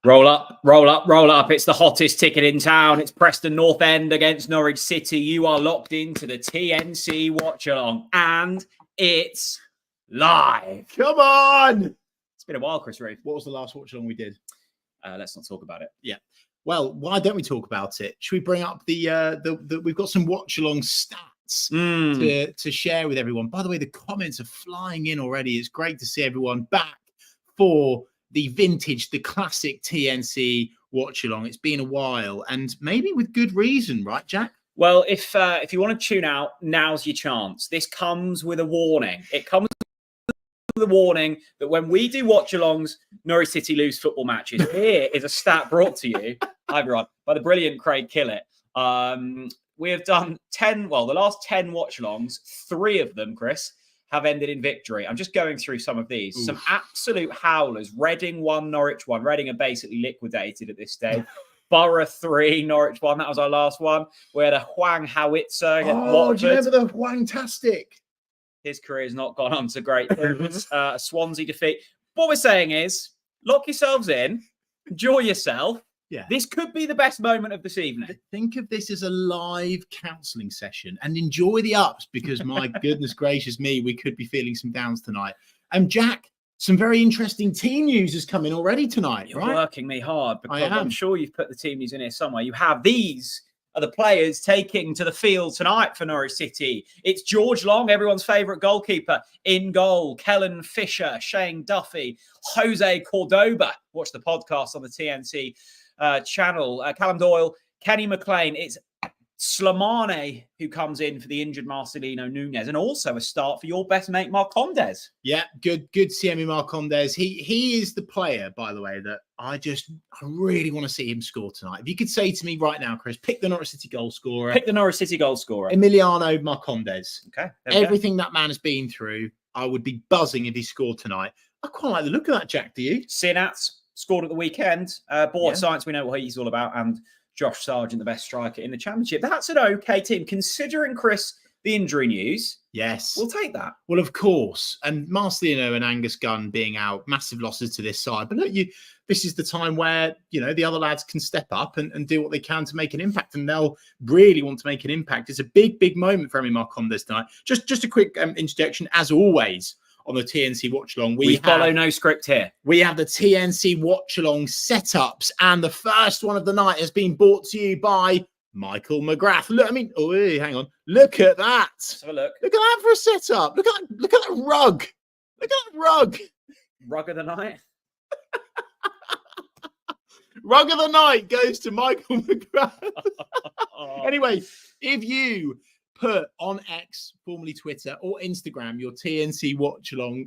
Roll up, roll up, roll up. It's the hottest ticket in town. It's Preston North End against Norwich City. You are locked into the TNC Watchalong, and it's live. Come on! It's been a while, Chris Reeve. What was the last Watchalong we did? Let's not talk about it. Yeah. Well, why don't we talk about it? Should we bring up the we've got some Watchalong stats to share with everyone. By the way, the comments are flying in already. It's great to see everyone back for the vintage, the classic TNC Watchalong. It's been a while, and maybe with good reason, right, Jack? Well, if you want to tune out, now's your chance. This comes with a warning. It comes with a warning that when we do Watchalongs, Norwich City lose football matches. Here is a stat brought to you, hi everyone, by the brilliant Craig Killett. We have done the last 10 Watchalongs, 3 of them, Chris, have ended in victory. I'm just going through some of these. Oof. Some absolute howlers. Reading 1, Norwich 1. Reading are basically liquidated at this stage. Borough 3, Norwich 1. That was our last one. We had a Huang Howitzer against Watford. Do you remember the Huang-tastic? His career's not gone on to great things. A Swansea defeat. What we're saying is, lock yourselves in, enjoy yourself. Yeah. This could be the best moment of this evening. Think of this as a live counselling session and enjoy the ups, because my goodness gracious me, we could be feeling some downs tonight. Jack, some very interesting team news is coming already tonight. You're right? Working me hard, because I'm sure you've put the team news in here somewhere. You have these are the players taking to the field tonight for Norwich City. It's George Long, everyone's favourite goalkeeper, in goal. Kellen Fisher, Shane Duffy, Jose Cordoba. Watch the podcast on the TNC channel. Callum Doyle, Kenny McLean. It's Slimane who comes in for the injured Marcelino Nunez, and also a start for your best mate Marcondes. Yeah, good CME Marcondes. He is the player, by the way, that I really want to see him score tonight. If you could say to me right now, Chris, pick the Norwich City goal scorer. Pick the Norwich City goal scorer. Emiliano Marcondes. Okay. Everything that man has been through, I would be buzzing if he scored tonight. I quite like the look of that, Jack. Do you? Sinats scored at the weekend. Science, we know what he's all about, and Josh Sargent, the best striker in the Championship. That's an okay team, considering, Chris, the injury news. Yes. We'll take that. Well, of course. And Marcelino and Angus Gunn being out, massive losses to this side. But look, this is the time where, the other lads can step up and do what they can to make an impact. And they'll really want to make an impact. It's a big, big moment for Emi Marcondes tonight. Just a quick interjection, as always, on the TNC Watchalong. We follow no script here. We have the TNC Watchalong setups, and the first one of the night has been brought to you by Michael McGrath. Look, hang on. Look at that. Let's have a look. Look at that for a setup. Look at that rug. Look at that rug. Rug of the night. Rug of the night goes to Michael McGrath. Anyway, if you put on X, formerly Twitter, or Instagram, your TNC Watchalong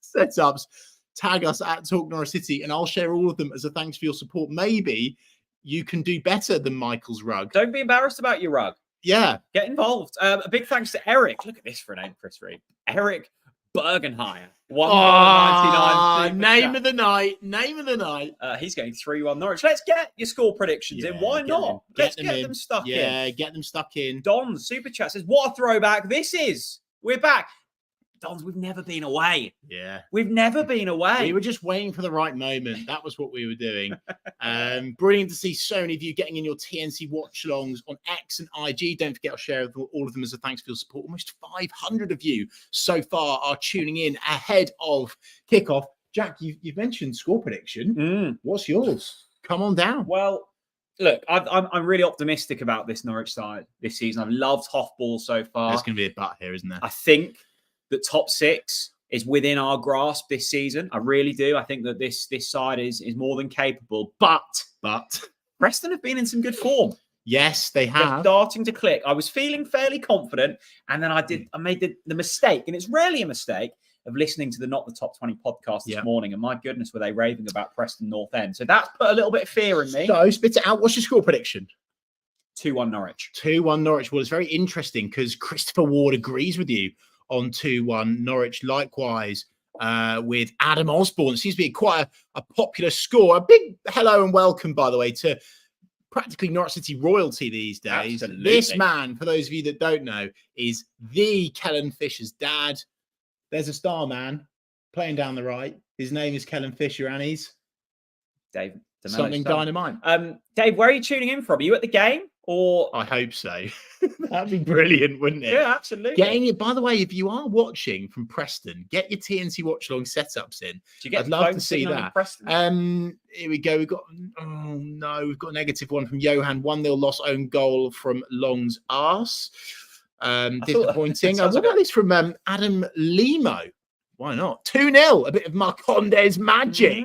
setups, tag us at Talk Norwich City, and I'll share all of them as a thanks for your support. Maybe you can do better than Michael's rug. Don't be embarrassed about your rug. Yeah. Get involved. A big thanks to Eric. Look at this for a name, Chris Reed. Eric Bergenheyer. $1.99. Name of the night. Name of the night. He's going 3-1 Norwich. Let's get your score predictions in. Why not? Let's get them stuck in. Yeah, get them stuck in. Don Super Chat says, what a throwback this is. We're back. Dons, we've never been away. Yeah. We've never been away. We were just waiting for the right moment. That was what we were doing. Brilliant to see so many of you getting in your TNC Watchalongs on X and IG. Don't forget, I'll share all of them as a thanks for your support. Almost 500 of you so far are tuning in ahead of kickoff. Jack, you've mentioned score prediction. What's yours? Come on down. Well, look, I'm really optimistic about this Norwich side this season. I've loved Hoffball so far. There's going to be a butt here, isn't there? I think that top 6 is within our grasp this season. I really do. I think that this side is more than capable. But Preston have been in some good form. Yes, they have. They're starting to click. I was feeling fairly confident, and then I made the mistake, and it's rarely a mistake, of listening to the Not the Top 20 podcast this morning, and my goodness, were they raving about Preston North End. So that's put a little bit of fear in me. So spit it out. What's your score prediction? 2-1 Norwich. 2-1 Norwich. Well, it's very interesting because Christopher Ward agrees with you on 2-1 Norwich. Likewise, with Adam Osborne. It seems to be quite a popular score. A big hello and welcome, by the way, to practically Norwich City royalty these days. Absolutely. This man, for those of you that don't know, is the Kellen Fisher's dad. There's a star man playing down the right. His name is Kellen Fisher, and he's David. Something dynamite. Dave, where are you tuning in from? Are you at the game or? I hope so. That'd be brilliant, wouldn't it? Yeah, absolutely. Getting it. By the way, if you are watching from Preston, get your TNC Watchalong setups in. Do you get I'd love to see that. Preston? Here we go. We've got a negative one from Johan. 1-0 loss, own goal from Long's arse. Disappointing. What about this from Adam Limo? Why not? 2-0. A bit of Marcondes magic.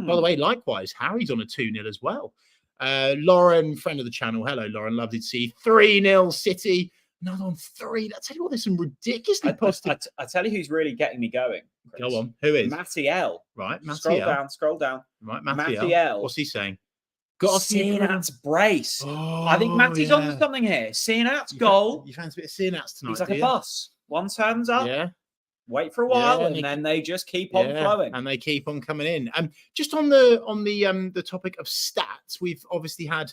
By the way, likewise, Harry's on a 2-0 as well. Lauren, friend of the channel. Hello, Lauren. Lovely to see you. 3-0 City. Another on 3. I tell you what, there's some ridiculously positive. I tell you who's really getting me going. Chris. Go on. Who is? Matty L. Right, Matty Scroll down. Right, Matty L. What's he saying? Got Sienat's brace. I think Matty's onto something here. Sienat's goal. You fancy a bit of Sienat's tonight? He's like a bus. One turns up. Yeah. Wait for a while, and then they just keep on flowing, and they keep on coming in. Just on the topic of stats, we've obviously had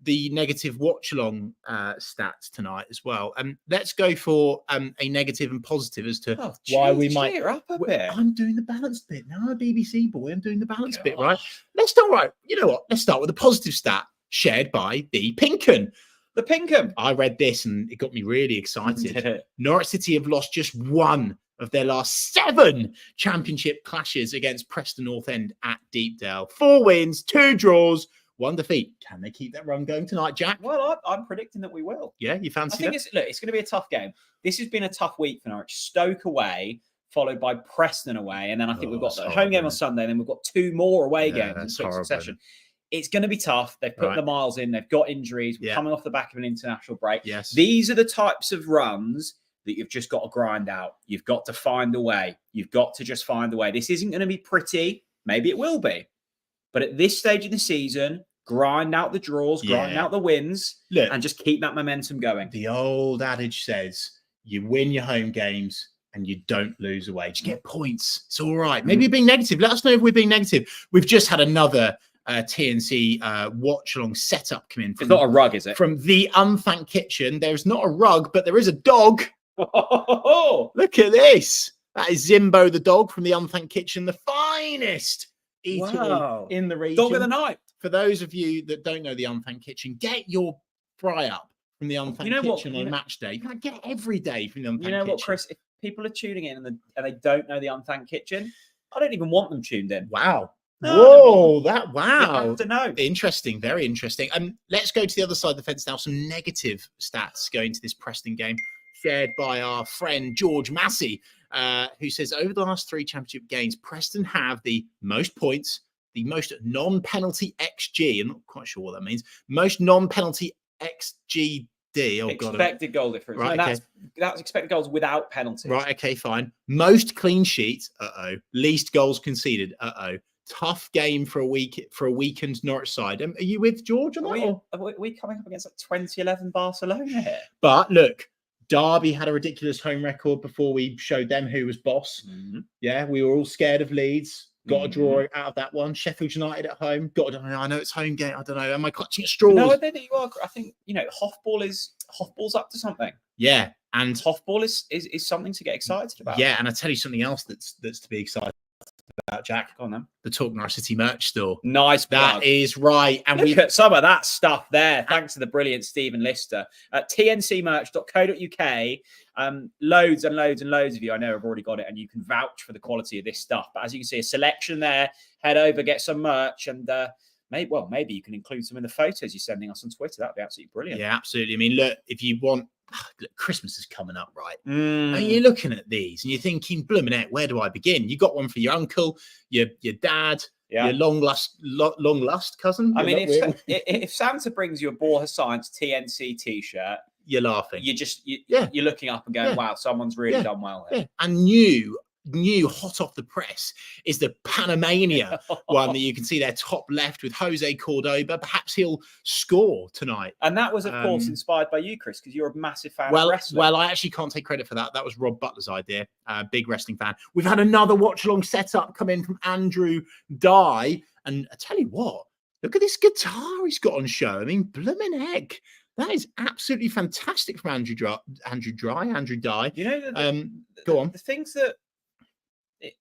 the negative watch-along stats tonight as well. Let's go for a negative and positive as to why we might. Cheer up a bit. I'm doing the balanced bit now, a BBC boy. I'm doing the balanced bit, right? Let's start right. You know what? Let's start with a positive stat shared by the Pinkham. The Pinkham. I read this and it got me really excited. Norwich City have lost just one of their last 7 championship clashes against Preston North End at Deepdale. 4 wins, 2 draws, 1 defeat. Can they keep that run going tonight, Jack? Well, I'm predicting that we will. Yeah, you fancy that? It's going to be a tough game. This has been a tough week for Norwich. Stoke away, followed by Preston away, and then I think we've got the home game on Sunday, and then we've got 2 more away games in quick succession. It's going to be tough. They've put the miles in. They've got injuries. We're coming off the back of an international break. Yes. These are the types of runs that you've just got to grind out. You've got to find a way. You've got to just find a way. This isn't going to be pretty. Maybe it will be. But at this stage of the season, grind out the draws, grind out the wins, and just keep that momentum going. The old adage says, you win your home games and you don't lose away. Just get points. It's all right. Maybe you're being negative. Let us know if we're being negative. We've just had another TNC watch-along setup come in. It's not a rug, is it? From the Unthanked Kitchen. There's not a rug, but there is a dog. Look at this. That is Zimbo the dog from the Unthanked Kitchen, the finest eatery in the region. Dog of the night. For those of you that don't know the Unthanked Kitchen, get your fry up from the Unthanked Kitchen on match day. You can get every day from the Unthanked Kitchen. You know what, Chris? If people are tuning in and they don't know the Unthanked Kitchen, I don't even want them tuned in. Wow. Whoa, wow. You have to know. Interesting, very interesting. Let's go to the other side of the fence now. Some negative stats going to this Preston game, shared by our friend George Massey, who says over the last 3 championship games, Preston have the most points, the most non-penalty XG. I'm not quite sure what that means. Most non-penalty XGD. Expected goal difference. Right, no, that's expected goals without penalties. Right, okay, fine. Most clean sheets. Least goals conceded. Tough game for a weakened Norwich side. Are you with George on that? Are we coming up against like 2011 Barcelona here? But look, Derby had a ridiculous home record before we showed them who was boss. Yeah, we were all scared of Leeds. Got a draw out of that one. Sheffield United at home. I know it's home game. I don't know. Am I clutching at straws? No, I don't think you are. I think Hoffball's up to something. Yeah, and Hoffball is something to get excited about. Yeah, and I tell you something else that's to be excited about, Jack. Go on then. The Talk Norwich City merch store. Nice plug. That is right. And look at some of that stuff there. Thanks to the brilliant Stephen Lister at tncmerch.co.uk. Loads and loads and loads of you I know have already got it, and you can vouch for the quality of this stuff. But as you can see, a selection there. Head over, get some merch, and maybe you can include some in the photos you're sending us on Twitter. That'd be absolutely brilliant. Yeah, absolutely. I mean, look, if you want. Look, Christmas is coming up, right? And you're looking at these and you're thinking, blooming heck, where do I begin? You got one for your uncle, your dad, your long lust cousin. I mean, if Santa brings you a Borja Science TNC t-shirt, you're laughing. You're looking up and going, wow, someone's really done well here. Yeah. And new hot off the press is the Panamania one that you can see there top left with Jose Cordoba. Perhaps he'll score tonight. And that was, of course, inspired by you, Chris, because you're a massive fan of wrestling. Well, I actually can't take credit for that. That was Rob Butler's idea. Big wrestling fan. We've had another watch-along setup come in from Andrew Dye. And I tell you what, look at this guitar he's got on show. I mean, blooming heck. That is absolutely fantastic from Andrew Dye. You know, go on. The things that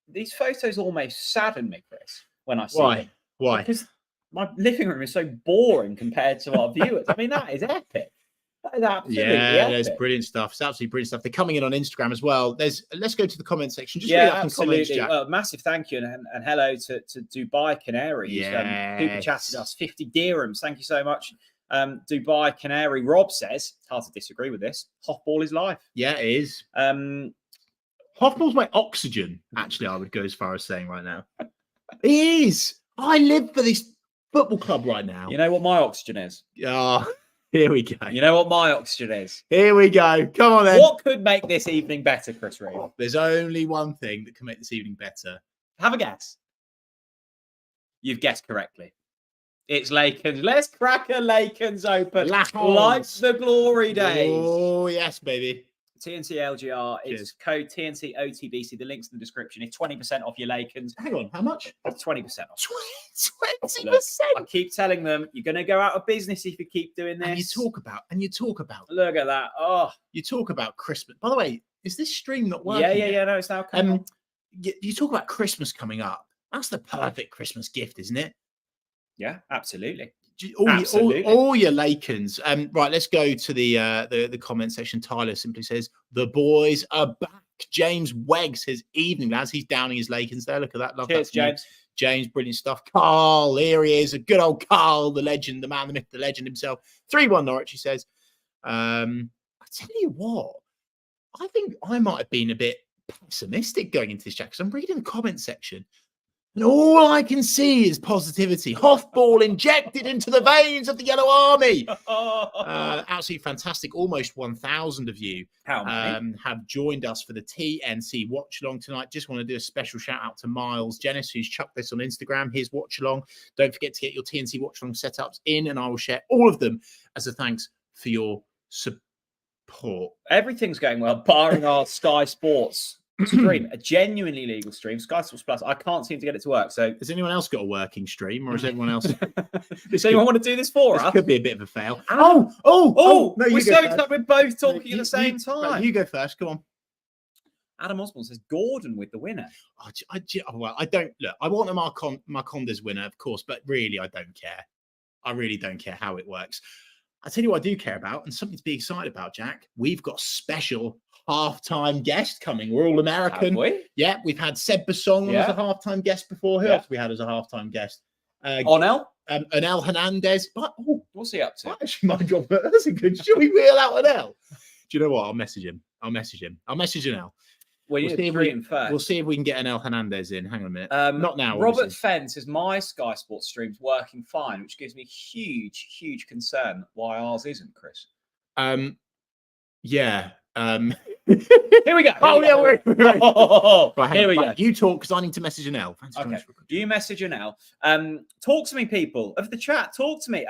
these photos almost sadden me, Chris, when I see them. Why? Because my living room is so boring compared to our viewers. I mean, that is epic. That is absolutely epic. There's brilliant stuff. It's absolutely brilliant stuff. They're coming in on Instagram as well. Let's go to the comment section. Just read up some comments, Jack. Massive thank you and hello to Dubai Canary. Super chatted us 50 dirhams. Thank you so much. Dubai Canary. Rob says, it's hard to disagree with this. Hoffball is life. Yeah, it is. Hoffball's my oxygen. Actually, I would go as far as saying right now. It is. I live for this football club right now. You know what my oxygen is? Oh. Here we go. You know what my oxygen is? Here we go. Come on then. What could make this evening better, Chris Reeve? There's only one thing that can make this evening better. Have a guess. You've guessed correctly. It's Lakens. Let's crack a Lakens open. Like the glory days. Oh, yes, baby. TNC LGR. It's code TNC OTBC. The link's in the description. It's 20% off your Lakens. Hang on. How much? It's 20% off. 20%. Look, I keep telling them you're going to go out of business if you keep doing this. And you talk about. Look at that. Oh, you talk about Christmas. By the way, is this stream not working? Yeah. No, it's now coming. You talk about Christmas coming up. That's the perfect Christmas gift, isn't it? Yeah, absolutely. All your Lakens. Right, let's go to the comment section. Tyler simply says, the boys are back. James Wegg says, evening, lads. He's downing his Lakens there. Look at that. Love Cheers, that. James. James, brilliant stuff. Carl, here he is. A good old Carl, the legend, the man, the myth, the legend himself. 3-1 Norwich, he says. I tell you what, I think I might have been a bit pessimistic going into this chat because I'm reading the comment section. And all I can see is positivity. Hoffball injected into the veins of the Yellow Army. Absolutely fantastic. Almost 1,000 of you have joined us for the TNC Watchalong tonight. Just want to do a special shout out to Miles Jennis, who's chucked this on Instagram. His Watchalong. Don't forget to get your TNC Watchalong setups in, and I will share all of them as a thanks for your support. Everything's going well, barring our Sky Sports stream, a genuinely legal stream, Sky Sports Plus. I can't seem to get it to work. So, has anyone else got a working stream, or is everyone else? Does anyone want to do this for us? Could be a bit of a fail. No, we're so excited excited. We're both talking at the same time. Right, you go first. Come on. Adam Osborne says Gordon with the winner. I don't look. I want a Marcondes winner, of course, but really, I don't care. I really don't care how it works. I tell you what I do care about, and something to be excited about, Jack. We've got special halftime guest coming. We're all American. Have we? Yeah, we've had Seb Basong as a halftime guest before. Who else we had as a halftime guest? Onel? Onel Hernandez. But what's he up to? Actually, my job. That's a good. Should we reel out Onel? Do you know what? I'll message him. I'll message Onel. We'll see if we can get Onel Hernandez in. Hang on a minute. Not now. Robert obviously. Fenn says my Sky Sports stream's working fine, which gives me huge concern why ours isn't, Chris. Yeah. Here we go. Right, here we go. You talk because I need to message Onel. Okay. You message Onel. Talk to me, people of the chat. Talk to me.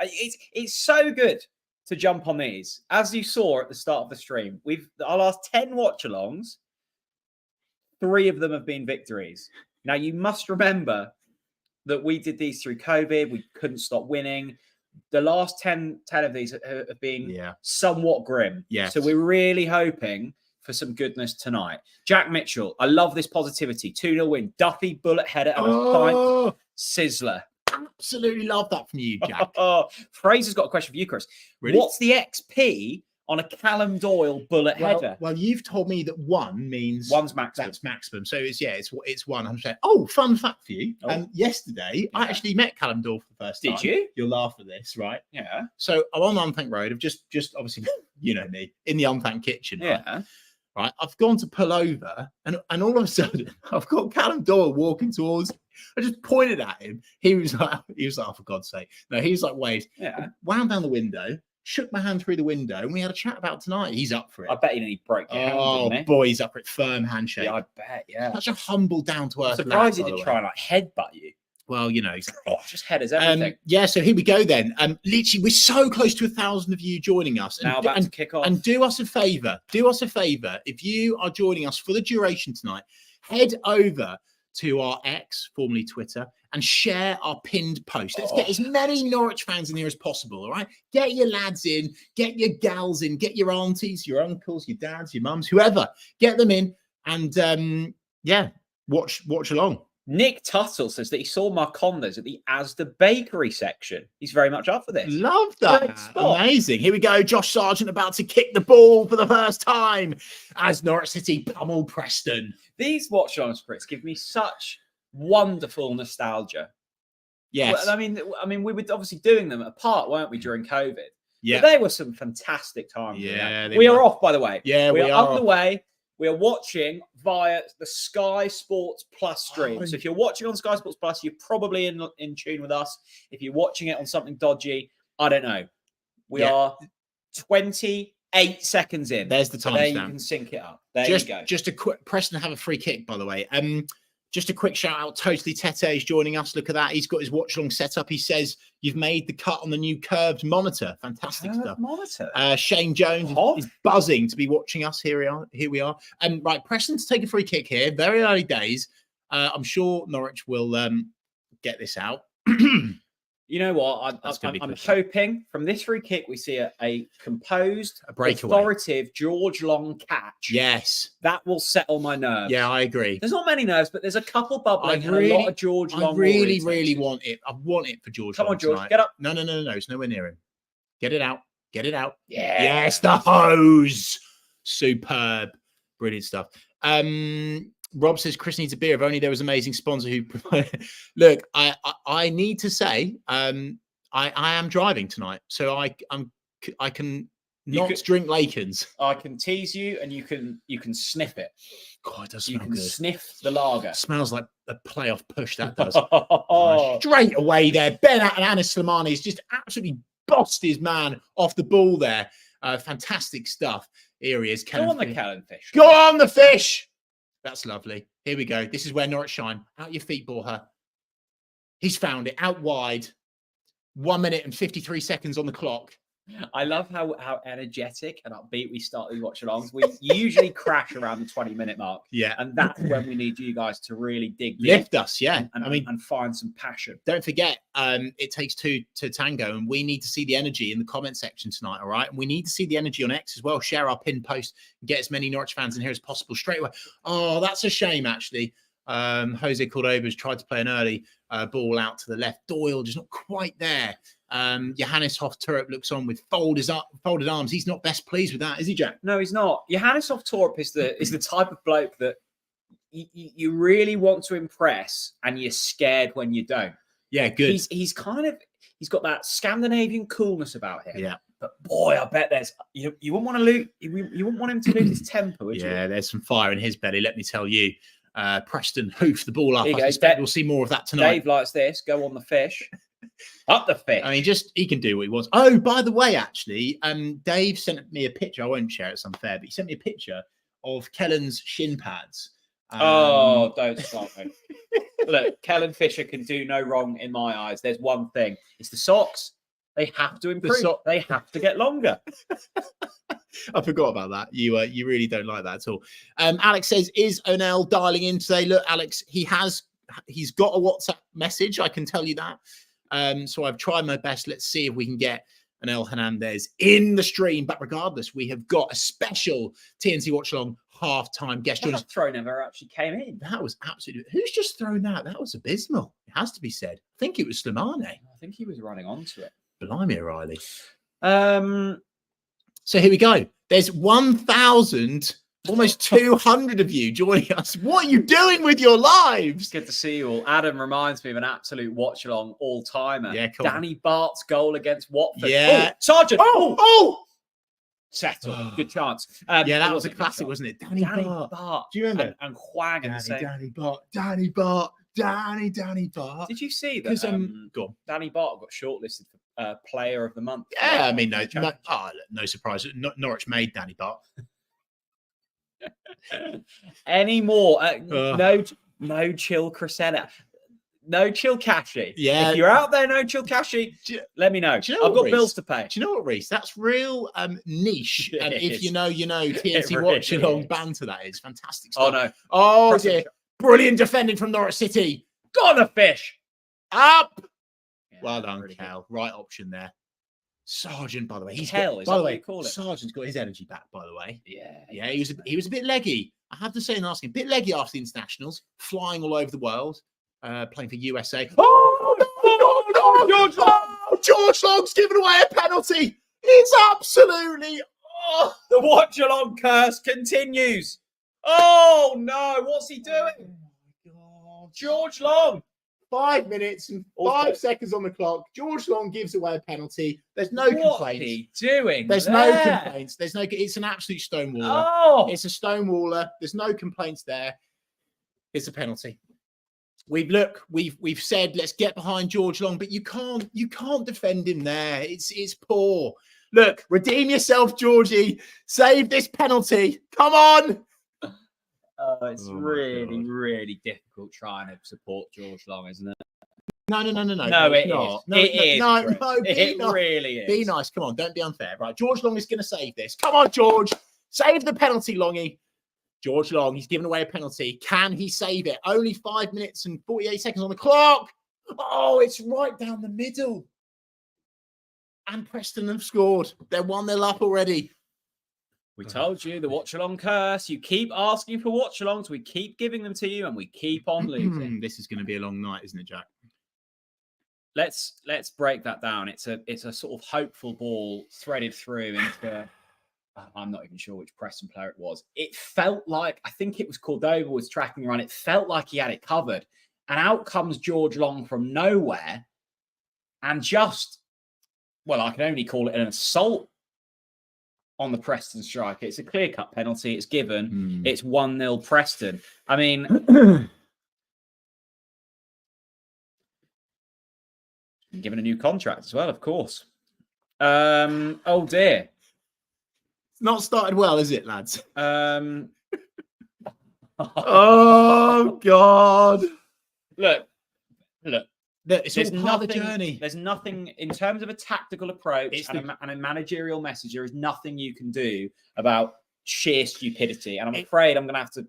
It's so good to jump on these. As you saw at the start of the stream, our last 10 watch-alongs, 3 of them have been victories. Now you must remember that we did these through COVID. We couldn't stop winning. The last 10 of these have been somewhat grim. Yeah. So we're really hoping for some goodness tonight. Jack Mitchell, I love this positivity. 2-0 win. Duffy bullet header and a fine sizzler. Absolutely love that from you, Jack. Fraser's got a question for you, Chris. Really? What's the XP on a Callum Doyle bullet header? Well, you've told me that 1 means 1's maximum. That's maximum. So it's 100%. Oh, fun fact for you. Yesterday, I actually met Callum Doyle for the first time. Did you? You'll laugh at this, right? Yeah. So I'm on Unthank Road. I've just obviously, you know me, in the Unthank kitchen. Yeah. Right. I've gone to pull over, and all of a sudden, I've got Callum Doyle walking towards. I just pointed at him. He was like, oh, for God's sake. No, he was like, wait. Yeah. I wound down the window, shook my hand through the window, and we had a chat about tonight. He's up for it. I bet he broke your hand. Oh, boy, he's up for it. Firm handshake. Yeah, I bet, yeah. Such a humble, down-to-earth I'm surprised he didn't try and headbutt you. Well, you know, exactly. Just headers everything. Yeah, so here we go then. Literally, we're so close to 1,000 of you joining us. Now about to kick off. And do us a favour. If you are joining us for the duration tonight, head over to our X, formerly Twitter, and share our pinned post. Let's get as many Norwich fans in here as possible, all right? Get your lads in, get your gals in, get your aunties, your uncles, your dads, your mums, whoever. Get them in and, watch along. Nick Tuttle says that he saw Marcondes at the Asda Bakery section. He's very much up for this. Love Great that. spot. Amazing. Here we go. Josh Sargent about to kick the ball for the first time as Norwich City pummel Preston. These watch-along sprints give me such wonderful nostalgia. Yes. Well, I mean, we were obviously doing them apart, weren't we, during COVID? Yeah. But they were some fantastic times. Yeah. We are off, by the way. Yeah, we are off. underway. We are watching via the Sky Sports Plus stream. Oh, So if you're watching on Sky Sports Plus, you're probably in tune with us. If you're watching it on something dodgy, I don't know. We are 28 seconds in. There's the so there you timestamp. can sync it up. There you go. Just a quick, Preston have a free kick, by the way. Just a quick shout out. Totally Tete is joining us. Look at that. He's got his watch along set up. He says you've made the cut on the new curved monitor. Fantastic stuff. Monitor. Shane Jones is buzzing to be watching us. Here we are. Right, Preston to take a free kick here. Very early days. I'm sure Norwich will get this out. You know what? I'm hoping from this free kick we see a composed, authoritative George Long catch. Yes. That will settle my nerves. Yeah, I agree. There's not many nerves, but there's a couple bubbling and a lot of George Long. I really want it. I want it for George Long. Come on, George, tonight. get up. No. It's nowhere near him. Get it out. Get it out. Yeah. Yes, the hose. Superb. Brilliant stuff. Rob says Chris needs a beer. If only there was an amazing sponsor who provided. Look, I need to say, I am driving tonight, so I can not drink Lakens. I can tease you, and you can sniff it. God, it does smell good. Sniff the lager. It smells like a playoff push. That does. Straight away there, Ben and Anis Slimani has just absolutely bossed his man off the ball there. Fantastic stuff. Here he is. Go on the Callan fish. Go on the fish. That's lovely. Here we go. This is where Norwich shine. Out your feet, Borja. He's found it out wide. 1 minute and 53 seconds on the clock. I love how energetic and upbeat we start these watch-alongs. We usually crash around the 20-minute mark. Yeah. And that's when we need you guys to really dig deep. Lift us, yeah. And find some passion. Don't forget, it takes two to tango, and we need to see the energy in the comment section tonight, all right? And we need to see the energy on X as well. Share our pinned post and get as many Norwich fans in here as possible straight away. Oh, that's a shame, actually. Jose Cordoba's tried to play an early ball out to the left. Doyle just not quite there. Johannes Hoff Thorup looks on with folded arms. He's not best pleased with that, is he, Jack? No, he's not. Johannes Hoff Thorup is the type of bloke that you really want to impress, and you're scared when you don't. Yeah, good. He's got that Scandinavian coolness about him. Yeah. But boy, I bet there's you wouldn't want to lose. You wouldn't want him to lose his temper, would you? Yeah, there's some fire in his belly. Let me tell you. Preston hoof the ball up. I suspect we'll see more of that tonight. Dave likes this. Go on the fish. Up the fish. I mean, he can do what he wants. Oh, by the way, actually, Dave sent me a picture. I won't share it, it's unfair, but he sent me a picture of Kellen's shin pads. Don't start me. Look, Kellen Fisher can do no wrong in my eyes. There's one thing. It's the socks. They have to improve. They have to get longer. I forgot about that. You really don't like that at all. Alex says, is Onel dialing in today? Look, Alex, he's got a WhatsApp message. I can tell you that. So I've tried my best. Let's see if we can get Onel Hernandez in the stream. But regardless, we have got a special TNT Watchalong halftime guest. That throw never actually came in. That was absolutely. Who's just thrown that? That was abysmal. It has to be said. I think it was Slimane. I think he was running onto it. Blimey, O'Reilly. So here we go. There's 1,000, almost 200 of you joining us. What are you doing with your lives? Good to see you all. Adam reminds me of an absolute watch-along all-timer. Yeah, cool. Danny Bart's goal against Watford. Yeah. Oh, Sergeant. Oh! Settled. Good chance. Yeah, that was a classic, wasn't it? Danny Bart. Do you remember? And Hwang and Danny Bart. Did you see that? Go on. Danny Bart got shortlisted for Player of the Month. Yeah, I mean, no surprise. Norwich made Danny Bart. Any more? No chill Crescenta. No chill Cashy. Yeah. If you're out there, no chill Cashy, let me know. Do you know I've got bills to pay. Do you know what, Reese? That's real niche. And if you know, TNT really Watchalong banter that is fantastic stuff. Oh, no. Oh, dear. Brilliant defending from Norwich City. Got a fish. Up. Yeah, well done, Cal. Right option there. Sergeant, by the way. Sergeant's got his energy back, by the way. Yeah. He was a bit leggy. I have to say, and asking, a bit leggy after the internationals, flying all over the world. playing for USA. Oh, no, George Long! George Long's given away a penalty. It's absolutely... Oh. The Watchalong curse continues. Oh, no. What's he doing? Oh, my God. George Long. 5 minutes and 5 seconds on the clock. George Long gives away a penalty. There's no What's complaints. he doing? There's no complaints. There's no. It's an absolute stonewaller. Oh, It's a stonewaller. There's no complaints there. It's a penalty. We've said let's get behind George Long, but you can't defend him there. It's poor. Look, redeem yourself, Georgie. Save this penalty. Come on. it's really difficult trying to support George Long, isn't it? No. No, it not. is. It No, really is. Be nice. Come on, don't be unfair. Right, George Long is going to save this. Come on, George. Save the penalty, Longy. George Long, he's given away a penalty. Can he save it? Only 5 minutes and 48 seconds on the clock. Oh, it's right down the middle. And Preston have scored. They're 1-0 up already. We told you the Watchalong curse. You keep asking for Watchalongs. We keep giving them to you, and we keep on losing. This is going to be a long night, isn't it, Jack? Let's break that down. It's a sort of hopeful ball threaded through into. I'm not even sure which Preston player it was. It felt like, I think it was Cordova was tracking around. It felt like he had it covered. And out comes George Long from nowhere. And just, well, I can only call it an assault on the Preston striker. It's a clear-cut penalty. It's given. It's 1-0 Preston. I mean, given a new contract as well, of course. Oh, dear. Not started well, is it, lads? Oh, God. Look. It's There's all part of nothing. the journey. There's nothing in terms of a tactical approach and a managerial message. There is nothing you can do about sheer stupidity, and I'm afraid I'm going to have to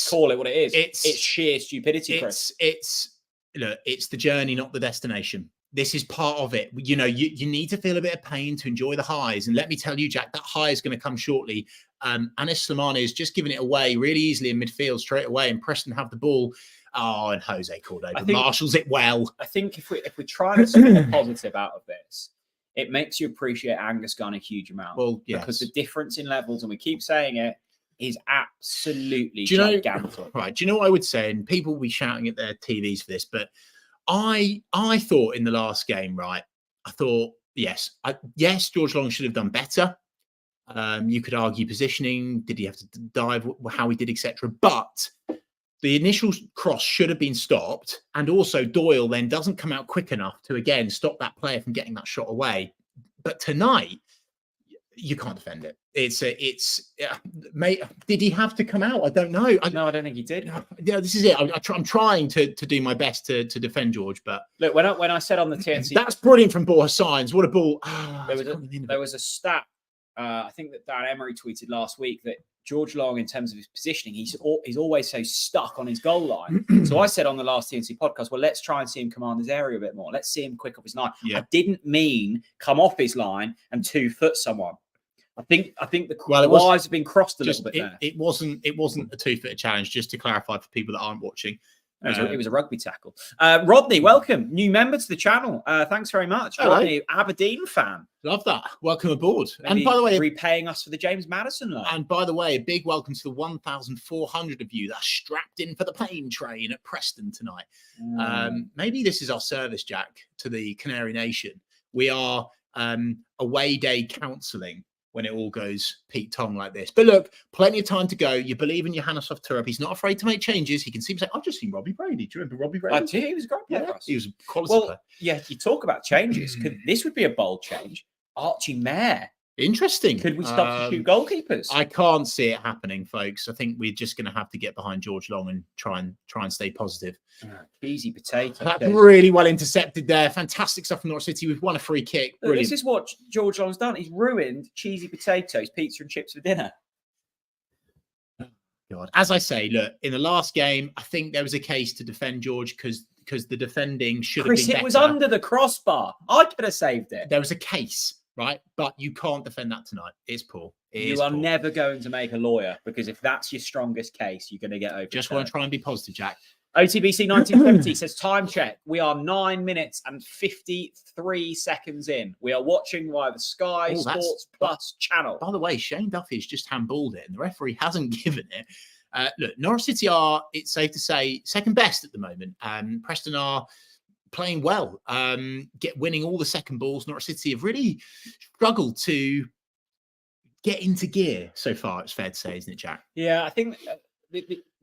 call it what it is. It's sheer stupidity, Chris. It's the journey, not the destination. This is part of it. You know, you need to feel a bit of pain to enjoy the highs. And let me tell you, Jack, that high is going to come shortly. Anis Slimani is just giving it away really easily in midfield straight away, and Preston have the ball. Oh, and Jose Cordova marshals it well. I think if we're trying to see a positive out of this, it makes you appreciate Angus Gunn a huge amount. Well, yes. Because the difference in levels, and we keep saying it, is absolutely gigantic. Right. Do you know what I would say? And people will be shouting at their TVs for this, but I thought in the last game, right? I thought, yes, George Long should have done better. You could argue positioning. Did he have to dive? How he did, etc. But the initial cross should have been stopped. And also Doyle then doesn't come out quick enough to, again, stop that player from getting that shot away. But tonight, you can't defend it. Mate, did he have to come out? I don't know. No, I don't think he did. Yeah, this is it. I'm trying to do my best to defend George. But look, when I said on the TNC... That's brilliant from Borja Signs. What a ball. There was a stat, I think that Dan Emery tweeted last week, that George Long, in terms of his positioning, he's always so stuck on his goal line. So I said on the last TNC podcast, well, let's try and see him command his area a bit more. Let's see him quick off his line. Yeah. I didn't mean come off his line and 2-foot someone. I think the wires have been crossed a little bit there. It wasn't a 2-foot challenge, just to clarify for people that aren't watching. It was a rugby tackle. Rodney, welcome. New member to the channel. Thanks very much. Hello. Rodney, Aberdeen fan. Love that. Welcome aboard. Maybe, and by the way, repaying us for the James Maddison line. And by the way, a big welcome to the 1,400 of you that are strapped in for the plane train at Preston tonight. Maybe this is our service, Jack, to the Canary Nation. We are away day counselling when it all goes Pete Tong like this. But look, plenty of time to go. You believe in Johannes Hoff Thorup. He's not afraid to make changes. He can see, I've just seen Robbie Brady. Do you remember Robbie Brady? I do. He was a great player for us. He was a quality player. Yeah, you talk about changes. This would be a bold change. Archie Mayer. Interesting. Could we substitute goalkeepers? I can't see it happening, folks. I think we're just going to have to get behind George Long and try and stay positive. Easy potato. That's really well intercepted there. Fantastic stuff from Norwich City. We've won a free kick. Look, this is what George Long's done. He's ruined cheesy potatoes, pizza and chips for dinner. God. As I say, look, in the last game, I think there was a case to defend George because the defending should have been better. It was under the crossbar. I could have saved it. There was a case. Right, but you can't defend that tonight. It's poor. You are never going to make a lawyer, because if that's your strongest case, you're going to get over. Just want to try and be positive, Jack. OTBC 1970 says, time check. We are 9 minutes and 53 seconds in. We are watching via the Sky Sports Plus channel. By the way, Shane Duffy's just handballed it, and the referee hasn't given it. Look, Norwich City are, it's safe to say, second best at the moment. Preston are playing well, winning all the second balls. Norwich City have really struggled to get into gear so far, it's fair to say, isn't it, Jack? Yeah, I think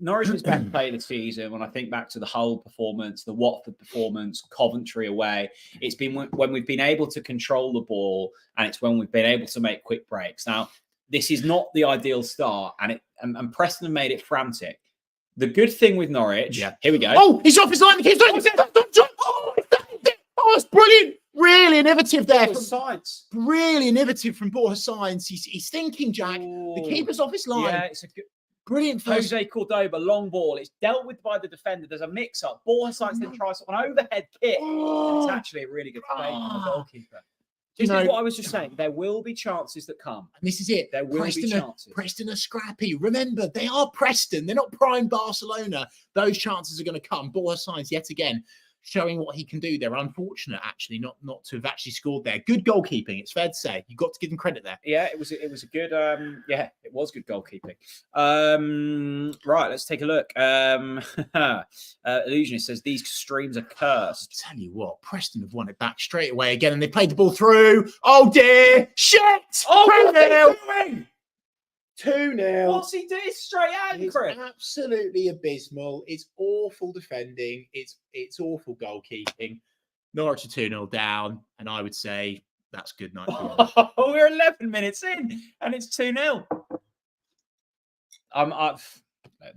Norwich was best player this season. When I think back to the Hull performance, the Watford performance, Coventry away, it's been when we've been able to control the ball, and it's when we've been able to make quick breaks. Now, this is not the ideal start, and Preston have made it frantic. The good thing with Norwich, here we go. Oh, he's off his line. Oh, it's brilliant. Really innovative there. Science. Really innovative from Borja Science. He's thinking, Jack. Ooh. The keeper's off his line. Yeah, it's a good. Brilliant first. Jose Cordoba, long ball. It's dealt with by the defender. There's a mix-up. Borja Science then tries an overhead kick. And it's actually a really good play from the goalkeeper. This is what I was just saying. There will be chances that come. And this is it. There will be chances. Preston are scrappy. Remember, they are Preston. They're not prime Barcelona. Those chances are going to come. Borja Science, yet again, showing what he can do. They're unfortunate, actually, not to have actually scored there. Good goalkeeping, it's fair to say. You've got to give them credit there. Yeah, it was a good it was good goalkeeping. Right, let's take a look. Illusionist says these streams are cursed. I'll tell you what, Preston have won it back straight away again, and they played the ball through. Oh dear! Shit! Oh, what's he doing? 2-0. What's he doing? Straight out, Chris. Absolutely abysmal. It's awful defending. It's awful goalkeeping. Norwich are 2-0 down, and I would say that's good night. We're 11 minutes in, and it's 2-0.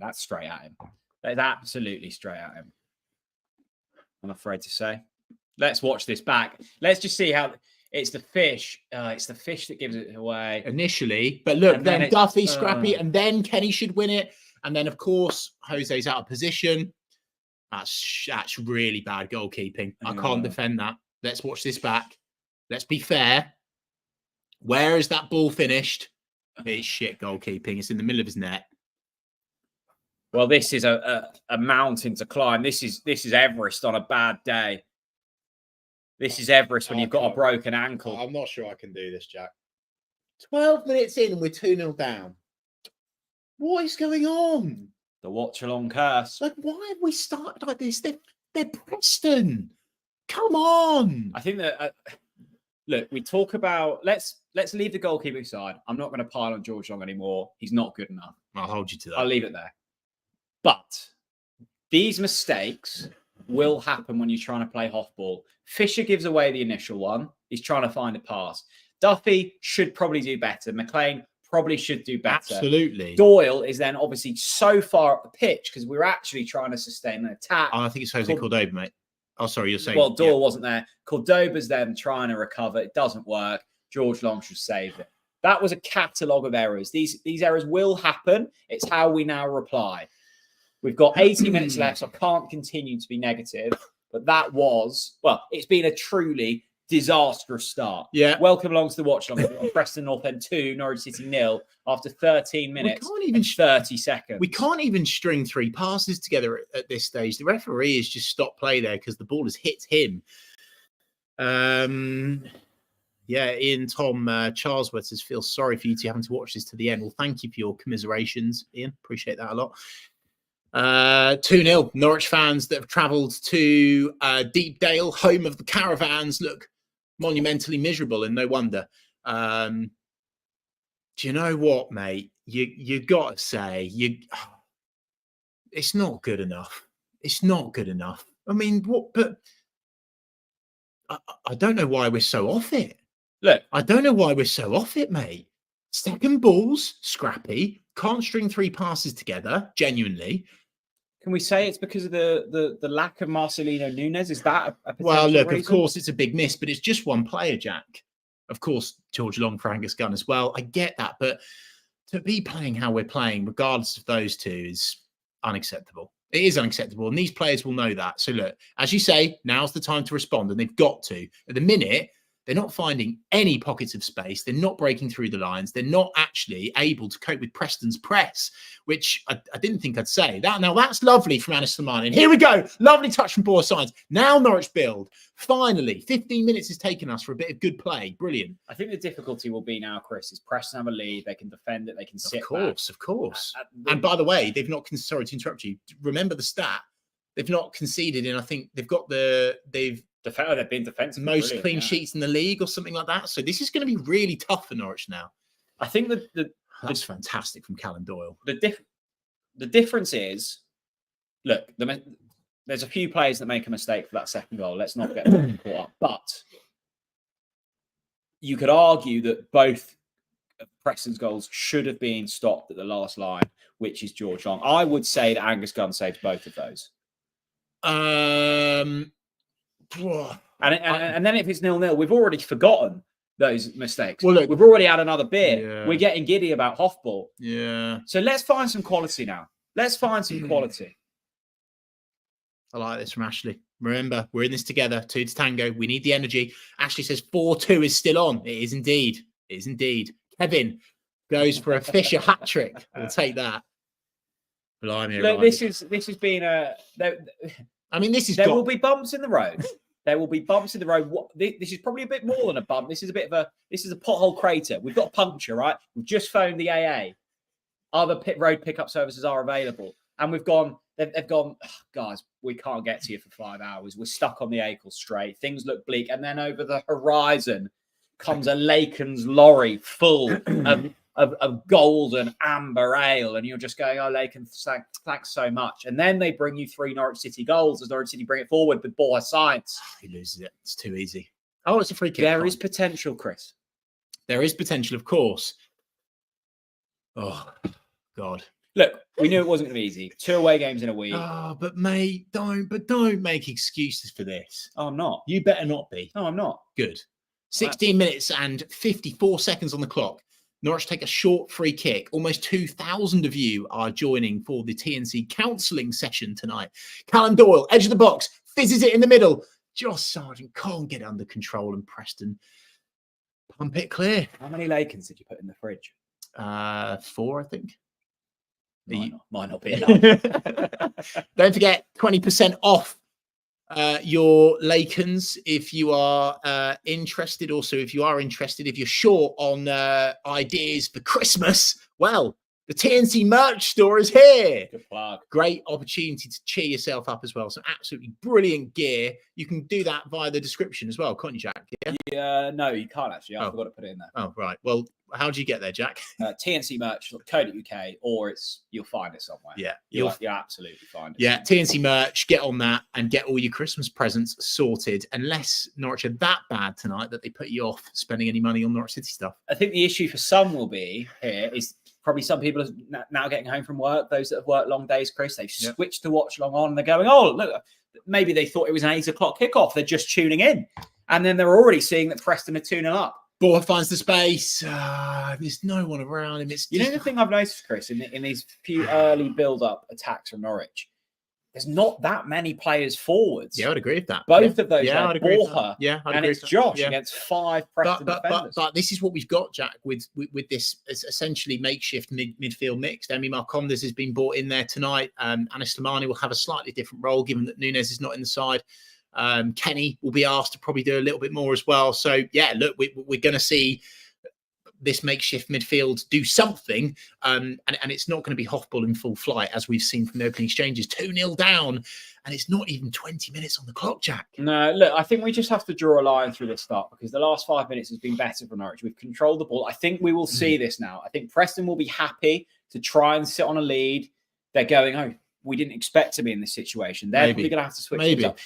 That's straight at him. That's absolutely straight at him. I'm afraid to say. Let's watch this back. Let's just see how. It's the fish. It's the fish that gives it away initially. But look, then Duffy, scrappy, and then Kenny should win it. And then, of course, Jose's out of position. That's really bad goalkeeping. I can't defend that. Let's watch this back. Let's be fair. Where is that ball finished? It's shit goalkeeping. It's in the middle of his net. Well, this is a mountain to climb. This is Everest on a bad day. This is Everest when you've got a broken ankle. I'm not sure I can do this, Jack. 12 minutes in and we're 2-0 down. What is going on? The Watchalong curse. Like, why have we started like this? They're Preston. Come on. I think that, look, we talk about, let's leave the goalkeeping side. I'm not going to pile on George Long anymore. He's not good enough. I'll hold you to that. I'll leave it there. But these mistakes will happen when you're trying to play Hoff ball. Fisher gives away the initial one. He's trying to find a pass. Duffy should probably do better. McLean probably should do better. Absolutely. Doyle is then obviously so far up the pitch because we're actually trying to sustain an attack. I think it's Jose Cordoba, mate. Oh, sorry, you're saying. Well, Doyle wasn't there. Cordoba's then trying to recover. It doesn't work. George Long should save it. That was a catalogue of errors. These errors will happen. It's how we now reply. We've got 80 minutes left, so I can't continue to be negative. But that was, well, it's been a truly disastrous start. Yeah. Welcome along to the Watchalong. Preston North End 2, Norwich City 0 after 13 minutes and 30 seconds. We can't even string 3 passes together at this stage. The referee has just stopped play there because the ball has hit him. Yeah, Ian, Tom, Charlesworth says, feel sorry for you two having to watch this to the end. Well, thank you for your commiserations, Ian. Appreciate that a lot. 2-0. Norwich fans that have travelled to Deepdale, home of the Caravans, look monumentally miserable, and no wonder. Do you know what, mate? You got to say, it's not good enough. It's not good enough. I mean, what? But I don't know why we're so off it. Look, I don't know why we're so off it, mate. Second balls, scrappy, can't string 3 passes together, genuinely. Can we say it's because of the lack of Marcelino Nunes? Is that a potential Well, look, reason? of course, it's a big miss, but it's just one player, Jack. Of course, George Long for Angus Gunn as well. I get that, but to be playing how we're playing, regardless of those two, is unacceptable. It is unacceptable, and these players will know that. So look, as you say, now's the time to respond, and they've got to. At the minute, They're not finding any pockets of space. They're not breaking through the lines. They're not actually able to cope with Preston's press, which I didn't think I'd say. Now that's lovely from Johannes Hoff. And here we go. Lovely touch from both sides. Now Norwich build. Finally, 15 minutes has taken us for a bit of good play. Brilliant. I think the difficulty will be now, Chris, is Preston have a lead. They can defend it. They can sit back. Of course. And by the way, they've not, sorry to interrupt you. Remember the stat. They've not conceded in, I think they've been defensive. Most clean sheets in the league or something like that. So this is going to be really tough for Norwich now. I think that's fantastic from Callum Doyle. The difference is, look, there's a few players that make a mistake for that second goal. Let's not get caught up. But you could argue that both of Preston's goals should have been stopped at the last line, which is George Long. I would say that Angus Gunn saves both of those. And then if it's 0-0, we've already forgotten those mistakes. Well, look, we've already had another beer. Yeah. We're getting giddy about Hoffball. Yeah. So let's find some quality now. Let's find some quality. I like this from Ashley. Remember, we're in this together. 2 to tango. We need the energy. Ashley says 4-2 is still on. It is indeed. It is indeed. Kevin goes for a Fisher hat trick. We'll take that. Blimey, look, this has been a. There will be bumps in the road. There will be bumps in the road. This is probably a bit more than a bump. This is a pothole crater. We've got a puncture, right? We've just phoned the AA. Other road pickup services are available, and they've gone. Oh, guys, we can't get to you for 5 hours. We're stuck on the Acle Strait. Things look bleak, and then over the horizon comes a Laken's lorry full of gold and amber ale, and you're just going, oh, Laken, thanks so much. And then they bring you 3 Norwich City goals as Norwich City bring it forward with ball science. He loses it. It's too easy. Oh, it's a free kick. There is potential, Chris. There is potential, of course. Oh, God. Look, we knew it wasn't going to be easy. 2 away games in a week. Oh, but mate, don't make excuses for this. Oh, I'm not. You better not be. No, I'm not. Good. 16 minutes and 54 seconds on the clock. Norwich take a short free kick. Almost 2,000 of you are joining for the TNC counselling session tonight. Callum Doyle, edge of the box, fizzes it in the middle. Josh Sargent can't get under control, and Preston pump it clear. How many Lakens did you put in the fridge? 4, I think. Might not be enough. Don't forget 20% off your Lakens if you are interested. Also, if you are interested, if you're short on ideas for Christmas, well, the TNC merch store is here. Good plug. Great opportunity to cheer yourself up as well. Some absolutely brilliant gear. You can do that via the description as well, can't you, Jack? Yeah, no, you can't actually. I forgot to put it in there. Oh, right. Well, how do you get there, Jack? TNCmerch.co.uk, or you'll find it somewhere. Yeah, you'll absolutely find it. Yeah, TNC merch. Get on that and get all your Christmas presents sorted. Unless Norwich are that bad tonight that they put you off spending any money on Norwich City stuff. I think the issue for some will be here is probably some people are now getting home from work. Those that have worked long days, Chris, they've switched to Watchalong on, and they're going, oh, look, maybe they thought it was an 8 o'clock kickoff. They're just tuning in, and then they're already seeing that Preston are 2-0 up. Ball finds the space. There's no one around him. The thing I've noticed, Chris, in these few early build-up attacks from Norwich, there's not that many players forwards. Yeah, I'd agree with that. Both of those, I'd agree with that. And it's Josh against 5 Preston defenders. But this is what we've got, Jack, with this essentially makeshift midfield mix. Emi Marcondes has been brought in there tonight. Anis Lamani will have a slightly different role given that Nunes is not in the side. Kenny will be asked to probably do a little bit more as well. So yeah, look, we're going to see this makeshift midfield do something, and it's not going to be Hoffball in full flight as we've seen from the opening exchanges. 2-0 down, and it's not even 20 minutes on the clock, Jack. No, look, I think we just have to draw a line through this start because the last 5 minutes has been better for Norwich. We've controlled the ball. I think we will see this now. I think Preston will be happy to try and sit on a lead. They're going, oh, we didn't expect to be in this situation. They're probably going to have to switch things up.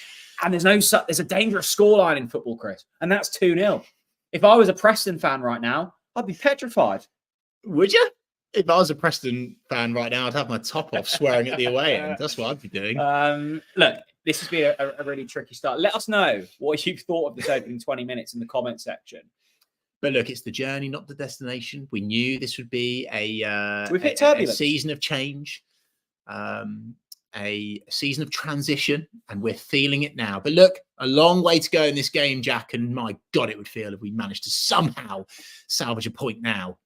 And there's a dangerous scoreline in football, Chris, and that's 2-0. If I was a Preston fan right now, I'd be petrified. Would you? If I was a Preston fan right now, I'd have my top off swearing at the away end. That's what I'd be doing. Look, this has been a really tricky start. Let us know what you've thought of this opening 20 minutes in the comment section. But look, it's the journey, not the destination. We knew this would be a season of change, a season of transition, and we're feeling it now. But look, A long way to go in this game, Jack. And my God, it would feel if we managed to somehow salvage a point now.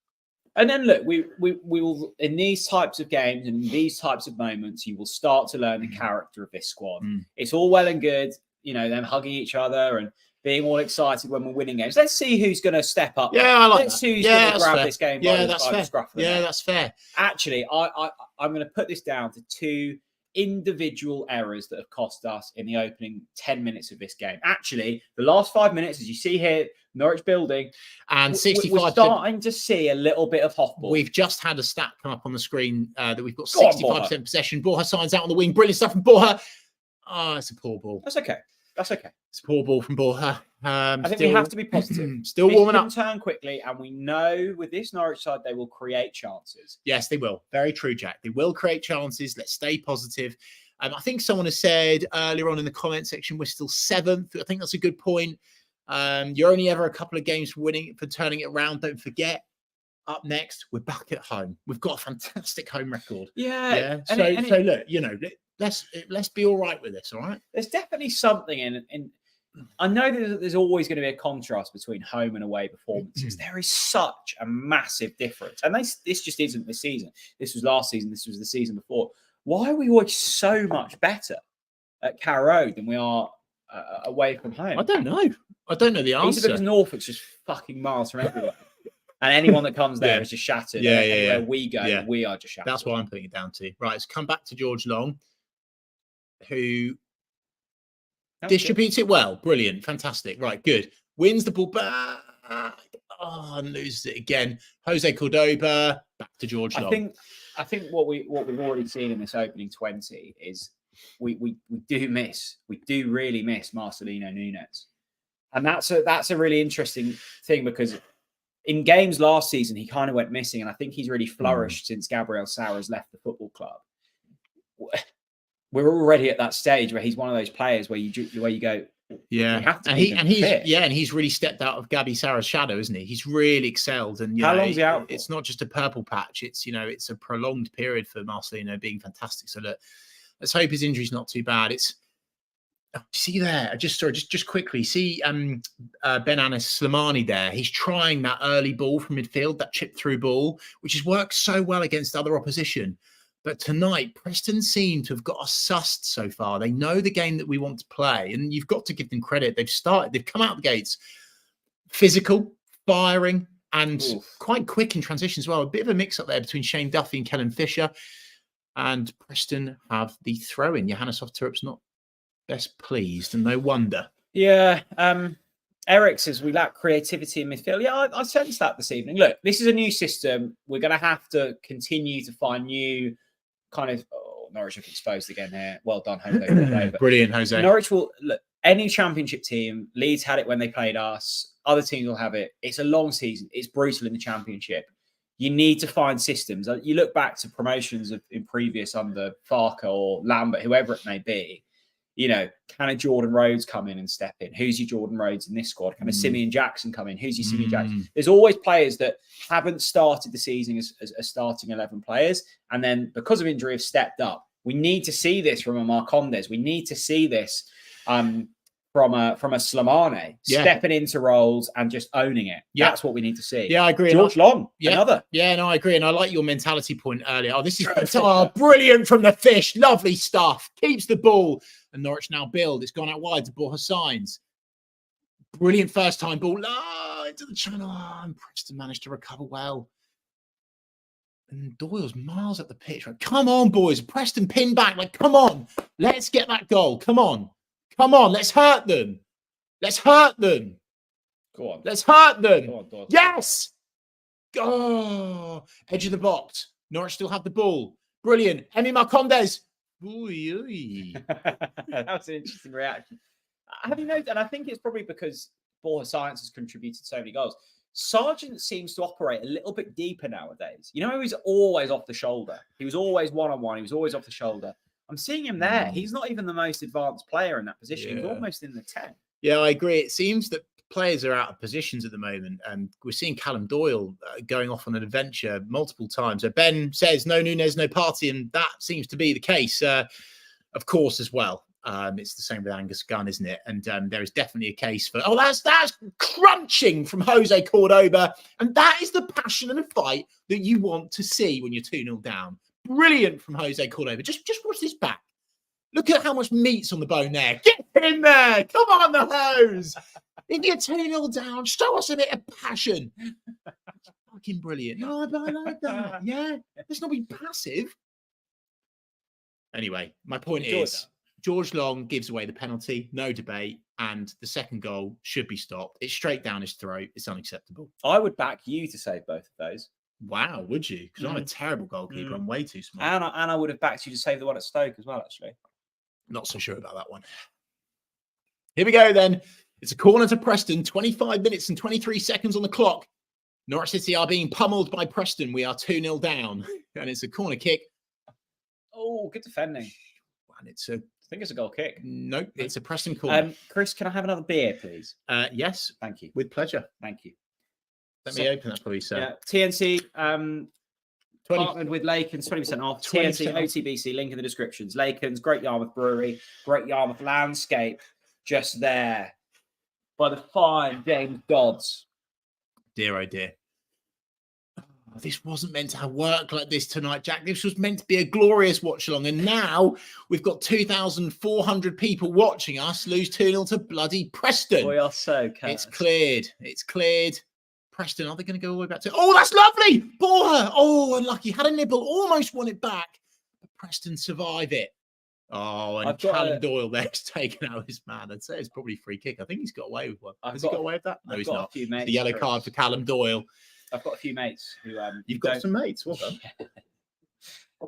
And then look, we will, in these types of games and in these types of moments, you will start to learn the character of this squad. It's all well and good, them hugging each other and being all excited when we're winning games. Let's see who's going to step up. Yeah, I like Let's that. see who's going to grab this game by that's the fair. scruff of the Yeah, neck. that's fair. Actually, I'm going to put this down to 2 individual errors that have cost us in the opening 10 minutes of this game. Actually, the last 5 minutes, as you see here, Norwich building, and 65%. We're starting to see a little bit of Hoffball. We've just had a stat come up on the screen that we've got 65% possession. Borja signs out on the wing. Brilliant stuff from Borja. Oh, it's a poor ball. That's okay. It's a poor ball from Borja. I think we have to be positive. Still warming up. Turn quickly, and we know with this Norwich side they will create chances. Yes, they will. Very true, Jack. They will create chances. Let's stay positive. I think someone has said earlier on in the comment section we're still 7th. I think that's a good point. You're only ever a couple of games for turning it around. Don't forget. Up next, we're back at home. We've got a fantastic home record. Yeah. So look, let's be all right with this. All right. There's definitely something in. I know that there's always going to be a contrast between home and away performances. There is such a massive difference, and this just isn't this season. This was last season. This was the season before. Why are we always so much better at Carrow Road than we are away from home? I don't know. I don't know the answer. Either because Norfolk's just fucking miles from everywhere. And anyone that comes there is just shattered. Anywhere we go, we are just shattered. That's what I'm putting it down to. Right, let's come back to George Long, who distributes it well. Brilliant. Fantastic. Right, good. Wins the ball back. Oh, and loses it again. Jose Cordoba, back to George Long. I think what we've already seen in this opening 20 is we do really miss Marcelino Nunes. And that's a really interesting thing, because in games last season, he kind of went missing, and I think he's really flourished since Gabriel Sara's left the football club. We're already at that stage where he's one of those players where you go, he's really stepped out of Gabi Sara's shadow, isn't he? He's really excelled, and how long's he out? It's not just a purple patch; it's a prolonged period for Marcelino being fantastic. So let's hope his injury's not too bad. See there, just quickly see Ben Anis Slimani there. He's trying that early ball from midfield, that chip through ball, which has worked so well against other opposition. But tonight, Preston seem to have got us sussed so far. They know the game that we want to play, and you've got to give them credit. They've come out the gates physical, firing, and quite quick in transition as well. A bit of a mix up there between Shane Duffy and Kellen Fisher. And Preston have the throw-in. Johannes Hoff Thorup's not best pleased, and no wonder. Yeah. Eric says we lack creativity in midfield. Yeah, I sensed that this evening. Look, this is a new system. We're going to have to continue to find new kind of... Norwich look exposed again here. Well done, Jose. Brilliant, Jose. Norwich will... Look, any championship team, Leeds had it when they played us. Other teams will have it. It's a long season. It's brutal in the championship. You need to find systems. You look back to promotions in previous under Farker or Lambert, whoever it may be. Can a Jordan Rhodes come in and step in? Who's your Jordan Rhodes in this squad? Can a Simeon Jackson come in? Who's your Simeon Jackson? There's always players that haven't started the season as starting 11 players, and then because of injury have stepped up. We need to see this from a Marcondes. We need to see this from a Slimani stepping into roles and just owning it. That's what we need to see. Yeah, I agree. George Long, another. Yeah, no, I agree. And I like your mentality point earlier. Oh, this is brilliant from the Fish. Lovely stuff. Keeps the ball. And Norwich now build. It's gone out wide to Borja Signs. Brilliant first time ball. Into the channel. And Preston managed to recover well. And Doyle's miles up the pitch. Right? Come on, boys. Preston pin back. Come on. Let's get that goal. Come on. Let's hurt them. Go on. Let's hurt them. Go on, yes. Oh, edge of the box. Norwich still have the ball. Brilliant. Emi Marcondes. That was an interesting reaction. Have you noticed? And I think it's probably because Borja Science has contributed so many goals. Sargent seems to operate a little bit deeper nowadays. He was always off the shoulder. He was always one-on-one. He was always off the shoulder. I'm seeing him there. He's not even the most advanced player in that position. He's almost in the 10. Yeah, I agree. It seems that players are out of positions at the moment, and we're seeing Callum Doyle going off on an adventure multiple times. So Ben says no Nunes, no party, and that seems to be the case, of course, as well. It's the same with Angus Gunn, isn't it? And there is definitely a case for, that's crunching from Jose Cordoba. And that is the passion and the fight that you want to see when you're 2-0 down. Brilliant from Jose Cordoba. Just watch this back. Look at how much meat's on the bone there. Get in there. Come on, the hose. If you're 2-0 down, show us a bit of passion. Fucking brilliant. No, but I like that. Yeah. Let's not be passive. Anyway, my point is, George Long gives away the penalty, no debate, and the second goal should be stopped. It's straight down his throat. It's unacceptable. I would back you to save both of those. Wow, would you? Because I'm a terrible goalkeeper. I'm way too small. And I would have backed you to save the one at Stoke as well, actually. Not so sure about that one. Here we go then. It's a corner to Preston. 25 minutes and 23 seconds on the clock. Norwich City are being pummeled by Preston. We are 2-0 down. And it's a corner kick. Oh, good defending. And I think it's a goal kick. Nope, it's a Preston corner. Chris, can I have another beer, please? Yes. Thank you. With pleasure. Thank you. Let me open that for you, sir. Yeah, TNC partnered with Laken's, 20% off. 20% TNC, off. OTBC, link in the descriptions. Laken's, Great Yarmouth Brewery, Great Yarmouth landscape, just there by the fine James Dodds. Dear, oh dear. This wasn't meant to have work like this tonight, Jack. This was meant to be a glorious watch-along. And now we've got 2,400 people watching us lose 2-0 to bloody Preston. We are so cursed. It's cleared. It's cleared. Preston, are they going to go all the way back to... Oh, that's lovely! Ball! Oh, unlucky. Had a nibble. Almost won it back. But Preston survive it. Oh, and Callum Doyle there's taken out his man. I'd say it's probably free kick. I think he's got away with one. Has he got away with that? No, he's not. The yellow card for Callum Doyle. I've got a few mates who you've got some mates. Well done.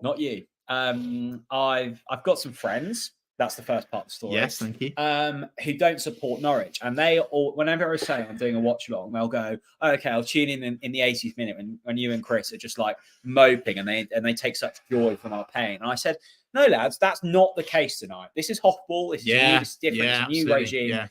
Not you. I've got some friends. That's the first part of the story. Yes, thank you. Who don't support Norwich, and they all, whenever I say I'm doing a watch along, they'll go, oh, "Okay, I'll tune in the 80th minute when you and Chris are just like moping, and they take such joy from our pain." And I said, "No, lads, that's not the case tonight. This is Hoffball. This is new, this is different. It's a new regime." Yeah.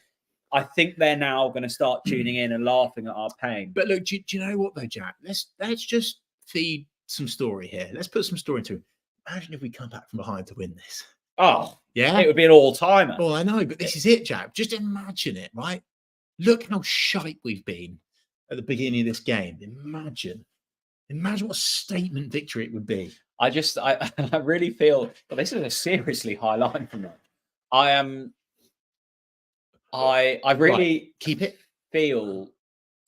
I think they're now going to start tuning in and laughing at our pain. But look, do you know what though, Jack? Let's just feed some story here. Let's put some story into it. Imagine if we come back from behind to win this. Oh, yeah. It would be an all-timer. Oh, I know, but this is it, Jack. Just imagine it, right? Look how shite we've been at the beginning of this game. Imagine what a statement victory it would be. I really feel, but this is a seriously high line from them. I really keep it. Feel.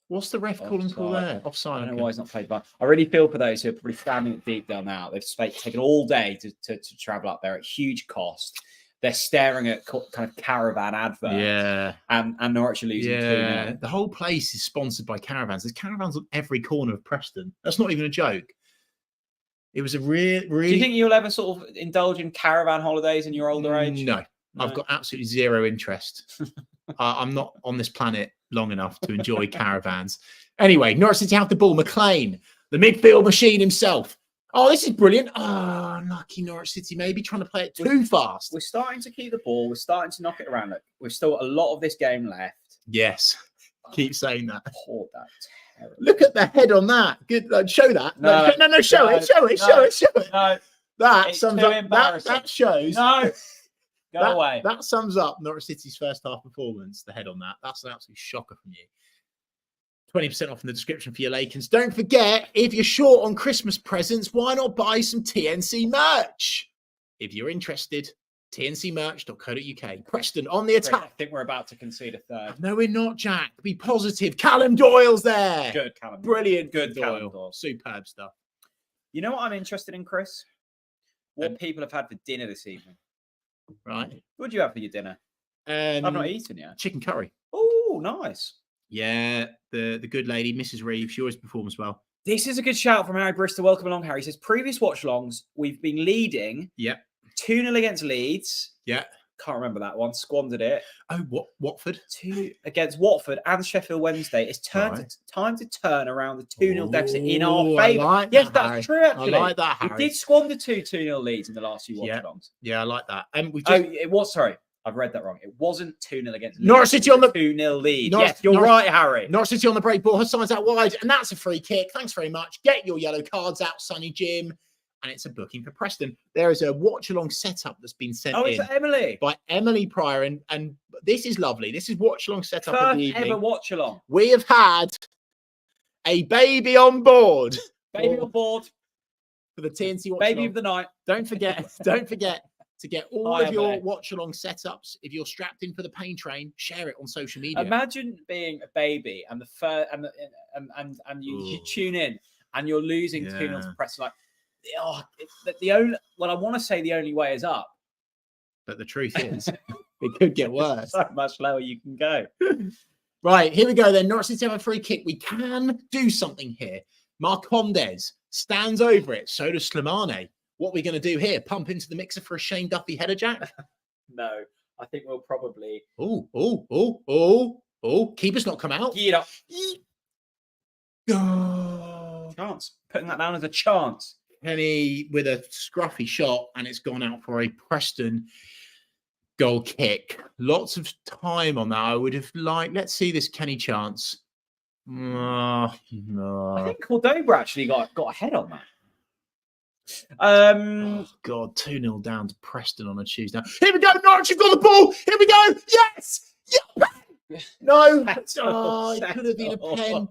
What's the ref calling for there? Offside. I don't know why he's not played by. I really feel for those who are probably standing at deep down now. They've taken all day to travel up there at huge cost. They're staring at kind of caravan adverts. Yeah. And Norwich are losing 2-0. The whole place is sponsored by caravans. There's caravans on every corner of Preston. That's not even a joke. It was a really. Do you think you'll ever sort of indulge in caravan holidays in your older age? No. I've got absolutely zero interest. I'm not on this planet long enough to enjoy caravans. Anyway, Norwich City have the ball. McLean, the midfield machine himself. Oh, this is brilliant. Oh, unlucky Norwich City, maybe trying to play it too fast. We're starting to keep the ball. We're starting to knock it around. Look, we've still got a lot of this game left. Yes. Keep saying that. Oh, that's terrible. Look at the head on that. Good. Show that. No, show it. No. That sums up. That shows. No. Go away. That sums up Norwich City's first half performance. The head on that. That's an absolute shocker from you. 20% off in the description for your Lakens. Don't forget, if you're short on Christmas presents, why not buy some TNC merch? If you're interested, tncmerch.co.uk. Preston on the attack. I think we're about to concede a third. No, we're not, Jack. Be positive. Callum Doyle's there. Good, Callum. Brilliant. Good, Doyle. Doyle. Superb stuff. You know what I'm interested in, Chris? What people have had for dinner this evening. Right. What do you have for your dinner? I've not eaten yet. Chicken curry. Oh, nice. Yeah, the good lady, Mrs. Reeve, she always performs well. This is a good shout from Harry Bristol. Welcome along, Harry. He says, previous watch-alongs, we've been leading. Yep. 2-0 against Leeds. Yeah. Can't remember that one. Squandered it. Oh, Watford? 2 against Watford and Sheffield Wednesday. It's time to turn around the 2-0 deficit in our favour. Like yes, that, that's Harry. true, actually. I like that, Harry. We did squander 2-0 leads in the last few watch-alongs. Yeah, I like that. And we've it was, sorry. I've read that wrong. It wasn't 2-0 against Leeds. Norwich City on the 2-0 lead. Yes, you're right, Harry. Norwich City on the break ball. Her sign's out wide, and that's a free kick. Thanks very much. Get your yellow cards out, Sonny Jim. and it's a booking for Preston. There is a watch-along setup that's been sent in it's Emily. by Emily Pryor, and this is lovely. This is watch-along setup of First the evening. ever watch-along. We have had a baby on board. Baby on board. For the TNC watch-along. Baby of the night. Don't forget to get all Hi, of your Emily. watch-along setups. If you're strapped in for the pain train, share it on social media. Imagine being a baby and you tune in and you're losing 2-0 to Preston. Like, I want to say the only way is up. But the truth is, it could get worse. So much lower you can go. Right, here we go then. Norwich City have a free kick. We can do something here. Marcondes stands over it. So does Slimane. What are we going to do here? Pump into the mixer for a Shane Duffy header, Jack? No, I think we'll probably... Keeper's not come out. Get up. Oh. Chance. Putting that down as a chance. Kenny with a scruffy shot, and it's gone out for a Preston goal kick. Lots of time on that. I would have liked... Let's see this Kenny chance. No. I think Cordoba actually got a head on that. Oh God, 2-0 down to Preston on a Tuesday. Here we go, Norwich have got the ball. Here we go. Yes. Yeah. No. It could have been a pen.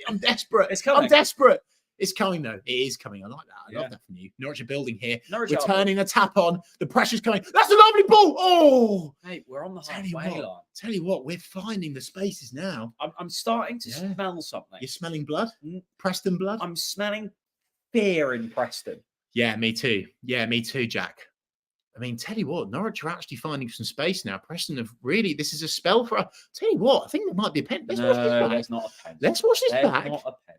I'm desperate. It's coming. I'm desperate. It's coming though. It is coming. I like that. I love that from you. Norwich are building here. We're turning a tap on. The pressure's coming. That's a lovely ball. Oh, mate, we're on the halfway line. Tell you what, we're finding the spaces now. I'm starting to smell something. You're smelling blood? Preston blood? I'm smelling fear in Preston. Yeah, me too. Yeah, me too, Jack. I mean, tell you what, Norwich are actually finding some space now. Preston have really, this is a spell for us. Tell you what, I think there might be a pen. Let's watch this back. There's not a pen. Let's watch this back. Not a pen.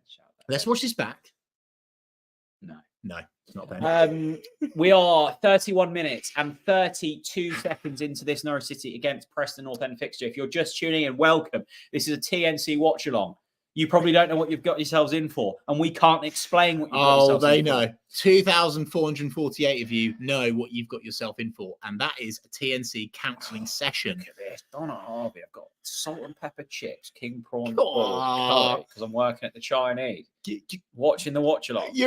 Let's watch this back. No, it's not a pen. We are 31 minutes and 32 seconds into this Norwich City against Preston North End fixture. If you're just tuning in, welcome. This is a TNC watch along. You probably don't know what you've got yourselves in for, and we can't explain what you've got yourselves in for. Oh, they know. 2,448 of you know what you've got yourself in for, and that is a TNC counselling session. Look at this. Donna Harvey. I've got salt and pepper chips, king prawn, because I'm working at the Chinese. Watching the watch along.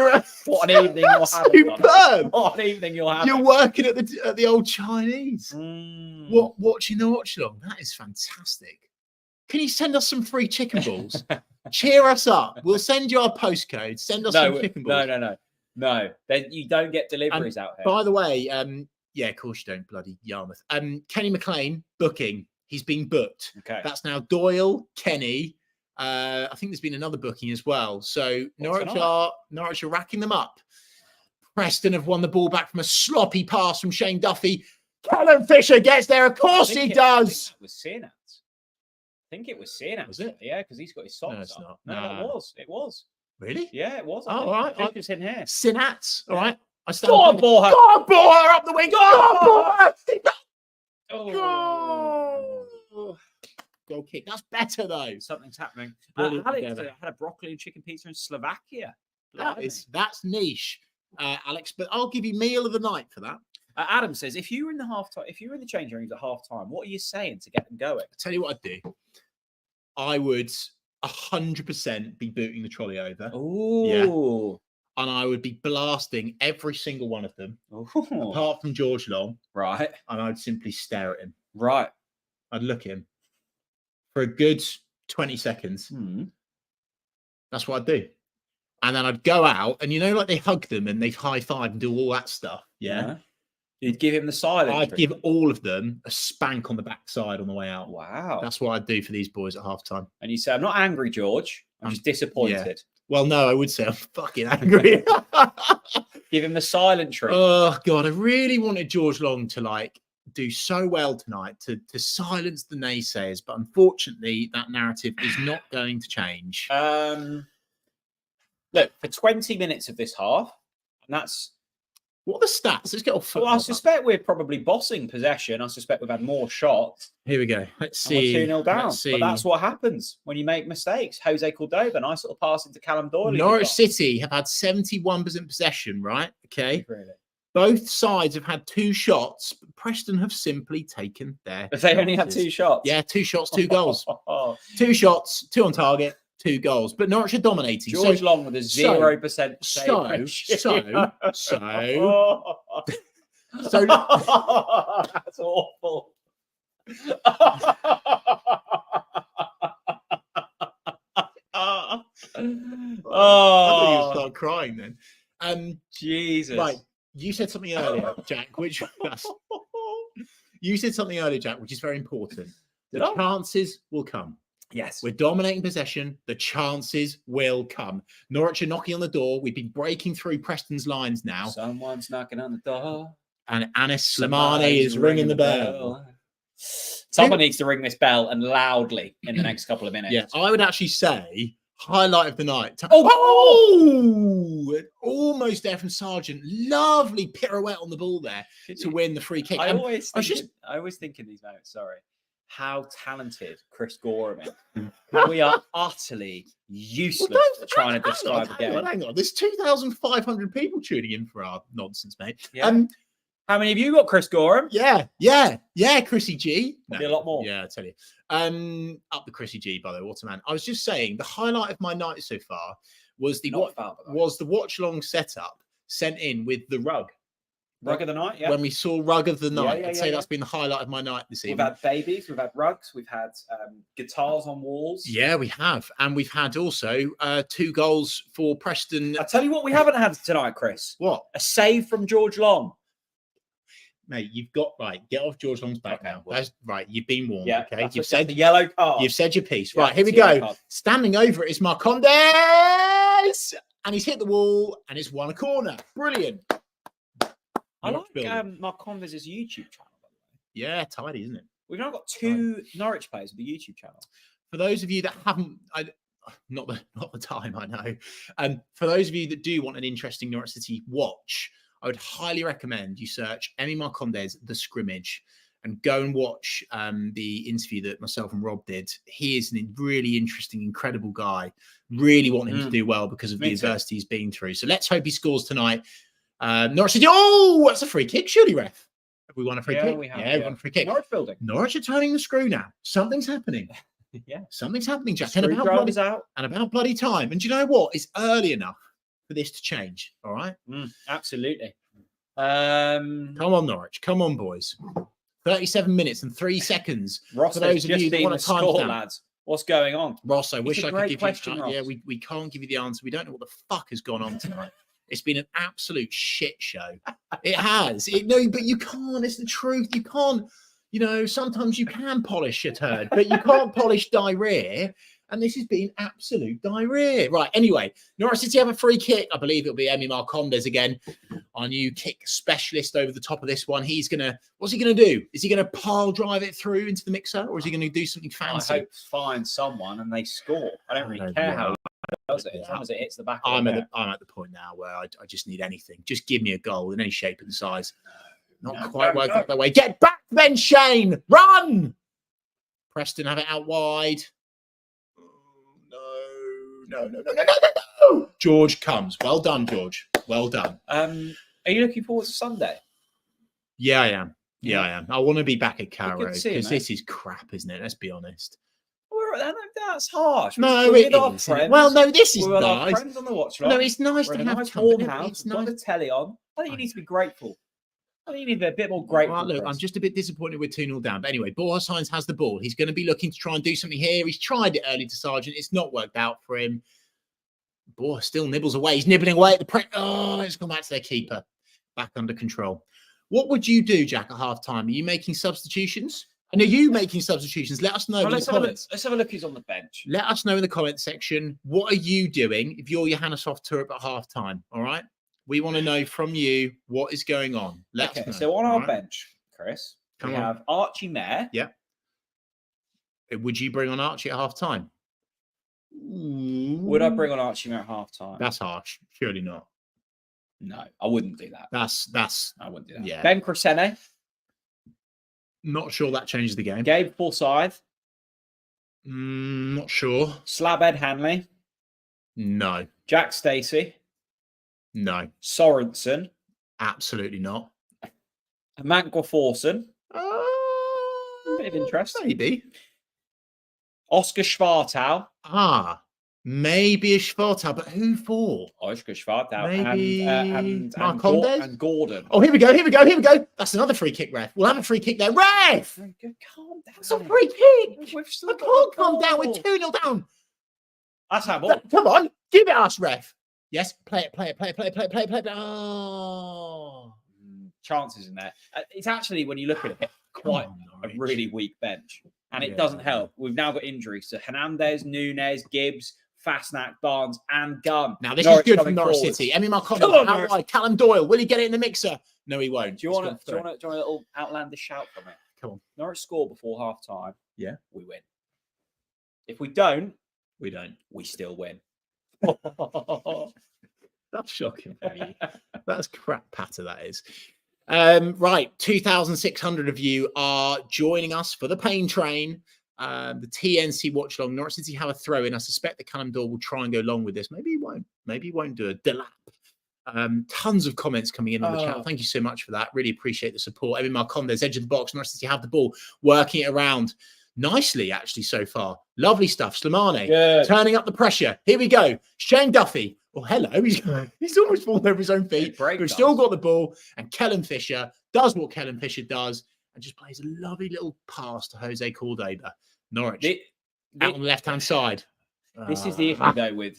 What an evening you're having. Superb. What an evening you're having. You're working at the old Chinese. Watching the watch along. That is fantastic. Can you send us some free chicken balls? Cheer us up. We'll send you our postcode. Send us some chicken balls. No. Then you don't get deliveries out here. By the way, yeah, of course you don't, bloody Yarmouth. Kenny McLean booking. He's been booked. Okay. That's now Doyle, Kenny. I think there's been another booking as well. So Norwich are racking them up. Preston have won the ball back from a sloppy pass from Shane Duffy. Callum Fisher gets there. Of course he does. I think it was Sinat. Was it? Yeah, because he's got his socks No, it's on. not. No, it was. Really? Yeah, it was. All right. I think it's in here. Sinat. All right. Go on, Borja. Go on, Borja, up the wing. Go on, Borja. Oh. Goal kick. That's better, though. Something's happening. I I had a broccoli and chicken pizza in Slovakia. That's niche, Alex, but I'll give you meal of the night for that. Adam says, if you were in the changing rooms at half time, what are you saying to get them going? I'll tell you what I'd do. I would 100% be booting the trolley over. Oh, yeah. And I would be blasting every single one of them, apart from George Long. Right. And I'd simply stare at him. Right. I'd look at him for a good 20 seconds. That's what I'd do. And then I'd go out, and like they hug them and they high five and do all that stuff. Yeah. You'd give him the silence. I'd give all of them a spank on the backside on the way out. Wow. That's what I'd do for these boys at halftime. And you say, I'm not angry, George. I'm just disappointed. Yeah. Well, no, I would say I'm fucking angry. Give him the silent treatment. Oh, God. I really wanted George Long to do so well tonight to silence the naysayers. But unfortunately, that narrative is not going to change. Look, for 20 minutes of this half, and that's... What are the stats? Let's get off football. Well, I suspect we're probably bossing possession. I suspect we've had more shots. Here we go. Let's see. We're 2-0 down. But that's what happens when you make mistakes. Jose Cordoba, nice little pass into Callum Doyle. Norwich City have had 71% possession, right? Okay. Really? Both sides have had 2 shots, but Preston have simply taken their But they only had 2 shots? Yeah, 2 shots, 2 goals. 2 shots, 2 on target. 2 goals. But Norwich are dominating. George Long with a 0% So that's awful. I thought you would start crying then. Jesus. Right, you said something earlier, Jack, you said something earlier, Jack, which is very important. The chances will come. Yes. We're dominating possession. The chances will come. Norwich are knocking on the door. We've been breaking through Preston's lines now. Someone's knocking on the door. And Anis Slimani is ringing the bell. Someone needs to ring this bell and loudly in the next couple of minutes. Yeah, I would actually say highlight of the night. Almost there from Sargent. Lovely pirouette on the ball there to win the free kick. I always think in these moments, sorry, how talented Chris Gorham is. We are utterly useless at trying to describe the game. Hang on. There's 2,500 people tuning in for our nonsense, mate. Yeah. How many of you got Chris Gorham? Yeah, Chrissy G. Be a lot more. Yeah, I tell you. Up the Chrissy G, by the way. What a man. I was just saying the highlight of my night so far was the Watchalong setup sent in with the rug. Rug of the night, yeah. When we saw rug of the night, I'd say that's been the highlight of my night this evening. We've had babies, we've had rugs, we've had guitars on walls. Yeah, we have. And we've had also 2 goals for Preston. I'll tell you what we haven't had tonight, Chris. What? A save from George Long. Mate, you've got get off George Long's back now. Well, that's right. You've been warned. Yeah, okay. You've said the yellow card. You've said your piece. Yeah, right, here we go. Standing over it is Marcondes, and he's hit the wall, and it's won a corner. Brilliant. I like Marcondes' YouTube channel, by the way. Yeah, tidy, isn't it? We've now got 2 Norwich players with the YouTube channel. For those of you that haven't, not the time, I know. For those of you that do want an interesting Norwich City watch, I would highly recommend you search Emi Marcondes, The Scrimmage, and go and watch the interview that myself and Rob did. He is a really interesting, incredible guy. Really want him to do well because of the adversity he's been through. So let's hope he scores tonight. Norwich City. Oh, that's a free kick, surely, ref. Have we won a free kick? We have, we won a free kick. Norwich building. Norwich are turning the screw now. Something's happening. Yeah. Something's happening, Jack. Screwdriver's out. And about bloody time. And do you know what? It's early enough for this to change. All right? Absolutely. Come on, Norwich. Come on, boys. 37 minutes and 3 seconds. Ross, for those of you that want to time score, lads. What's going on? Ross, I wish I could give question, you. Yeah, we can't give you the answer. We don't know what the fuck has gone on tonight. It's been an absolute shit show. It has. No, but you can't. It's the truth. You can't. You know, sometimes you can polish a turd, but you can't polish diarrhea. And this has been absolute diarrhea. Right. Anyway, Norwich City have a free kick. I believe it'll be Emi Marcondes again, our new kick specialist over the top of this one. What's he going to do? Is he going to pile drive it through into the mixer, or is he going to do something fancy? I hope find someone and they score. I don't really care how he does it, as long as it hits the back of I'm at the point now where I just need anything. Just give me a goal in any shape and size. Not quite worked out that way. Get back then, Shane. Run. Preston have it out wide. No. George comes. Well done, George. Well done. Are you looking forward to Sunday? Yeah, I am. I am. I want to be back at Carrow because this is crap, isn't it? Let's be honest. That's harsh. No, it is. Well, no, this is nice. Our friends on the Watchalong. No, it's nice to have a warm house. It's got the telly on. I think you need to be grateful. I think you need to be a bit more grateful. Well, look, I'm just a bit disappointed we're 2-0 down. But anyway, Borja Sainz has the ball. He's going to be looking to try and do something here. He's tried it early to Sargent. It's not worked out for him. Borja still nibbles away. He's nibbling away at the it's gone back to their keeper. Back under control. What would you do, Jack, at half-time? Are you making substitutions? And are you making substitutions? Let us know in the comments. Let's have a look who's on the bench. Let us know in the comment section. What are you doing if you're Johannes Hoff Thorup at half-time? All right? We want to know from you what is going on. Let us know. So on our bench, Chris, we have Archie Mayer. Yeah. Would you bring on Archie at half-time? Would I bring on Archie Mayer at half-time? That's harsh. Surely not. No, I wouldn't do that. I wouldn't do that. Yeah. Ben Crescene. Not sure that changes the game. Gabe Forsyth. Not sure. Slabhead Hanley. No. Jack Stacey. No. Sorensen. Absolutely not. Mankwa Forsen. Bit of interest. Maybe. Oscar Schwartau. Maybe a Schwartau, but who for? Oshka Schwartau Maybe and Marcondes? Gordon. Oh, here we go. That's another free kick, ref. We'll have a free kick there. Ref! Calm down. That's a free kick. We've still I got can't the calm down. ball. We're 2-0 down. That's our ball. Come on. Give it us, ref. Yes, play it. Oh. Chances in there. It's actually, when you look at it, quite a really weak bench. And it doesn't help. We've now got injuries to Hernandez, Nunes, Gibbs, Fastnack, Barnes, and Gunn. Now, this Norwich is good from coming Norwich forward. City. Emmy Marcondes, Come on, out Norwich. wide. Callum Doyle, will he get it in the mixer? No, he won't. Do you want a little outlandish shout from it? Come on. Norwich score before half time. Yeah. We win. If we don't, we don't. We still win. That's shocking. That's crap patter, that is. Right, 2,600 of you are joining us for the pain train. The TNC watch along. Norwich City have a throw in. I suspect that Callum Doyle will try and go long with this. Maybe he won't. Maybe he won't do a delap. Tons of comments coming in on the chat. Thank you so much for that. Really appreciate the support. Emmy Marcondes, edge of the box. Norwich City have the ball, working it around nicely, actually, so far. Lovely stuff. Slimane turning up the pressure. Here we go. Shane Duffy. Well, hello. He's almost fallen over his own feet. We've still got the ball. And Kellen Fisher does what Kellen Fisher does and just plays a lovely little pass to Jose Cordoba. Norwich out on the left-hand side. This is the issue, though, with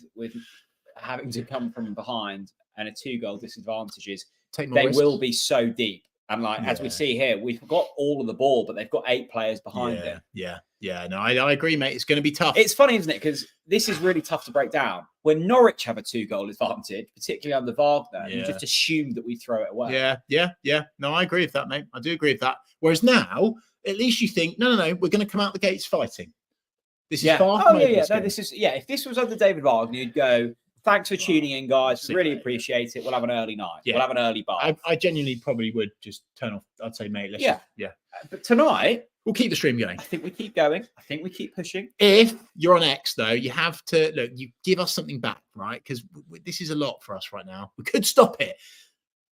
having to come from behind and a 2-goal disadvantage is they will be so deep. And as we see here, we've got all of the ball, but they've got 8 players behind it. Yeah. No, I agree, mate. It's going to be tough. It's funny, isn't it? Because this is really tough to break down. When Norwich have a 2-goal advantage, particularly under Wagner, you just assume that we throw it away. Yeah. No, I agree with that, mate. I do agree with that. Whereas now, at least you think, no, we're going to come out the gates fighting. This is far from over. No, this is if this was under David Wagner, you'd go, thanks for tuning in, guys. Really appreciate it. We'll have an early night. We'll have an early bar. I genuinely probably would just turn off. I'd say, mate, let's But tonight, we'll keep the stream going. I think we keep going. I think we keep pushing. If you're on X, though, you have to look. You give us something back, right? Because this is a lot for us right now. We could stop it.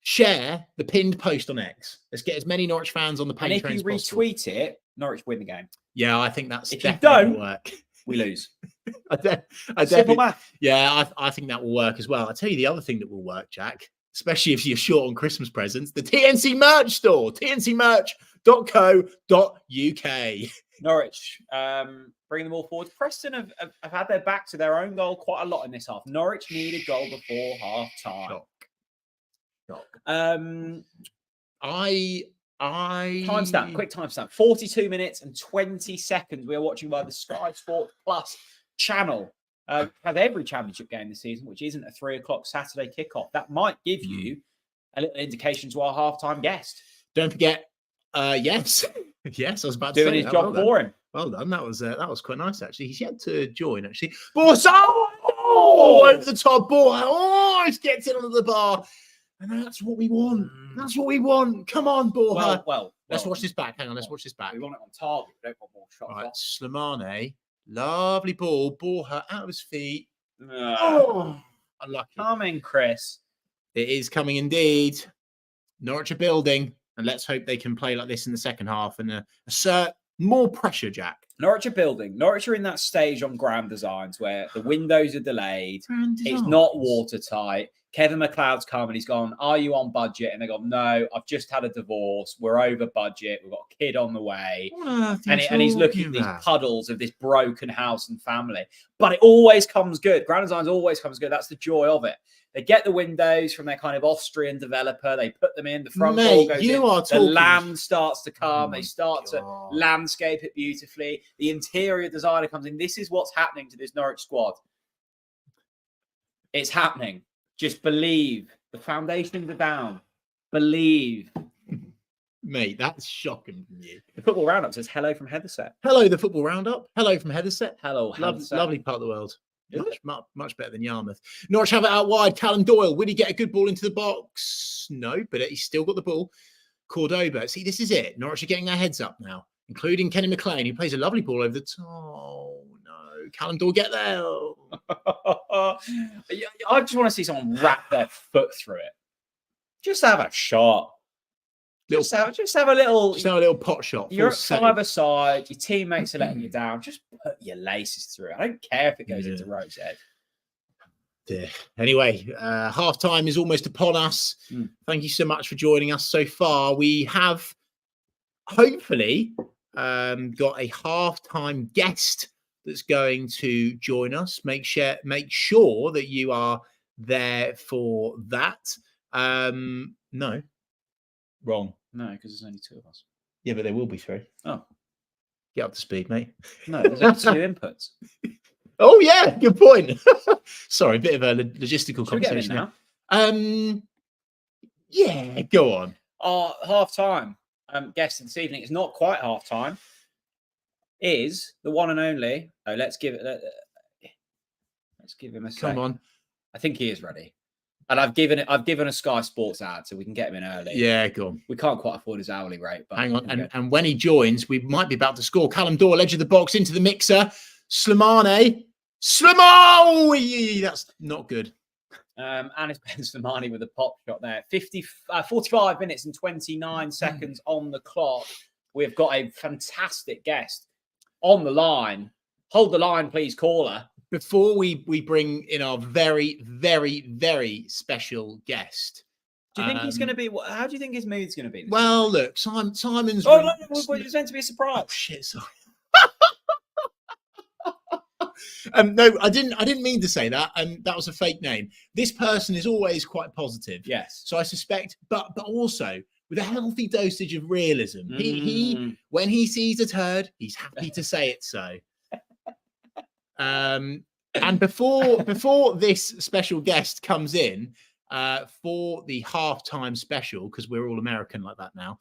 Share the pinned post on X. Let's get as many Norwich fans on the page. And if you retweet it, Norwich win the game. Yeah, I think that's if you don't work. We lose. Simple math. Yeah, I think that will work as well. I tell you the other thing that will work, Jack, especially if you're short on Christmas presents, the TNC merch store, tncmerch.co.uk. Norwich, bringing them all forward. Preston have had their back to their own goal quite a lot in this half. Norwich need a goal before half time. Shock. Quick timestamp. 42 minutes and 20 seconds. We are watching by the Sky Sport Plus channel. Have every championship game this season, which isn't a 3:00 Saturday kickoff. That might give you a little indication to our halftime guest. Don't forget, yes, I was about to doing his job for him. Well done. That was quite nice, actually. He's yet to join, actually. Over the top ball. It gets in under the bar. And that's what we want. That's what we want. Come on, Borja. Well, let's watch this back. Hang on, let's watch this back. We want it on target. We don't want more shots. Right, Slimane. Lovely ball. Borja out of his feet. Unlucky. Coming, Chris. It is coming indeed. Norwich are building. And let's hope they can play like this in the second half and assert more pressure, Jack. Norwich are building. Norwich are in that stage on Grand Designs where the windows are delayed. It's not watertight. Kevin McLeod's come and he's gone, are you on budget? And they go, no, I've just had a divorce. We're over budget. We've got a kid on the way. And he's looking at these puddles of this broken house and family. But it always comes good. Grand Designs always comes good. That's the joy of it. They get the windows from their kind of Austrian developer. They put them in. The front door goes in. The land starts to come. They start to landscape it beautifully. The interior designer comes in. This is what's happening to this Norwich squad. It's happening. Just believe. The foundations are down. Believe. Mate, that's shocking from you. The Football Roundup says, hello from Heatherset. Hello, the Football Roundup. Hello from Heatherset. Hello, Heatherset. Lovely part of the world. Much better than Yarmouth. Norwich have it out wide. Callum Doyle. Will he get a good ball into the box? No, but he's still got the ball. Cordoba. See, this is it. Norwich are getting their heads up now, including Kenny McLean, who plays a lovely ball over the top. Oh, no. Callum Doyle, get there. I just want to see someone wrap their foot through it. Just have a shot. Just have a little pot shot. You're at 5-a-side. Your teammates are letting you down. Just put your laces through. I don't care if it goes into Rose's head. Yeah. Anyway, half time is almost upon us. Thank you so much for joining us so far. We have hopefully got a half-time guest that's going to join us. Make sure that you are there for that. No, wrong. No, because there's only 2 of us. Yeah, but there will be 3. Oh, get up to speed, mate. No, there's only 2 inputs. Oh yeah, good point. Sorry, a bit of a logistical conversation now. Yeah, go on. Our half-time guest this evening is not quite half-time. Is the one and only. Oh, let's give him a Come on. I think he is ready. And I've given a Sky Sports ad so we can get him in early. Yeah, go on. We can't quite afford his hourly rate. But hang on. And when he joins, we might be about to score. Callum Dorr, edge of the box, into the mixer. Slimani. That's not good. And it's Ben Slimani with a pop shot there. 45 minutes and 29 seconds on the clock. We've got a fantastic guest on the line. Hold the line, please, caller. Before we bring in our very, very, very special guest. Do you think he's going to be? How do you think his mood's going to be? Well, look, Simon's. Oh, no, it was meant to be a surprise. Oh, shit, sorry. No, I didn't mean to say that. That was a fake name. This person is always quite positive. Yes. So I suspect, but also with a healthy dosage of realism. He when he sees a turd, he's happy to say it so. And before this special guest comes in for the halftime special, because we're all American like that now,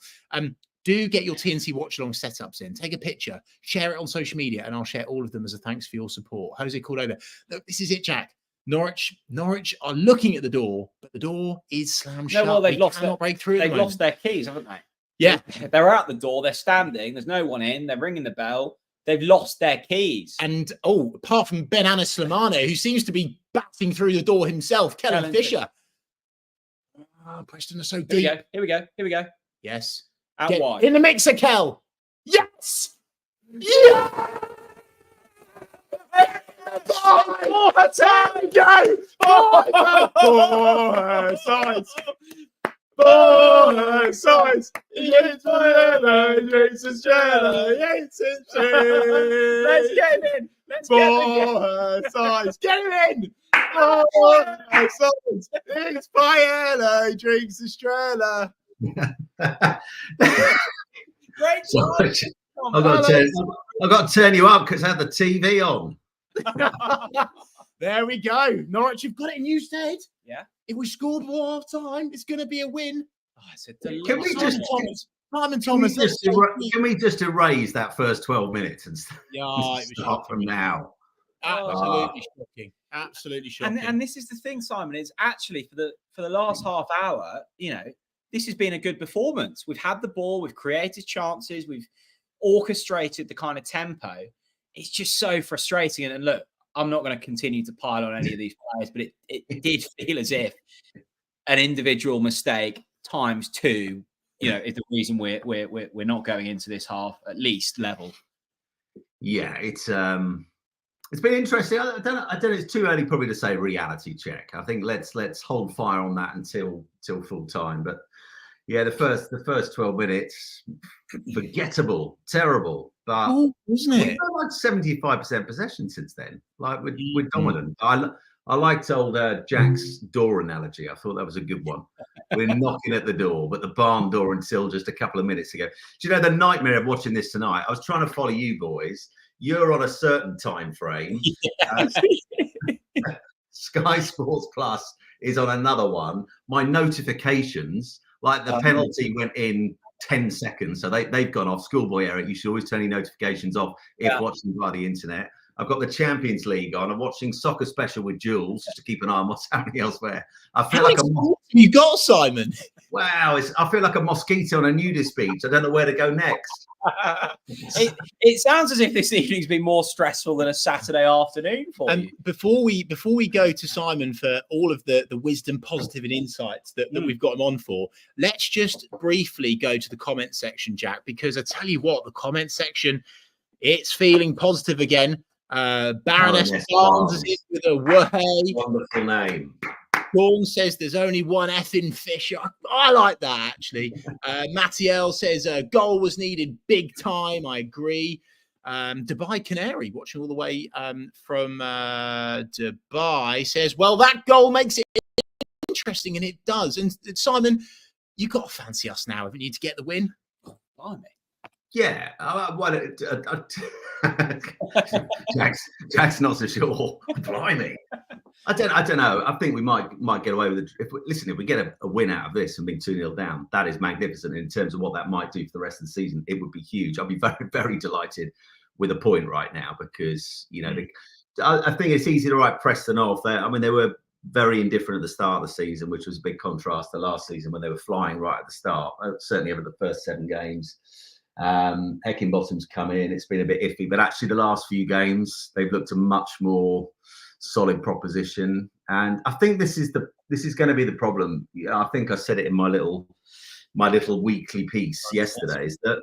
do get your TNC Watchalong setups in. Take a picture, share it on social media, and I'll share all of them as a thanks for your support. Jose Cordova. Look, this is it, Jack. Norwich are looking at the door, but the door is slammed shut. Well, they've lost their keys, haven't they? Yeah. They're out the door. They're standing. There's no one in. They're ringing the bell. They've lost their keys. And, apart from Ben Slimani, who seems to be batting through the door himself, Kellen Fisher. Preston are so deep. Here we go. Yes. Out wide. In the mixer, Kel. Yes! Yeah! Four sides. It's my drinks and Strella. It's Let's get him in. Four sides. Get him in. Four sides. It's Paella drinks and Strella. Great. I've got to turn you up because I had the TV on. There we go. Norwich, you've got it in Newstead. Yeah. If we scored more half time, it's going to be a win. Can we just erase that first 12 minutes and start from now? Absolutely shocking. And this is the thing, Simon, is actually for the last half hour, this has been a good performance. We've had the ball, we've created chances, we've orchestrated the kind of tempo. It's just so frustrating. And look, I'm not going to continue to pile on any of these players, but it did feel as if an individual mistake times 2, is the reason we're not going into this half at least level. Yeah, it's been interesting. I don't know. It's too early probably to say reality check. I think let's hold fire on that until full time. But yeah, the first 12 minutes, forgettable, terrible. But wasn't it? We've got like 75% possession since then. Like we're dominant. I liked old Jack's door analogy. I thought that was a good one. We're knocking at the door, but the barn door until just a couple of minutes ago. Do you know the nightmare of watching this tonight? I was trying to follow you boys. You're on a certain time frame. Sky Sports Plus is on another one. My notifications, like the penalty went in 10 seconds. So they've gone off. Schoolboy error. You should always turn your notifications off if watching by the internet. I've got the Champions League on. I'm watching Soccer Special with Jules just to keep an eye on what's happening elsewhere. I feel like you got, Simon. Wow, I feel like a mosquito on a nudist beach. I don't know where to go next. It sounds as if this evening's been more stressful than a Saturday afternoon for you. Before we go to Simon for all of the wisdom, positive, and insights that we've got him on for, let's just briefly go to the comment section, Jack, because I tell you what, the comment section, it's feeling positive again. Baroness Barnes is in with a way. Wonderful name. Dawn says there's only one effing Fisher. I like that, actually. Mattiel says a goal was needed big time. I agree. Dubai Canary, watching all the way from Dubai, says, well, that goal makes it interesting, and it does. And Simon, you got to fancy us now, haven't you, to get the win? Oh, blimey. Yeah, Jack's not so sure. Blimey, I don't know. I think we might get away with it. If we get a win out of this and being 2-0 down, that is magnificent in terms of what that might do for the rest of the season. It would be huge. I'll be very, very delighted with a point right now because I think it's easy to write Preston off. I mean, they were very indifferent at the start of the season, which was a big contrast to last season when they were flying right at the start. Certainly over the first 7 games. Heckingbottom's come in. It's been a bit iffy, but actually the last few games they've looked a much more solid proposition. And I think this is going to be the problem. I think I said it in my little weekly piece yesterday. Is that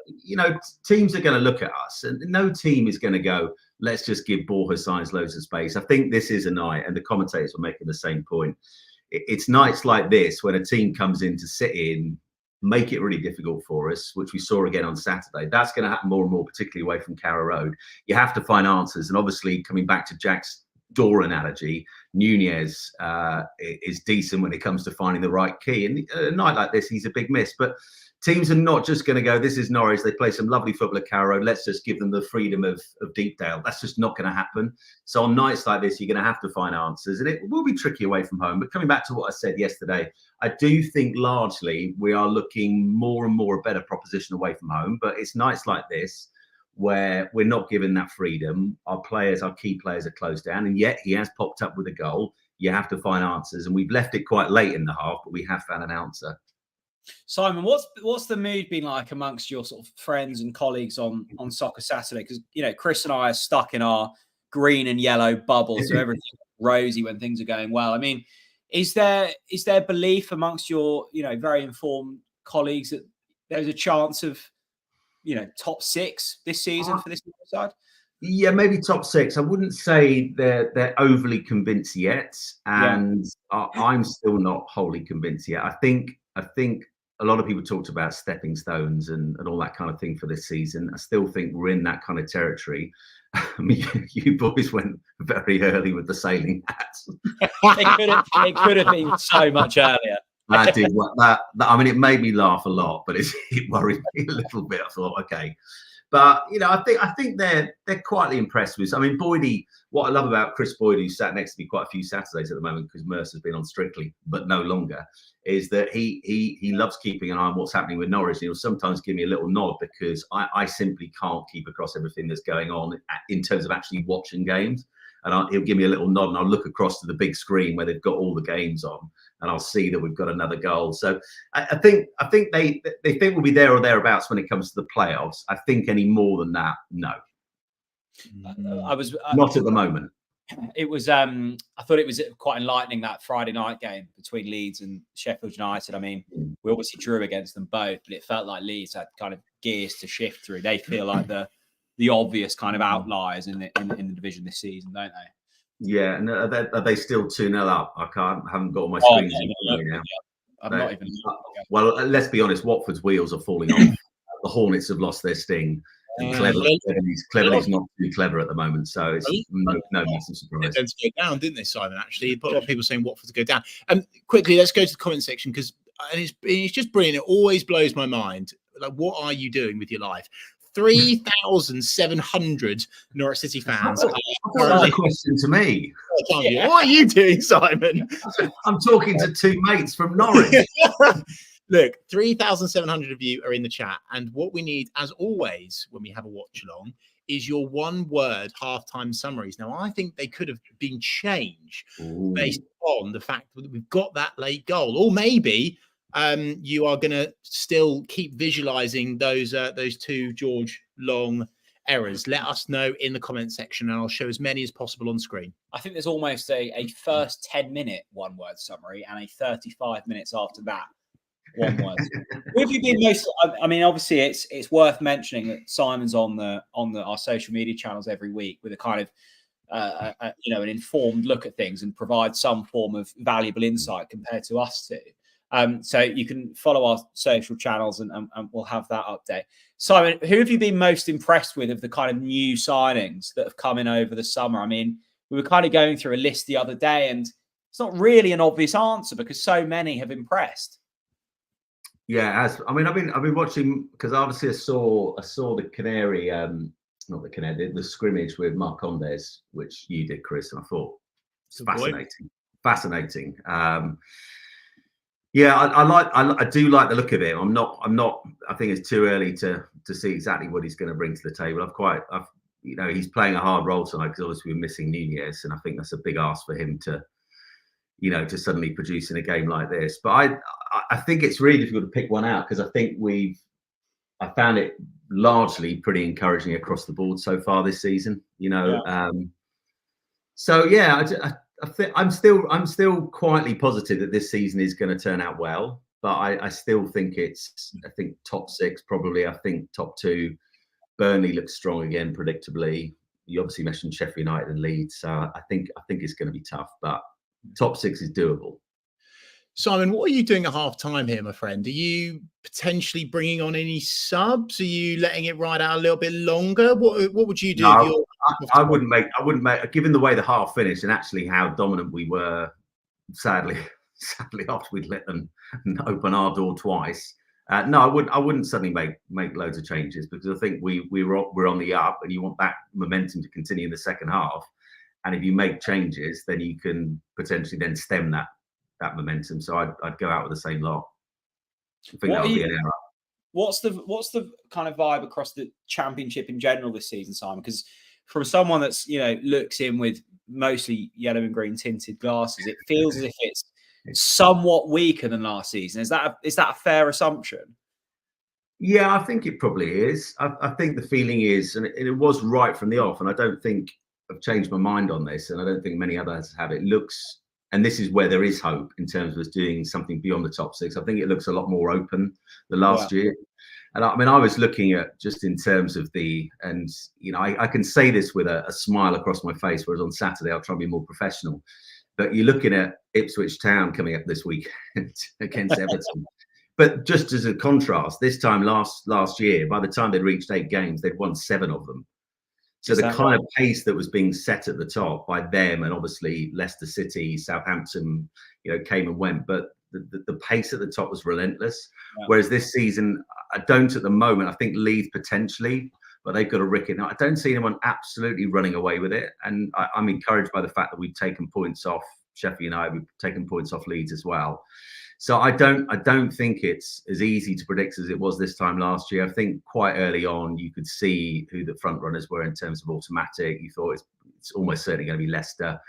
teams are going to look at us, and no team is going to go, let's just give Borja Sainz loads of space. I think this is a night, and the commentators were making the same point. It's nights like this when a team comes in to sit in, make it really difficult for us, which we saw again on Saturday. That's going to happen more and more, particularly away from Carrow Road. You have to find answers. And obviously, coming back to Jack's door analogy, Nunez is decent when it comes to finding the right key. And a night like this, he's a big miss. But teams are not just going to go, this is Norwich, they play some lovely football at Carrow Road, let's just give them the freedom of Deepdale. That's just not going to happen. So on nights like this, you're going to have to find answers. And it will be tricky away from home. But coming back to what I said yesterday, I do think largely we are looking more and more a better proposition away from home. But it's nights like this where we're not given that freedom. Our key players are closed down. And yet he has popped up with a goal. You have to find answers. And we've left it quite late in the half, but we have found an answer. Simon, what's the mood been like amongst your sort of friends and colleagues on Soccer Saturday? Because Chris and I are stuck in our green and yellow bubble, so everything's rosy when things are going well. I mean, is there belief amongst your very informed colleagues that there's a chance of top 6 this season for this side? Yeah, maybe top 6. I wouldn't say they're overly convinced yet, and I'm still not wholly convinced yet. I think a lot of people talked about stepping stones and all that kind of thing for this season. I still think we're in that kind of territory. I mean, you boys went very early with the sailing hats. It could have been so much earlier. That did that. I mean, it made me laugh a lot, but it worried me a little bit. I thought, okay. But I think they're quietly impressed with. I mean, Boydie. What I love about Chris Boyd, who sat next to me quite a few Saturdays at the moment because Mercer's been on Strictly, but no longer, is that he loves keeping an eye on what's happening with Norwich. He'll sometimes give me a little nod because I simply can't keep across everything that's going on in terms of actually watching games. And he'll give me a little nod, and I'll look across to the big screen where they've got all the games on, and I'll see that we've got another goal. So I think they think we'll be there or thereabouts when it comes to the playoffs. I think any more than that, no. Not at the moment. It was I thought it was quite enlightening, that Friday night game between Leeds and Sheffield United. I mean, we obviously drew against them both, but it felt like Leeds had kind of gears to shift through. They feel like the obvious kind of outliers in the division this season, don't they? Yeah, and are they still 2-0 up? I haven't got all my screens in front of me now. I'm not even. Well, let's be honest. Watford's wheels are falling off. The Hornets have lost their sting. Cleverly's not too clever at the moment, so it's no massive surprise. They to go down, didn't they, Simon? Actually, a lot of people saying Watford to go down. Quickly, let's go to the comment section because it's just brilliant. It always blows my mind. Like, what are you doing with your life? 3,700 Norwich City fans. That's a question to me. Yeah. What are you doing, Simon? I'm talking to 2 mates from Norwich. Look, 3,700 of you are in the chat. And what we need, as always, when we have a watch along, is your one-word halftime summaries. Now, I think they could have been changed based on the fact that we've got that late goal, or maybe you are going to still keep visualizing those two George Long errors. Let us know in the comment section, and I'll show as many as possible on screen. I think there's almost a first 10-minute one-word summary and a 35 minutes after that one-word. Who have you been most? I mean, obviously, it's worth mentioning that Simon's on our social media channels every week with a kind of an informed look at things and provide some form of valuable insight compared to us two. So you can follow our social channels and we'll have that update. Simon, who have you been most impressed with of the kind of new signings that have come in over the summer? I mean, we were kind of going through a list the other day, and it's not really an obvious answer because so many have impressed. Yeah, I've been watching, because obviously I saw the Canary, not the Canary, the scrimmage with Marcondes, which you did, Chris, and I thought it's fascinating. Yeah, I do like the look of him. I'm not. I think it's too early to see exactly what he's going to bring to the table. He's playing a hard role tonight because obviously we're missing Nunez, and I think that's a big ask for him to suddenly produce in a game like this. But I think it's really difficult to pick one out, because I think I found it largely pretty encouraging across the board so far this season. So yeah, I'm still quietly positive that this season is going to turn out well, but I still think I think top 6 probably. I think top 2, Burnley looks strong again, predictably. You obviously mentioned Sheffield United and Leeds, so I think it's going to be tough, but top 6 is doable. Simon, what are you doing at half time here, my friend? Are you potentially bringing on any subs? Are you letting it ride out a little bit longer? What would you do? No, I wouldn't make, given the way the half finished and actually how dominant we were, sadly after we'd let them open our door twice. No, I wouldn't suddenly make loads of changes, because I think we're on the up, and you want that momentum to continue in the second half. And if you make changes, then you can potentially then stem that momentum. So I'd go out with the same lot. I think that would be an error. What's the kind of vibe across the Championship in general this season, Simon? Because from someone that's looks in with mostly yellow and green tinted glasses, it feels as if it's somewhat weaker than last season. Is that a fair assumption? Yeah, I think it probably is. I think the feeling is, and it was right from the off, and I don't think I've changed my mind on this, and I don't think many others have. It looks, and this is where there is hope in terms of us doing something beyond the top 6. I think it looks a lot more open than last year. And I was looking at, just in terms of I can say this with a smile across my face, whereas on Saturday I'll try and be more professional. But you're looking at Ipswich Town coming up this weekend against Everton. But just as a contrast, this time last year, by the time they'd reached 8 games, they'd won 7 of them. So the kind of pace that was being set at the top by them, and obviously Leicester City, Southampton, came and went, but the pace at the top was relentless. Yeah. Whereas this season, I don't at the moment. I think Leeds potentially, but they've got to rick it. Now, I don't see anyone absolutely running away with it, and I'm encouraged by the fact that we've taken points off Sheffield United, we've taken points off Leeds as well. So I don't think it's as easy to predict as it was this time last year. I think quite early on you could see who the front runners were in terms of automatic. You thought it's almost certainly going to be Leicester.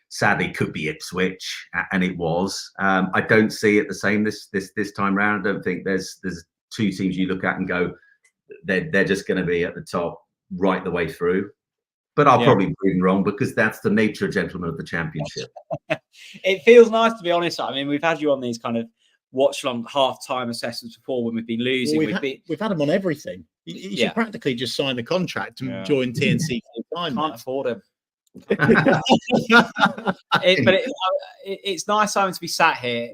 Sadly, could be Ipswich, and it was. I don't see it the same this time round. I don't think there's 2 teams you look at and go, they're just going to be at the top right the way through. But I'll probably be proven wrong, because that's the nature, gentlemen, of the Championship. It feels nice, to be honest. I mean, we've had you on these kind of watch-along half-time assessments before when we've been losing. Well, we've had him on everything. You should practically just sign the contract and join TNC full time. Can't afford him. It's nice, Simon, to be sat here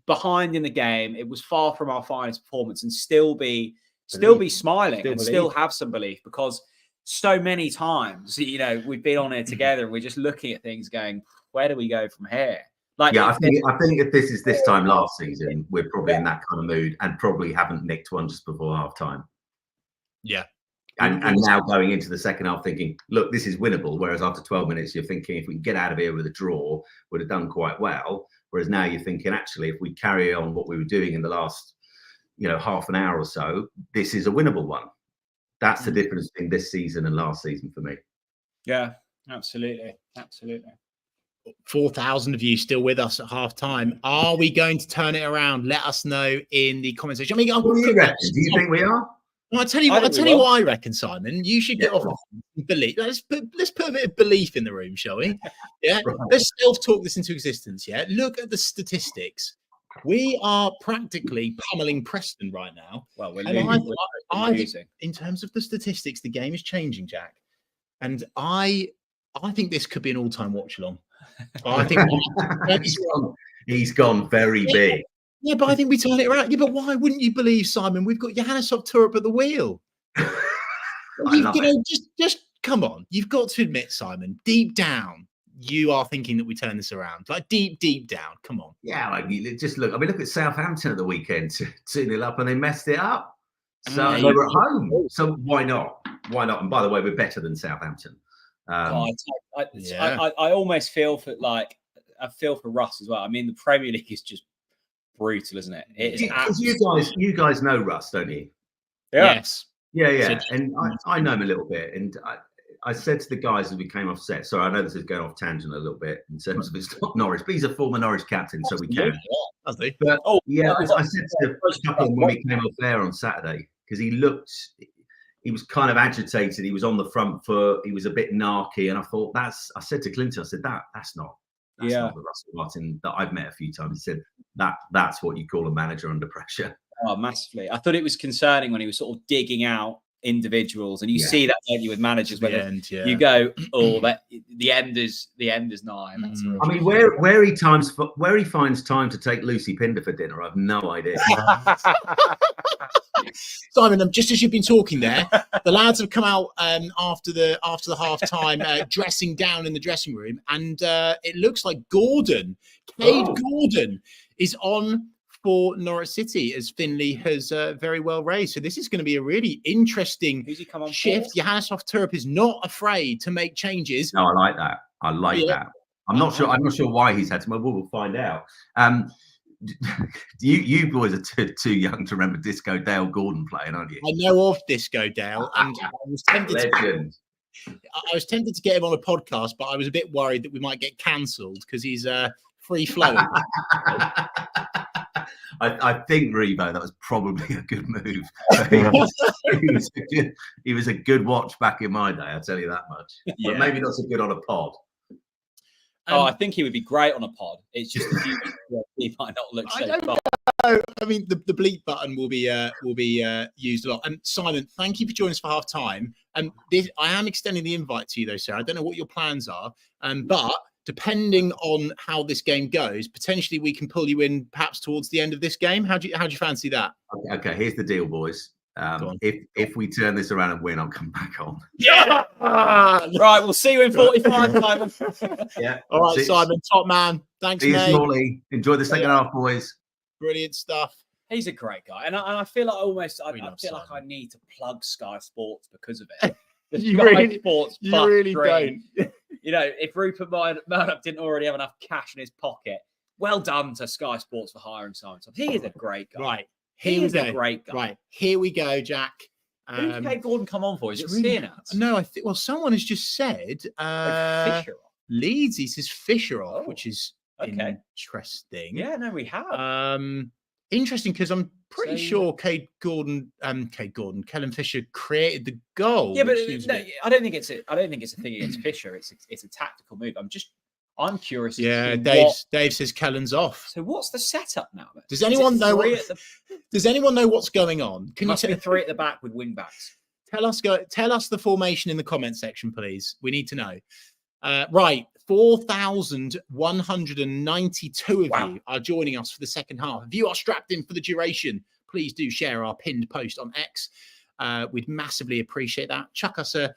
behind in the game. It was far from our finest performance, and still be smiling and still have some belief, because so many times, we've been on here together and we're just looking at things going, where do we go from here? I think if this is this time last season, we're probably in that kind of mood, and probably haven't nicked one just before half time. Yeah. And now going into the second half thinking, look, this is winnable. Whereas after 12 minutes, you're thinking, if we can get out of here with a draw, would have done quite well. Whereas now you're thinking, actually, if we carry on what we were doing in the last, half an hour or so, this is a winnable one. That's the difference between this season and last season for me. Yeah, absolutely. 4,000 of you still with us at half time. Are we going to turn it around? Let us know in the comment section. I mean, What do you reckon? Do you think we are? Well, I'll tell you what I reckon, Simon. You should get off the belief. Let's put a bit of belief in the room, shall we? Yeah. Right. Let's self-talk this into existence. Yeah. Look at the statistics. We are practically pummeling Preston right now. Well, we're losing. In terms of the statistics, the game is changing, Jack. And I think this could be an all-time watch-along. I think he's gone very big. Yeah, but I think we turn it around. Yeah, but why wouldn't you believe, Simon? We've got Johannes Hoff Thorup at the wheel. Just come on. You've got to admit, Simon, deep down, you are thinking that we turn this around. Like deep down. Come on. Yeah, like just look. I mean, look at Southampton at the weekend, 2-0 up, and they messed it up. So they were at home. So why not? Why not? And by the way, we're better than Southampton. I almost feel for I feel for Russ as well. I mean, the Premier League is just brutal, isn't it? It is you guys know Russ, don't you? Yeah. Yes. Yeah. And I know him a little bit. And I said to the guys as we came off set, sorry, I know this is going off tangent a little bit in terms of it's not Norwich, but he's a former Norwich captain, so we can. I said to a couple when we came off there on Saturday, because he was kind of agitated. He was on the front foot. He was a bit narky. And I thought I said to Clinton, I said, that's not the Russell Martin that I've met a few times. He said, that's what you call a manager under pressure. Oh, massively. I thought it was concerning when he was sort of digging out individuals, and you see that, don't you, with managers where you go, the end is nigh. I mean, where he finds time to take Lucy Pinder for dinner, I've no idea. Simon, just as you've been talking there, the lads have come out after the half time, dressing down in the dressing room, and it looks like Gordon is on for Norwich City, as Finley has very well raised. So this is going to be a really interesting shift. Johannes Hoff Thorup is not afraid to make changes. No, I like that. That. I'm not sure why he's had to. We'll find out. You boys are too young to remember Disco Dale Gordon playing, aren't you? I know of Disco Dale, and I was tempted to get him on a podcast, but I was a bit worried that we might get cancelled because he's free flowing. I think, Rebo, that was probably a good move. He was a good watch back in my day, I'll tell you that much. Yeah. But maybe not so good on a pod. I think he would be great on a pod. It's just he might not look so far. I mean, the bleep button will be used a lot. And Simon, thank you for joining us for half time. I am extending the invite to you, though, sir. I don't know what your plans are, but depending on how this game goes, potentially we can pull you in perhaps towards the end of this game. How do you fancy that? Okay, here's the deal, boys. If we turn this around and win, I'll come back on. Yeah. Right, we'll see you in 45, Simon. Yeah. All right, Simon, top man. Thanks, see mate. You, Smalley. Enjoy the second half, boys. Brilliant stuff. He's a great guy, and I feel like like I need to plug Sky Sports because of it. You really don't. You know, if Rupert Murdoch didn't already have enough cash in his pocket, well done to Sky Sports for hiring Simon. He is a great guy. Right. He's a great guy. Right. Here we go, Jack. Who did Kate Gordon come on for? Is it Stearns? No, I think. Well, someone has just said Fisher. Leeds. He says Fisher off, which is interesting. Yeah, no, we have. Interesting because I'm pretty sure Kellen Fisher created the goal. Yeah, but I don't think it's a thing against Fisher. It's a tactical move. I'm curious. Yeah, Dave says Kellen's off. So what's the setup now? Then? Does anyone know what's going on? Can you be three at the back with wing backs? Tell us the formation in the comment section, please. We need to know. Right, 4,192 of you are joining us for the second half. If you are strapped in for the duration, please do share our pinned post on X. We'd massively appreciate that. Chuck us a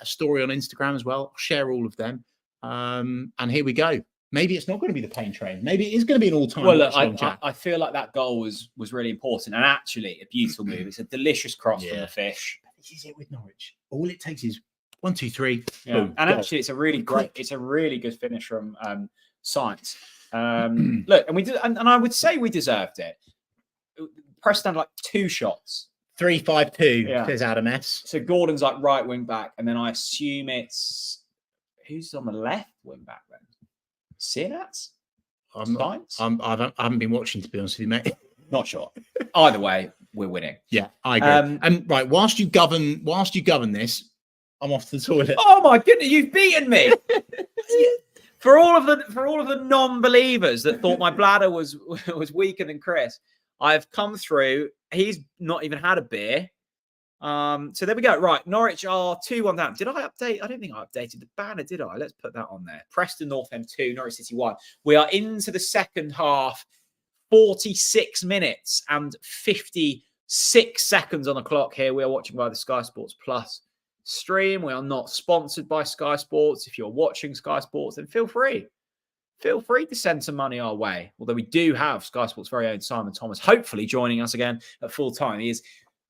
story on Instagram as well. I'll share all of them. And here we go. Maybe it's not going to be the pain train. Maybe it is going to be an all-time. Well, look, I feel like that goal was really important and actually a beautiful move. It's a delicious cross from the Fish. This is it with Norwich. All it takes is 1, 2, 3. Yeah. Boom, and actually, it's a really good finish from Sainz. Look, and we did, and I would say we deserved it. Preston had like 2 shots 3-5-2, Yeah. says Adam S. So Gordon's like right wing back, and then I assume it's who's on the left wing back then? Sinats? I haven't been watching, to be honest with you, mate. Not sure. Either way, we're winning. Yeah, I agree. And right, whilst you govern this, I'm off to the toilet. Oh my goodness, you've beaten me. For all of the non-believers that thought my bladder was weaker than Chris, I've come through. He's not even had a beer. So there we go. Right, Norwich are 2-1 down. Did I update? I don't think I updated the banner, did I? Let's put that on there. Preston North End 2, Norwich City 1. We are into the second half. 46 minutes and 56 seconds on the clock here. We are watching by the Sky Sports Plus stream. We are not sponsored by Sky Sports. If you're watching Sky Sports, then feel free to send some money our way. Although we do have Sky Sports' very own Simon Thomas, hopefully joining us again at full time. He has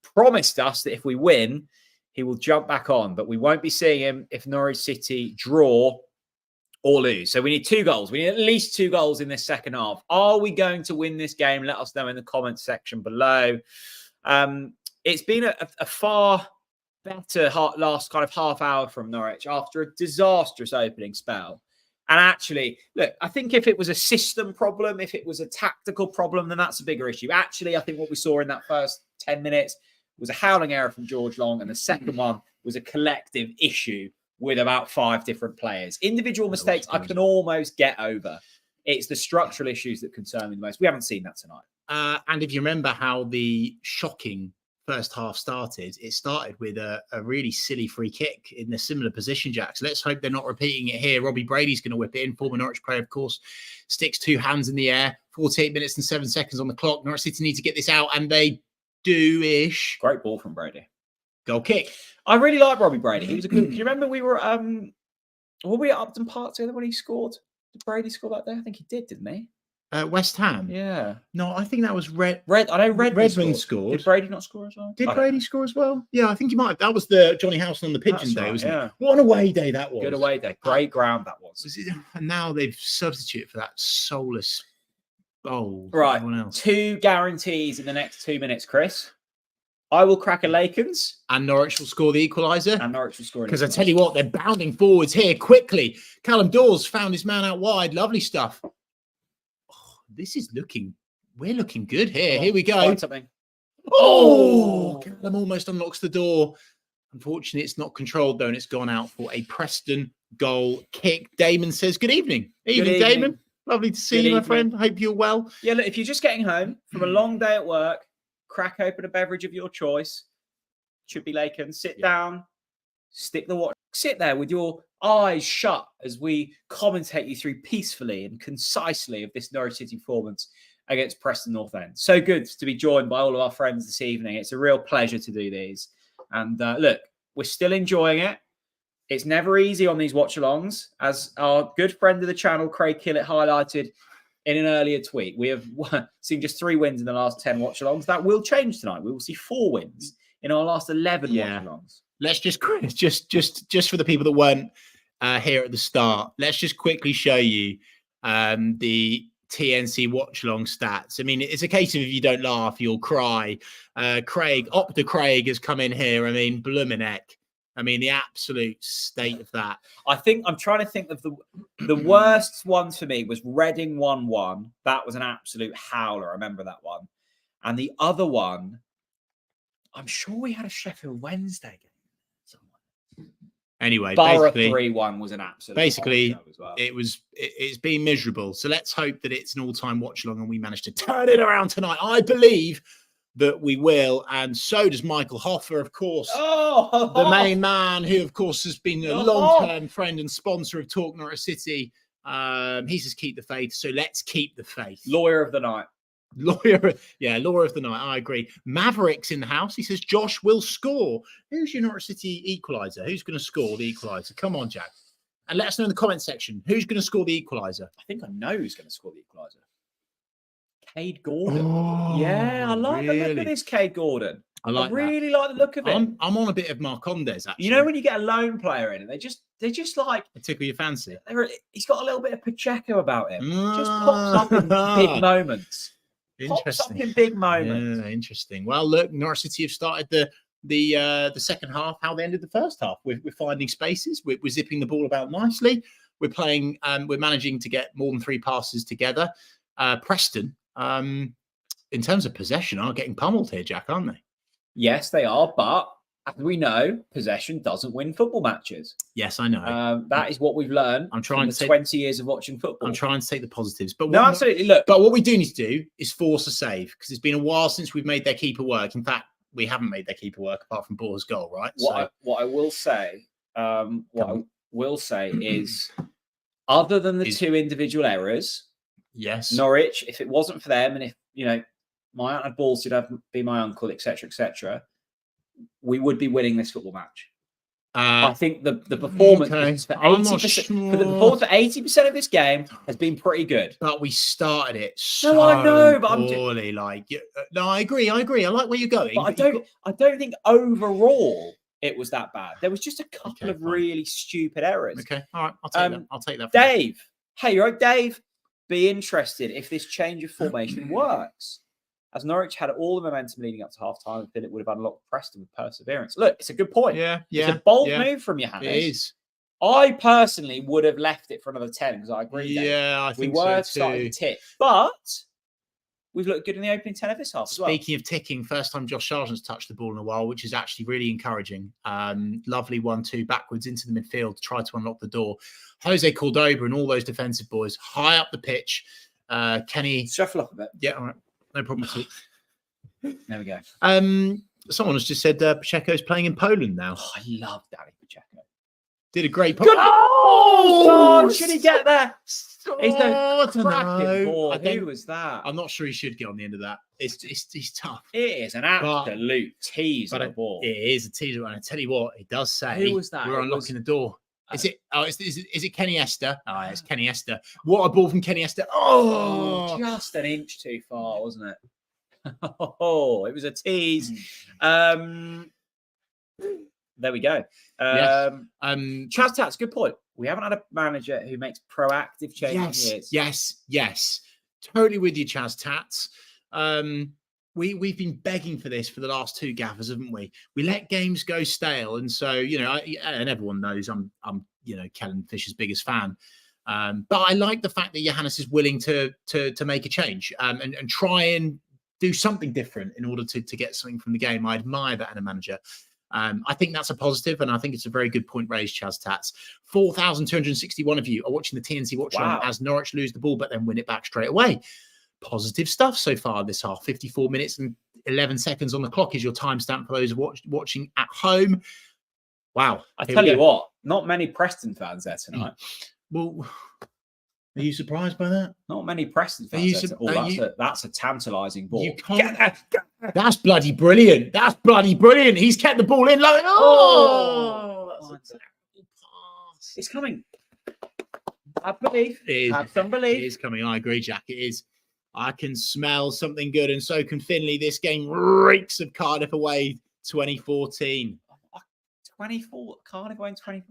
promised us that if we win, he will jump back on, but we won't be seeing him if Norwich City draw or lose. So we need 2 goals. We need at least 2 goals in this second half. Are we going to win this game? Let us know in the comments section below. It's been a far better last kind of half hour from Norwich after a disastrous opening spell. And actually, look, I think if it was a system problem, if it was a tactical problem, then that's a bigger issue. Actually, I think what we saw in that first 10 minutes was a howling error from George Long, and the second one was a collective issue with about 5 different players. Individual mistakes I can almost get over. It's the structural issues that concern me the most. We haven't seen that tonight. And if you remember how the shocking first half started, it started with a really silly free kick in a similar position, Jack. So let's hope they're not repeating it here. Robbie Brady's going to whip it in. Former Norwich player, of course, sticks 2 hands in the air. 48 minutes and 7 seconds on the clock. Norwich City need to get this out, and they do-ish. Great ball from Brady. Goal kick. I really like Robbie Brady. He was a good. Do you remember we were we at Upton Park together when he scored? Did Brady score that day? I think he did, didn't he? West Ham. Yeah. No, I think that was Red. I know Redmond scored. Did Brady not score as well? Did Brady score as well? Yeah, I think he might have. That was the Johnny Howson on the Pigeon day, wasn't it? What an away day that was. Good away day. Great ground that was. And now they've substituted for that soulless bowl. Right. 2 guarantees in the next 2 minutes, Chris. I will crack a Lakens. And Norwich will score the equaliser. And Norwich will score. Because I tell you what, they're bounding forwards here quickly. Callum Dawes found his man out wide. Lovely stuff. Oh, this is we're looking good here. Here we go. Something. Oh, Callum almost unlocks the door. Unfortunately, it's not controlled though, and it's gone out for a Preston goal kick. Damon says, good evening. Evening, Damon. Lovely to see you, my friend. Hope you're well. Yeah, look, if you're just getting home from a long day at work, crack open a beverage of your choice. Should be Laken. Sit down, stick the watch, sit there with your eyes shut as we commentate you through peacefully and concisely of this Norwich City performance against Preston North End. So good to be joined by all of our friends this evening. It's a real pleasure to do these. And look, we're still enjoying it. It's never easy on these watch-alongs. As our good friend of the channel, Craig Killett, highlighted in an earlier tweet, we have seen just 3 wins in the last 10 watch-alongs. That will change tonight. We will see 4 wins in our last 11 watch-alongs. Let's just for the people that weren't here at the start, let's just quickly show you the TNC watch-along stats. I mean, it's a case of if you don't laugh, you'll cry. Opta Craig has come in here. I mean, bloomin' heck. I mean, the absolute state of that. I think I'm trying to think of the worst one for me was Reading 1-1. That was an absolute howler. I remember that one. And the other one, I'm sure we had a Sheffield Wednesday game. Anyway, Borough 3-1 was an absolute. Basically, as well. It's been miserable. So let's hope that it's an all-time watch-along and we manage to turn it around tonight. I believe that we will, and so does Michael Hoffer, of course, the main man who, of course, has been a long-term friend and sponsor of Talk Norwich City. He says keep the faith, so let's keep the faith. Lawyer of the night. Lawyer of the night. I agree. Mavericks in the house. He says Josh will score. Who's your Norwich City equaliser? Who's going to score the equaliser? Come on, Jack, and let us know in the comment section who's going to score the equaliser. I think I know who's going to score the equaliser. Cade Gordon. I like the look of this Cade Gordon. I really like the look of it. I'm on a bit of Marcondes, actually. You know when you get a lone player in and they just like they tickle your fancy. He's got a little bit of Pacheco about him. Just pops up in big moments. pops up in big moments. Yeah, interesting. Well, look, Norwich City have started the second half. How they ended the first half? We're finding spaces. We're zipping the ball about nicely. We're playing. We're managing to get more than 3 passes together. Preston, in terms of possession, are getting pummeled here, Jack, aren't they? Yes, they are. But as we know, possession doesn't win football matches. Yes, I know. That is what we've learned. I'm trying from the 20 years of watching football. I'm trying to take the positives, but no, absolutely. Look, but what we do need to do is force a save because it's been a while since we've made their keeper work. In fact, we haven't made their keeper work apart from Boer's goal, right? What I will say, is, other than the 2 individual errors, yes, Norwich, if it wasn't for them, and if my aunt had balls to be my uncle, etc., we would be winning this football match. I think the performance for 80%, for the performance for 80% of this game has been pretty good. But we started it poorly. No, I agree. I like where you're going. But I don't think overall it was that bad. There was just a couple of really stupid errors. Okay, all right, I'll take that. I'll take that. Dave, hey, you're right, Dave. Be interested if this change of formation works. As Norwich had all the momentum leading up to half-time, I think it would have unlocked Preston with perseverance. Look, it's a good point. Yeah. It's a bold move from Johannes. It is. I personally would have left it for another 10 because I agree. Yeah, I think we were so too. starting to tick, but we've looked good in the opening 10 of this half as well. Speaking of ticking, first time Josh Sargent's touched the ball in a while, which is actually really encouraging. Lovely 1-2 backwards into the midfield to try to unlock the door. Jose Cordoba and all those defensive boys high up the pitch. Kenny, shuffle up a bit. Yeah, all right, no problem at all. There we go. Someone has just said Pacheco's playing in Poland now. Oh, I love Danny Pacheco. Did a great. Should he get there? He's Ball. Who was that? I'm not sure he should get on the end of that. It's tough. It is an absolute tease of a ball. It is a teaser, and I tell you what, it does say. Who was that? We're unlocking the door. Is it Kenny Esther? Oh, it's Kenny Esther. What a ball from Kenny Esther. Oh, just an inch too far, wasn't it? Oh, it was a tease. There we go. Chaz Tats, good point. We haven't had a manager who makes proactive changes. Yes. Totally with you, Chaz Tats. We've been begging for this for the last 2 gaffers, haven't we? We let games go stale, and so and everyone knows I'm Kellen Fisher's biggest fan. But I like the fact that Johannes is willing to make a change and try and do something different in order to get something from the game. I admire that in a manager. I think that's a positive, and I think it's a very good point raised, Chaz Tats. 4,261 of you are watching the TNC Watchalong as Norwich lose the ball, but then win it back straight away. Positive stuff so far this half. 54 minutes and 11 seconds on the clock is your timestamp for those watching at home. Wow. I tell you what, not many Preston fans there tonight. Well, are you surprised by that? Not many Preston fans. That's a tantalising ball. You can't, that's bloody brilliant. That's bloody brilliant. He's kept the ball in. It's coming. I believe. Have some belief. It is coming. I agree, Jack. It is. I can smell something good, and so can Finley. This game reeks of Cardiff away 2014. 24 Cardiff away in 20.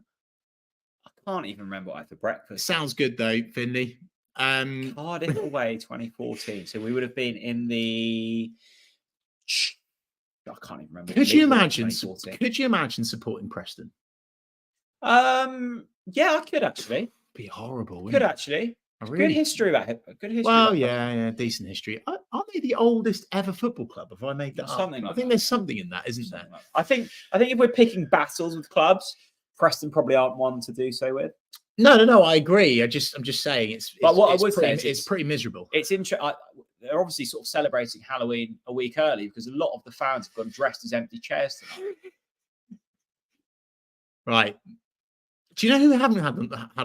I can't even remember what I had for breakfast. Sounds good though, Finley. Cardiff away 2014. So we would have been in the. I can't even remember. Could you imagine? Could you imagine supporting Preston? Yeah, I could actually. Be horrible. Could actually. Good history about it. Good history. Well, yeah, decent history. Aren't they the oldest ever football club? Have I made that something? I think there's something in that, isn't there? I think if we're picking battles with clubs, Preston probably aren't one to do so with. No. I agree. I'm just saying it's. But what I would say is it's pretty miserable. It's interesting. They're obviously sort of celebrating Halloween a week early because a lot of the fans have gone dressed as empty chairs tonight. Right. Do you know who we haven't had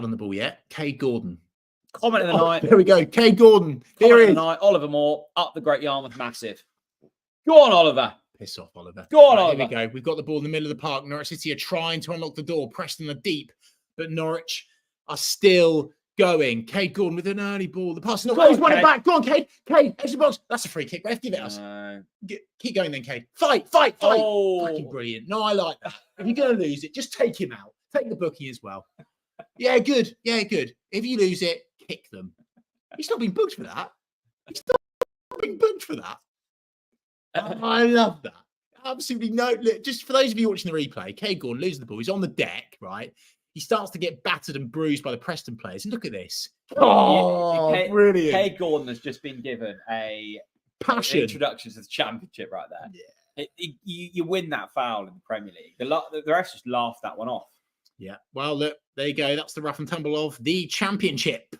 on the ball yet? Cade Gordon. Comment of the night. There we go. Cade Gordon. Here he is. Oliver Moore up the Great Yarmouth Massive. Go on, Oliver. Piss off, Oliver. Go on, Oliver. Here we go. We've got the ball in the middle of the park. Norwich City are trying to unlock the door. Preston are deep, but Norwich are still going. Cade Gordon with an early ball. The pass is not. He's running back. Go on, Cade. Cade, extra box. That's a free kick. Ref, give it us. Keep going then, Cade. Fight. Oh. Fucking brilliant. No, I like that. If you're going to lose it, just take him out. Take the bookie as well. Yeah, good. If you lose it, kick them. He's not been booked for that. He's not been been booked for that. I love that. Absolutely no. Look, just for those of you watching the replay, Kay Gordon loses the ball. He's on the deck, right? He starts to get battered and bruised by the Preston players. And look at this. Oh, brilliant. Kay Gordon has just been given a passion introduction to the Championship right there. Yeah. You win that foul in the Premier League. The refs just laughed that one off. Yeah. Well, look, there you go. That's the rough and tumble of the Championship.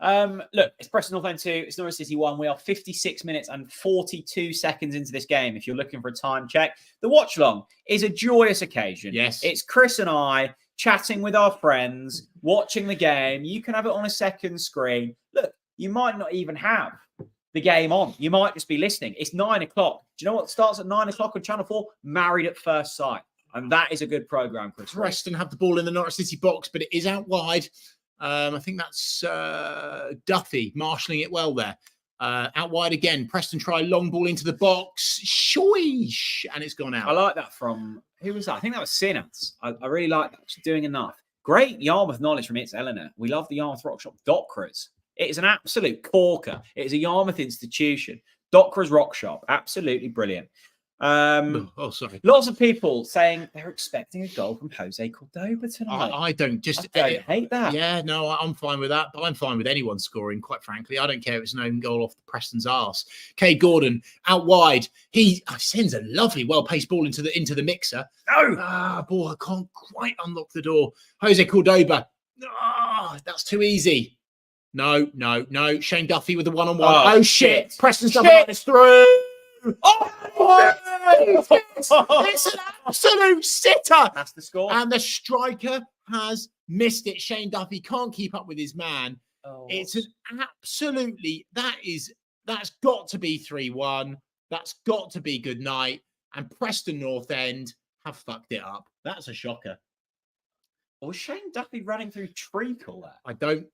Look, it's Preston North End 2, it's Norwich City 1. We are 56 minutes and 42 seconds into this game. If you're looking for a time check, the watch-along is a joyous occasion. Yes. It's Chris and I chatting with our friends, watching the game. You can have it on a second screen. Look, you might not even have the game on. You might just be listening. It's 9 o'clock. Do you know what starts at 9 o'clock on Channel 4? Married at First Sight. And that is a good programme, Chris. Preston have the ball in the Norwich City box, but it is out wide. I think that's Duffy marshalling it well there. Out wide again. Preston try long ball into the box. Shoish! And it's gone out. I like that from... Who was that? I think that was Sinners. I really like that. She's doing enough. Great Yarmouth knowledge from It's Eleanor. We love the Yarmouth Rock Shop. Dockra's. It is an absolute corker. It is a Yarmouth institution. Dockra's Rock Shop. Absolutely brilliant. Sorry. Lots of people saying they're expecting a goal from Jose Cordoba tonight. I don't hate that. Yeah, no, I'm fine with that. But I'm fine with anyone scoring, quite frankly. I don't care if it's an own goal off the Preston's arse. Kay Gordon out wide. He sends a lovely, well-paced ball into the mixer. No! Ball, I can't quite unlock the door. Jose Cordoba. That's too easy. No. Shane Duffy with the one-on-one. Oh shit. Preston's done it through. It's an absolute sitter. That's the score. And the striker has missed it. Shane Duffy can't keep up with his man. It's an absolutely, that's got to be 3-1. That's got to be good night. And Preston North End have fucked it up. That's a shocker. Was Shane Duffy running through treacle there? I don't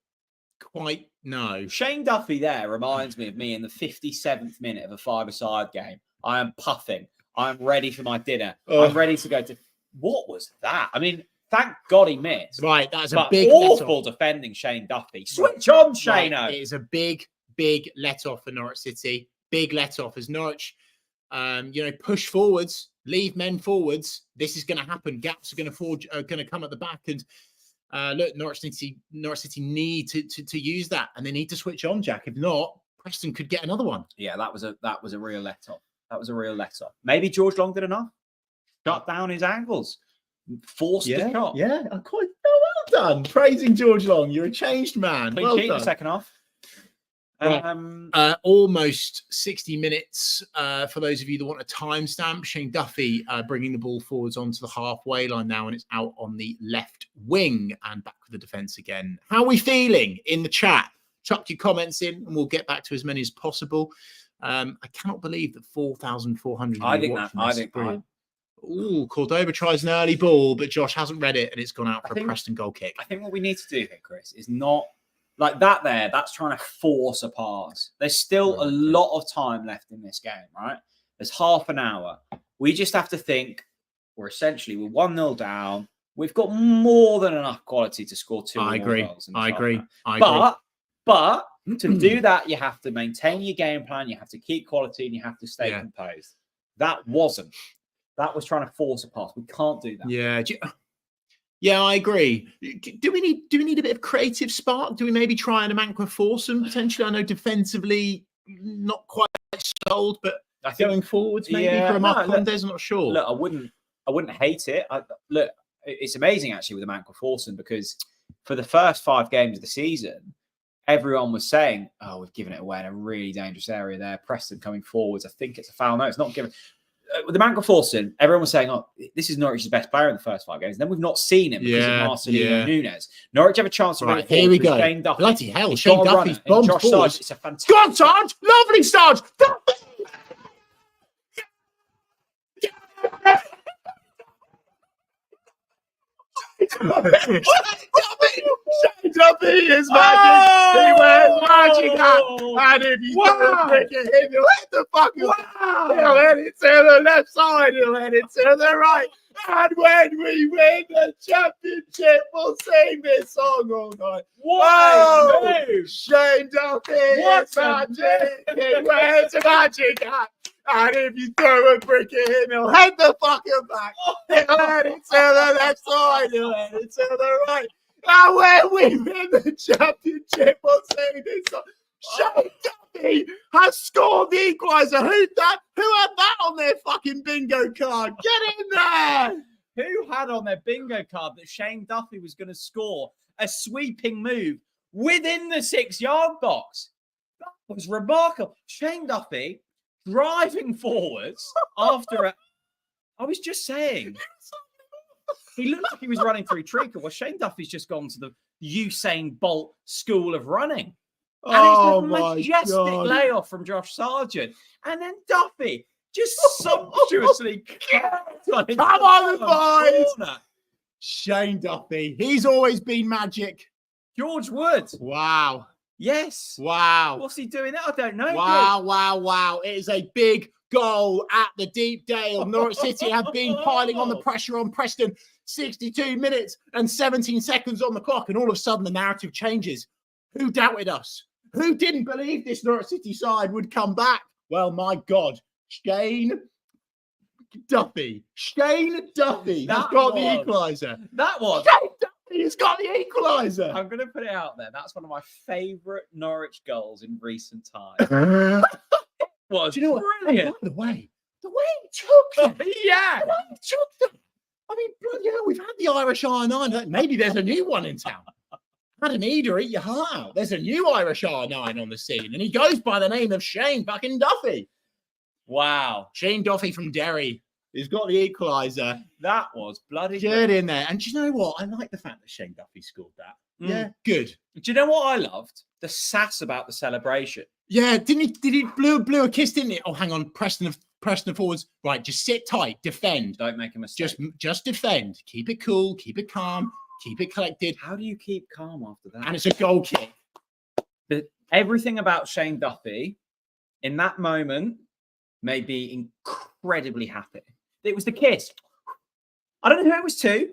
quite know. Shane Duffy there reminds me of me in the 57th minute of a five-a-side game. I am puffing. I'm ready for my dinner. I'm ready to go to... What was that? I mean, thank God he missed. Right, that's a big awful defending Shane Duffy. Switch on, Shane-o. It is a big let-off for Norwich City. Big let-off as Norwich, push forwards, leave men forwards. This is going to happen. Gaps are going to come at the back. And look, Norwich City need to use that, and they need to switch on, Jack. If not, Preston could get another one. Yeah, that was a real let-off. That was a real let-off. Maybe George Long did enough. Shut down his angles. Forced the shot. Yeah, quite well done. Praising George Long. You're a changed man. Clean sheet in the second half. Right. Almost 60 minutes for those of you that want a timestamp. Shane Duffy bringing the ball forwards onto the halfway line now, and it's out on the left wing and back with the defence again. How are we feeling in the chat? Chuck your comments in and we'll get back to as many as possible. I cannot believe that 4,400. I think brilliant. Cordoba tries an early ball, but Josh hasn't read it and it's gone out for a Preston goal kick. I think what we need to do here, Chris, is not like that there. That's trying to force a pass. There's still a lot of time left in this game, right? There's half an hour. We just have to think we're 1-0 down. We've got more than enough quality to score two more goals. I agree. But to do that, you have to maintain your game plan. You have to keep quality and you have to stay composed. That was trying to force a pass. We can't do that. Yeah, I agree. Do we need a bit of creative spark? Do we maybe try an Amankwa Forson potentially? I know defensively not quite sold, but I think going forwards maybe for Mark Condes, I'm not sure. Look, I wouldn't hate it. Look, it's amazing actually with Amankwa Forson because for the first 5 games of the season, everyone was saying, we've given it away in a really dangerous area there. Preston coming forwards. I think it's a foul. No, it's not given. With the Amankwa Forson, everyone was saying, this is Norwich's best player in the first 5 games. Then we've not seen him because of Marcelino Nunes. Norwich have a chance to win. Here we go. Shane Duffy. Bloody hell, Shane Duffy's bombed forward. It's a fantastic... Go on, Sarge! Lovely, Sarge! Duffy is magic. He wears magic hat. And if you don't pick it, he'll hit the fucking. He'll hit it to the left side. He'll hit it to the right. And when we win the championship, we'll sing this song all night. What a move! Shane Duffy, What it's magic. It wears a magic hat. And if you throw a brick at him, he'll head the fucker back. He'll head it to the left side, he'll head it to the right. And when we win the championship, we'll sing this song. Shane Duffy has scored the equaliser. Who had that on their fucking bingo card? Get in there! Who had on their bingo card that Shane Duffy was going to score a sweeping move within the 6-yard box? That was remarkable. Shane Duffy driving forwards after a... I was just saying. He looked like he was running through treacle. Well, Shane Duffy's just gone to the Usain Bolt School of Running. And it's a majestic layoff from Josh Sargent. And then Duffy just sumptuously come on, boys! Shane Duffy. He's always been magic. George Wood. Wow. Yes. Wow. What's he doing there? I don't know. Wow. It is a big goal at the Deep Dale. Norwich City have been piling on the pressure on Preston. 62 minutes and 17 seconds on the clock. And all of a sudden, the narrative changes. Who doubted us? Who didn't believe this Norwich City side would come back? Well, my God, Shane Duffy has got the equaliser. That was. Shane Duffy has got the equaliser. I'm going to put it out there. That's one of my favourite Norwich goals in recent times. Was Do you know what? Brilliant. By the way he took them. Yeah. The way he took them. I mean, bloody hell, we've had the Irish R9. Maybe there's a new one in town. Had an Eder eat your heart out. There's a new Irish R9 on the scene, and he goes by the name of Shane fucking Duffy. Wow. Shane Duffy from Derry. He's got the equaliser. That was bloody good in there. And do you know what? I like the fact that Shane Duffy scored that. Yeah, good. Do you know what I loved? The sass about the celebration. Yeah, did he blew a kiss, didn't he? Oh, hang on, Preston forwards. Right, just sit tight, defend. Don't make a mistake. Just defend. Keep it cool, keep it calm, keep it collected. How do you keep calm after that? And it's a goal kick. Everything about Shane Duffy in that moment made me incredibly happy. It was the kiss. I don't know who it was to.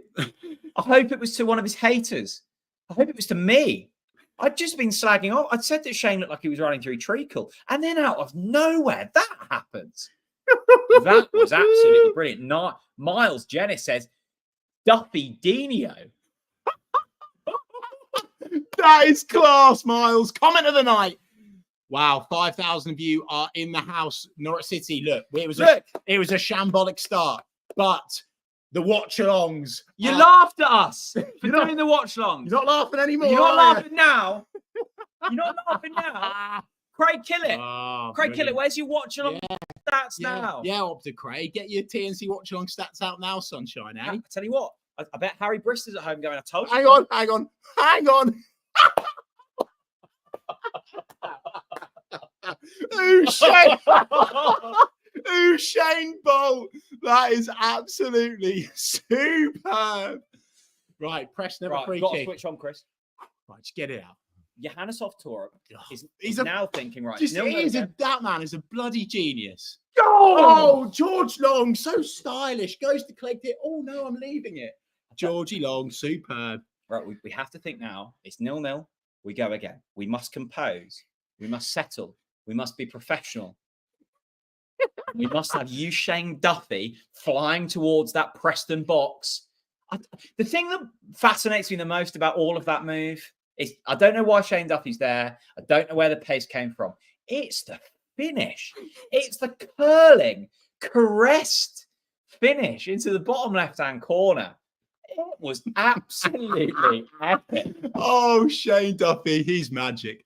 I hope it was to one of his haters. I hope it was to me. I'd just been slagging off. I'd said that Shane looked like he was running through treacle. And then out of nowhere, that happens. That was absolutely brilliant. Miles Jennis says, Duffy Dino. That is class, Miles. Comment of the night. Wow, 5,000 of you are in the house. Norwich City, look, it was a shambolic start, but the watch-alongs. You laughed at us for doing the watch-alongs. You're not laughing anymore. You're not laughing now. You're not laughing now. Craig, kill it. Oh, Craig, kill it. Where's your watch-along stats now? Yeah, up to Craig. Get your TNC watch-along stats out now, sunshine, eh? I tell you what, I bet Harry Bristol's at home going, I told you. Hang on. Usain Bolt. That is absolutely superb. Right, press number free got kick. to switch on, Chris. Right, just get it out. Johannes Hoff Thorup he's now thinking, right. That man is a bloody genius. Oh, George Long, so stylish. Goes to collect it. Oh, no, I'm leaving it. Georgie Long, superb. Right, we have to think now. It's 0-0. We go again. We must compose. We must settle. We must be professional. We must have Shane Duffy flying towards that Preston box. The thing that fascinates me the most about all of that move is I don't know why Shane Duffy's there. I don't know where the pace came from. It's the finish. It's the curling, caressed finish into the bottom left-hand corner. It was absolutely epic. Oh, Shane Duffy, he's magic.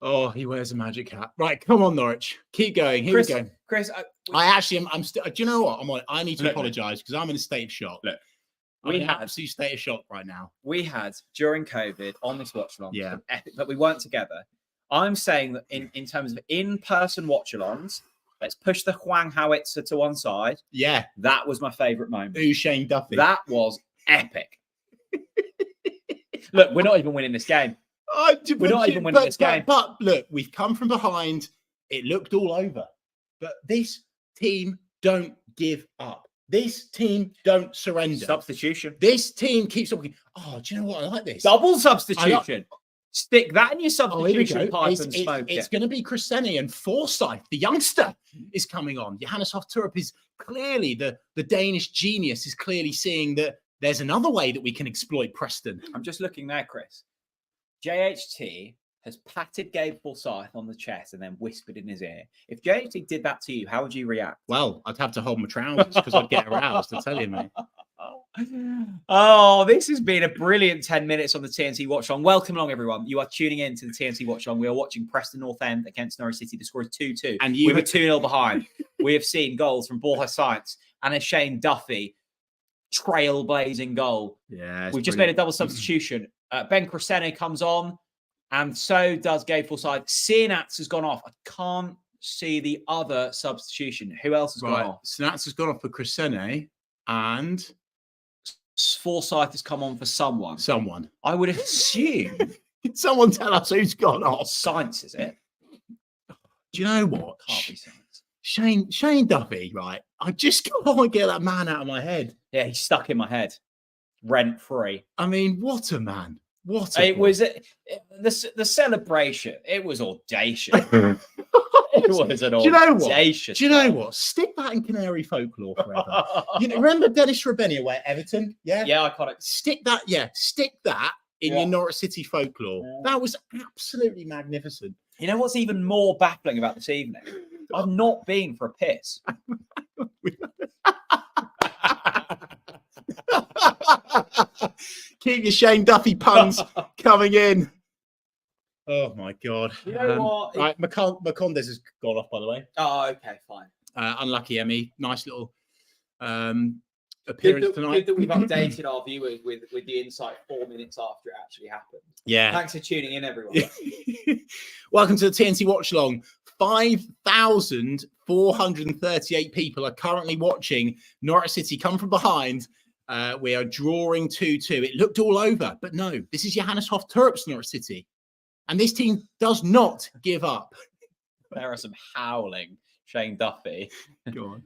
Oh, he wears a magic hat. Right, come on, Norwich. Keep going. Here we go. Chris, I actually am. I'm still. Do you know what? I need to apologise because I'm in a state of shock. Look, I'm in an absolute state of shock right now. We had during COVID on this watch-along, epic, but we weren't together. I'm saying that in terms of in-person watch-alongs, let's push the Huang Howitzer to one side. Yeah, that was my favourite moment. Shane Duffy. That was epic. Look, we're not even winning this game. We're not even winning this game. But look, we've come from behind. It looked all over. But this team don't give up. This team don't surrender. Substitution. This team keeps talking. Oh, do you know what? I like this. Double substitution. Stick that in your Oh, here we substitution go. pipe and smoke It's it. going to be Cresceni, and Forsyth, the youngster, is coming on. Johannes Hoff Thorup is clearly the Danish genius, is clearly seeing that there's another way that we can exploit Preston. I'm just looking there, Chris. JHT has patted Gabe Forsyth on the chest and then whispered in his ear. If JHT did that to you, how would you react? Well, I'd have to hold my trousers because I'd get aroused, I tell you, mate. Oh, this has been a brilliant 10 minutes on the TNT Watchalong. Welcome along, everyone. You are tuning in to the TNT Watchalong. We are watching Preston North End against Norwich City. The score is 2-2. And we were 2-0 behind. We have seen goals from Borja Science and a Shane Duffy trailblazing goal. Yeah, We've just made a double substitution. Ben Cresceni comes on, and so does Gabe Forsyth. Sinats has gone off. I can't see the other substitution. Who else has gone off? Sinats has gone off for Cresceni, and Forsyth has come on for someone. I would assume. Can someone tell us who's gone off? Science, is it? Do you know what? Can't be Science. Shane Duffy, right? I just can't get that man out of my head. Yeah, he's stuck in my head, rent free. I mean, what a man! What It was the celebration. It was audacious. It was an audacious. Do you know what? Stick that in Canary folklore forever. Remember Dennis Rabeni away at Everton? Yeah, yeah, iconic. Stick that in your Norwich City folklore. Yeah. That was absolutely magnificent. You know what's even more baffling about this evening? I've not been for a piss. Keep your Shane Duffy puns coming in. Oh my God! You know what? Right, Macondes has gone off, by the way. Oh, okay, fine. Unlucky, Emmy. Nice little appearance tonight. Good that we've updated our viewers with the insight 4 minutes after it actually happened. Yeah. Thanks for tuning in, everyone. Welcome to the TNT Watchalong. 5,438 people are currently watching Norwich City come from behind. We are drawing 2-2. It looked all over, but no, this is Johannes Hoff Thorup's Norwich City. And this team does not give up. There are some howling Shane Duffy. Go on.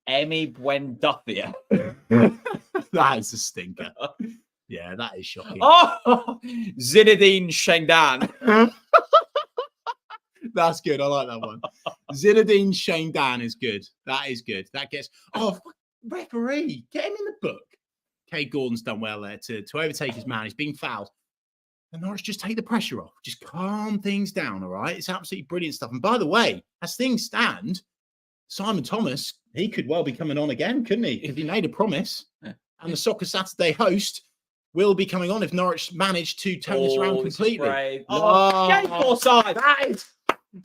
Emmy Buenduffia. That is a stinker. Yeah, that is shocking. Oh, Zinedine Shendan. That's good. I like that one. Zinedine Shendan is good. That is good. That gets... Oh, referee. Get him in the book. Kay Gordon's done well there to overtake his man. He's been fouled. And Norwich just take the pressure off. Just calm things down, all right? It's absolutely brilliant stuff. And by the way, as things stand, Simon Thomas, he could well be coming on again, couldn't he? If he made a promise. And the Soccer Saturday host will be coming on if Norwich manage to turn this around completely. Gabe Forsyth. That is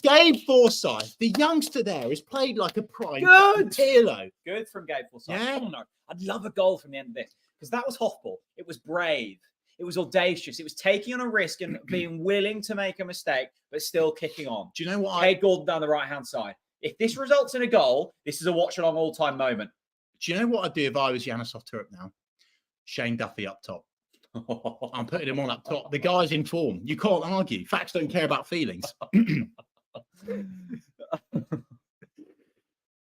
Gabe Forsyth. The youngster there has played like a prime hero. Good from Gabe Forsyth. Yeah. Oh, no. I'd love a goal from the end of this because that was Hoffball. It was brave. It was audacious. It was taking on a risk and being willing to make a mistake, but still kicking on. Do you know what? Kay Gordon down the right-hand side. If this results in a goal, this is a watch-along all-time moment. Do you know what I'd do if I was Johannes Hoff Thorup now? Shane Duffy up top. I'm putting him on up top. The guy's in form. You can't argue. Facts don't care about feelings.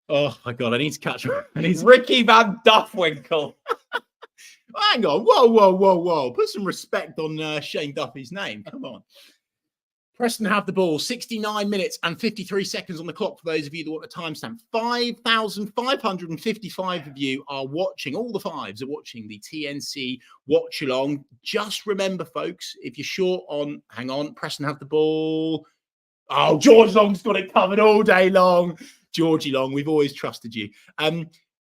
Oh, my God. I need to catch him. Ricky Van Duffwinkle. Hang on. Whoa. Put some respect on Shane Duffy's name. Come on. Preston have the ball. 69 minutes and 53 seconds on the clock for those of you that want a timestamp. 5,555 of you are watching. All the fives are watching the TNC Watchalong. Just remember, folks, if you're short on, hang on, Preston have the ball. Oh, George Long's got it covered all day long. Georgie Long, we've always trusted you.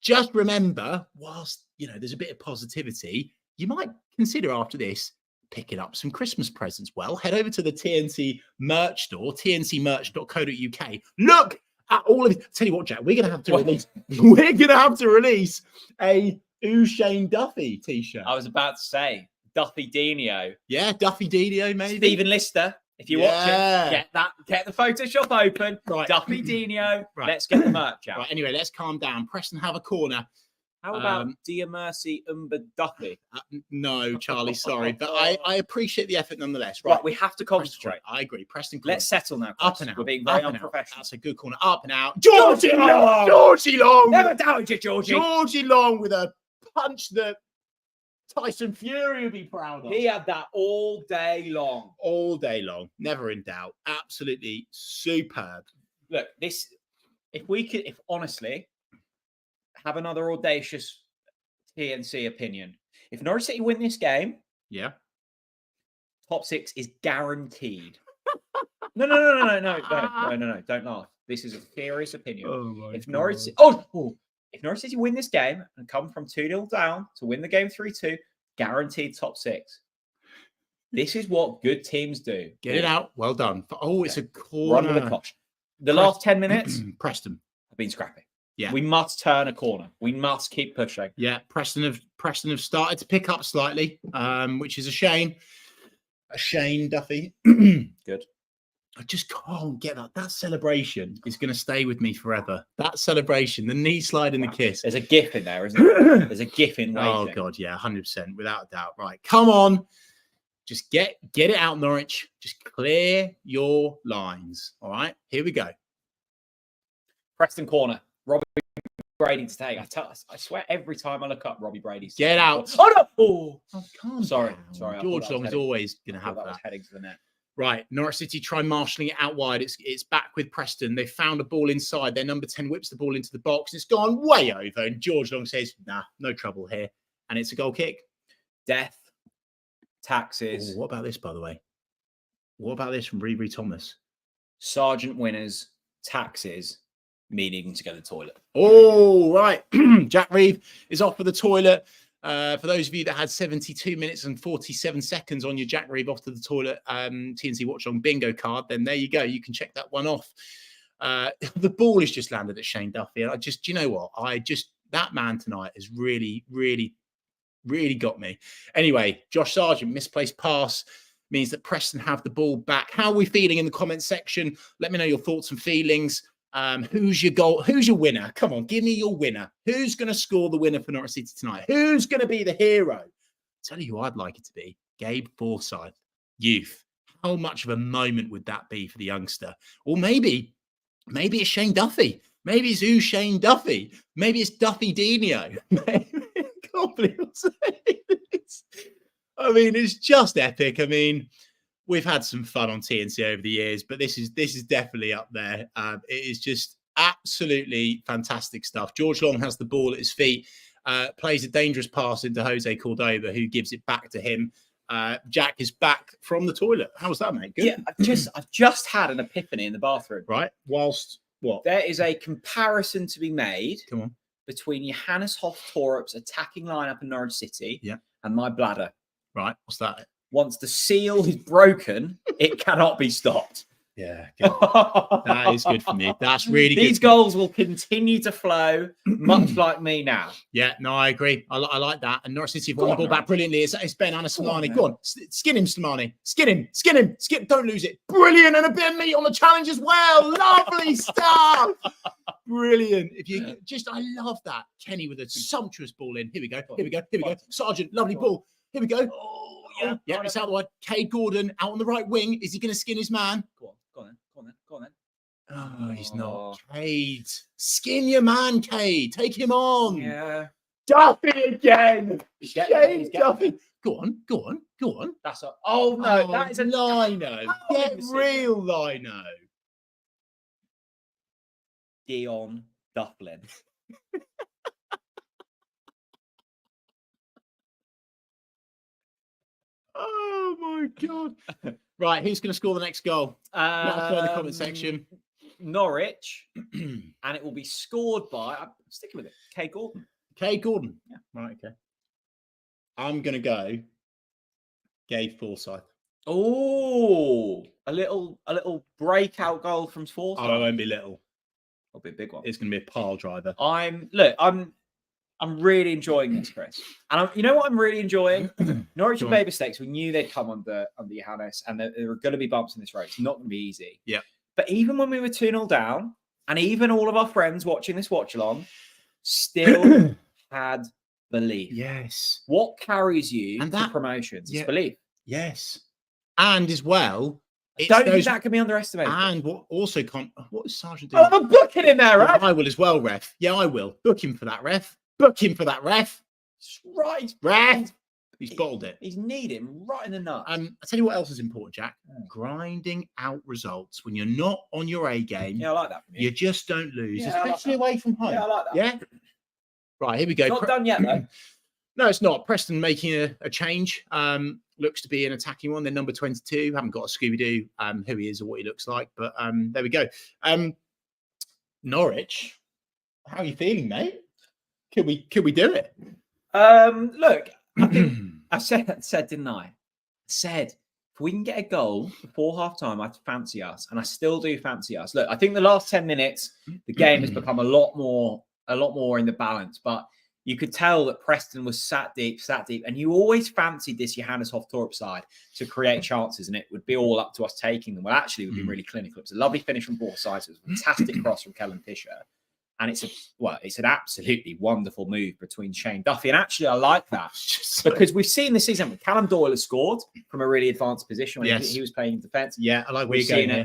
Just remember, whilst there's a bit of positivity, you might consider after this picking up some Christmas presents. Well, head over to the TNC merch store, tncmerch.co.uk. Look at all of it. Tell you what, Jack, we're gonna have to release a Shane Duffy t-shirt. I was about to say Duffy Dino. Yeah, Duffy Dino, maybe. Stephen Lister. If you're watching, get the Photoshop open. Right. Duffy Dino. Right. Let's get the merch out. Right, anyway, let's calm down. Preston have a corner. How about Dear Mercy Duffy? No, Charlie, sorry. But I appreciate the effort nonetheless. Right, we have to concentrate. I agree. Preston corner. Let's settle now. Up Chris. and out. We're being very Up and out. unprofessional. That's a good corner. Up and out. Georgie Long! Georgie Georgie Long! doubted you, Georgie. Georgie Long with a punch that Tyson Fury would be proud of. He had that all day long. All day long. Never in doubt. Absolutely superb. Look, if honestly, have another audacious TNC opinion. If Norwich City win this game, yeah, top 6 is guaranteed. No, don't laugh. This is a serious opinion. If Norwich City win this game and come from 2-0 down to win the game 3-2, guaranteed top 6. This is what good teams do. Get it out. Well done. Oh, it's a corner. Run with a cosh. The last 10 minutes, Preston have been scrappy. Yeah, we must turn a corner. We must keep pushing. Yeah, Preston have started to pick up slightly, which is a shame. A shame, Duffy. Good. I just can't get that. That celebration is going to stay with me forever. That celebration, the knee slide and the kiss. There's a gif in there, isn't there? There's a gif in waiting. Oh God, yeah, 100%, without a doubt. Right, come on. Just get it out, Norwich. Just clear your lines. All right, here we go. Preston corner. Robbie Brady to take. I swear every time I look up, Robbie Brady's. Get out. Oh no! Oh, calm Sorry. down. George Long is always going to have that. Was heading to the net. Right, Norwich City try marshalling it out wide. It's back with Preston. They found a ball inside. Their number 10 whips the ball into the box. It's gone way over. And George Long says, nah, no trouble here. And it's a goal kick. Death. Taxes. Ooh, what about this, by the way? What about this from Reeve Thomas? Sergeant winners, taxes, me needing to go to the toilet. Oh, right. Jack Reeve is off for the toilet. For those of you that had 72 minutes and 47 seconds on your Jack Reeve off to the toilet TNC Watchalong bingo card, then there you go. You can check that one off. The ball has just landed at Shane Duffy. And do you know what? That man tonight has really, really, really got me. Anyway, Josh Sargent, misplaced pass means that Preston have the ball back. How are we feeling in the comments section? Let me know your thoughts and feelings. Who's your goal? Who's your winner? Come on, give me your winner. Who's going to score the winner for Norwich City tonight? Who's going to be the hero? I'll tell you who I'd like it to be. Gabe Forsyth, youth. How much of a moment would that be for the youngster? Or maybe it's Shane Duffy. Maybe it's Shane Duffy. Maybe it's Duffy Dino. I can't believe I'm saying this. I mean, it's just epic. I mean, we've had some fun on TNC over the years, but this is definitely up there. It is just absolutely fantastic stuff. George Long has the ball at his feet, plays a dangerous pass into Jose Cordova, who gives it back to him. Jack is back from the toilet. How was that, mate? Good. Yeah, I've just had an epiphany in the bathroom. Right. Whilst what? There is a comparison to be made. Come on. Between Johannes Hoff Thorup's attacking lineup in Norwich City and my bladder. Right. What's that? Once the seal is broken, it cannot be stopped. Yeah, good. That is good for me. That's really good. These goals will continue to flow, much like me now. Yeah, no, I agree. I like that. And Norwich City have won the ball back brilliantly. It's Ben Anna-Slimani. Go on, skin him, Slimani. Skin him. Don't lose it. Brilliant, and a bit of meat on the challenge as well. Lovely stuff. Brilliant. I love that. Kenny with a sumptuous ball in. Here we go. Sergeant, lovely ball. Here we go. Oh, yeah, it's out the wide. Cade Gordon out on the right wing. Is he going to skin his man? Go on then. Oh, he's not. Cade. Skin your man, Cade. Take him on. Yeah. Duffy again. Shane Duffy. Go on. That's a... Oh, no. That is a... Lino. Get real, Lino. Dion Dufflin. Oh my God. Right, who's going to score the next goal? Let us know in the comment section. Norwich, and it will be scored by, I'm sticking with it, Cade Gordon. Cade Gordon. Yeah. Right, okay. I'm going to go Gabe Forsyth. Oh, a little breakout goal from Forsyth. Oh, it won't be little. It'll be a big one. It's going to be a pile driver. I'm really enjoying this, Chris. And you know what I'm really enjoying? Norwich and Bay Mistakes, we knew they'd come under Johannes, and there were going to be bumps in this race. It's not going to be easy. Yeah. But even when we were 2-0 down, and even all of our friends watching this watch along, still had belief. Yes. What carries you And to that- promotions? yeah. It's belief. Yes. And as well, it's Don't think those, that can be underestimated. and what also what is Sergeant doing? Oh, I'm booking him there, Yeah, right? I will as well, ref. Yeah, I will. Book him for that, ref. Book him for that, ref. Right. Ref. He's bottled it. He's needing right in the nuts. I'll tell you what else is important, Jack. Grinding out results. When you're not on your A game, Yeah, I like that. you just don't lose, Yeah, I like especially that. away from home. Yeah, I like that. Yeah? Right, here we go. Not done yet, though. No, it's not. Preston making a change. Looks to be an attacking one. They're number 22. Haven't got a Scooby-Doo who he is or what he looks like. But there we go. Norwich, how are you feeling, mate? Could we do it? Look, I think I said, didn't I? I said if we can get a goal before half time, I'd fancy us, and I still do fancy us. Look, I think the last 10 minutes, the game has become a lot more in the balance, but you could tell that Preston was sat deep, and you always fancied this Johannes Hoff Thorup side to create chances, and it would be all up to us taking them. Well, actually, we've been really clinical. It was a lovely finish from both sides. It was a fantastic cross from Kellen Fisher. And it's an absolutely wonderful move between Shane Duffy. And actually, I like that because we've seen this season, Callum Doyle has scored from a really advanced position when he was playing in defence. Yeah, I like where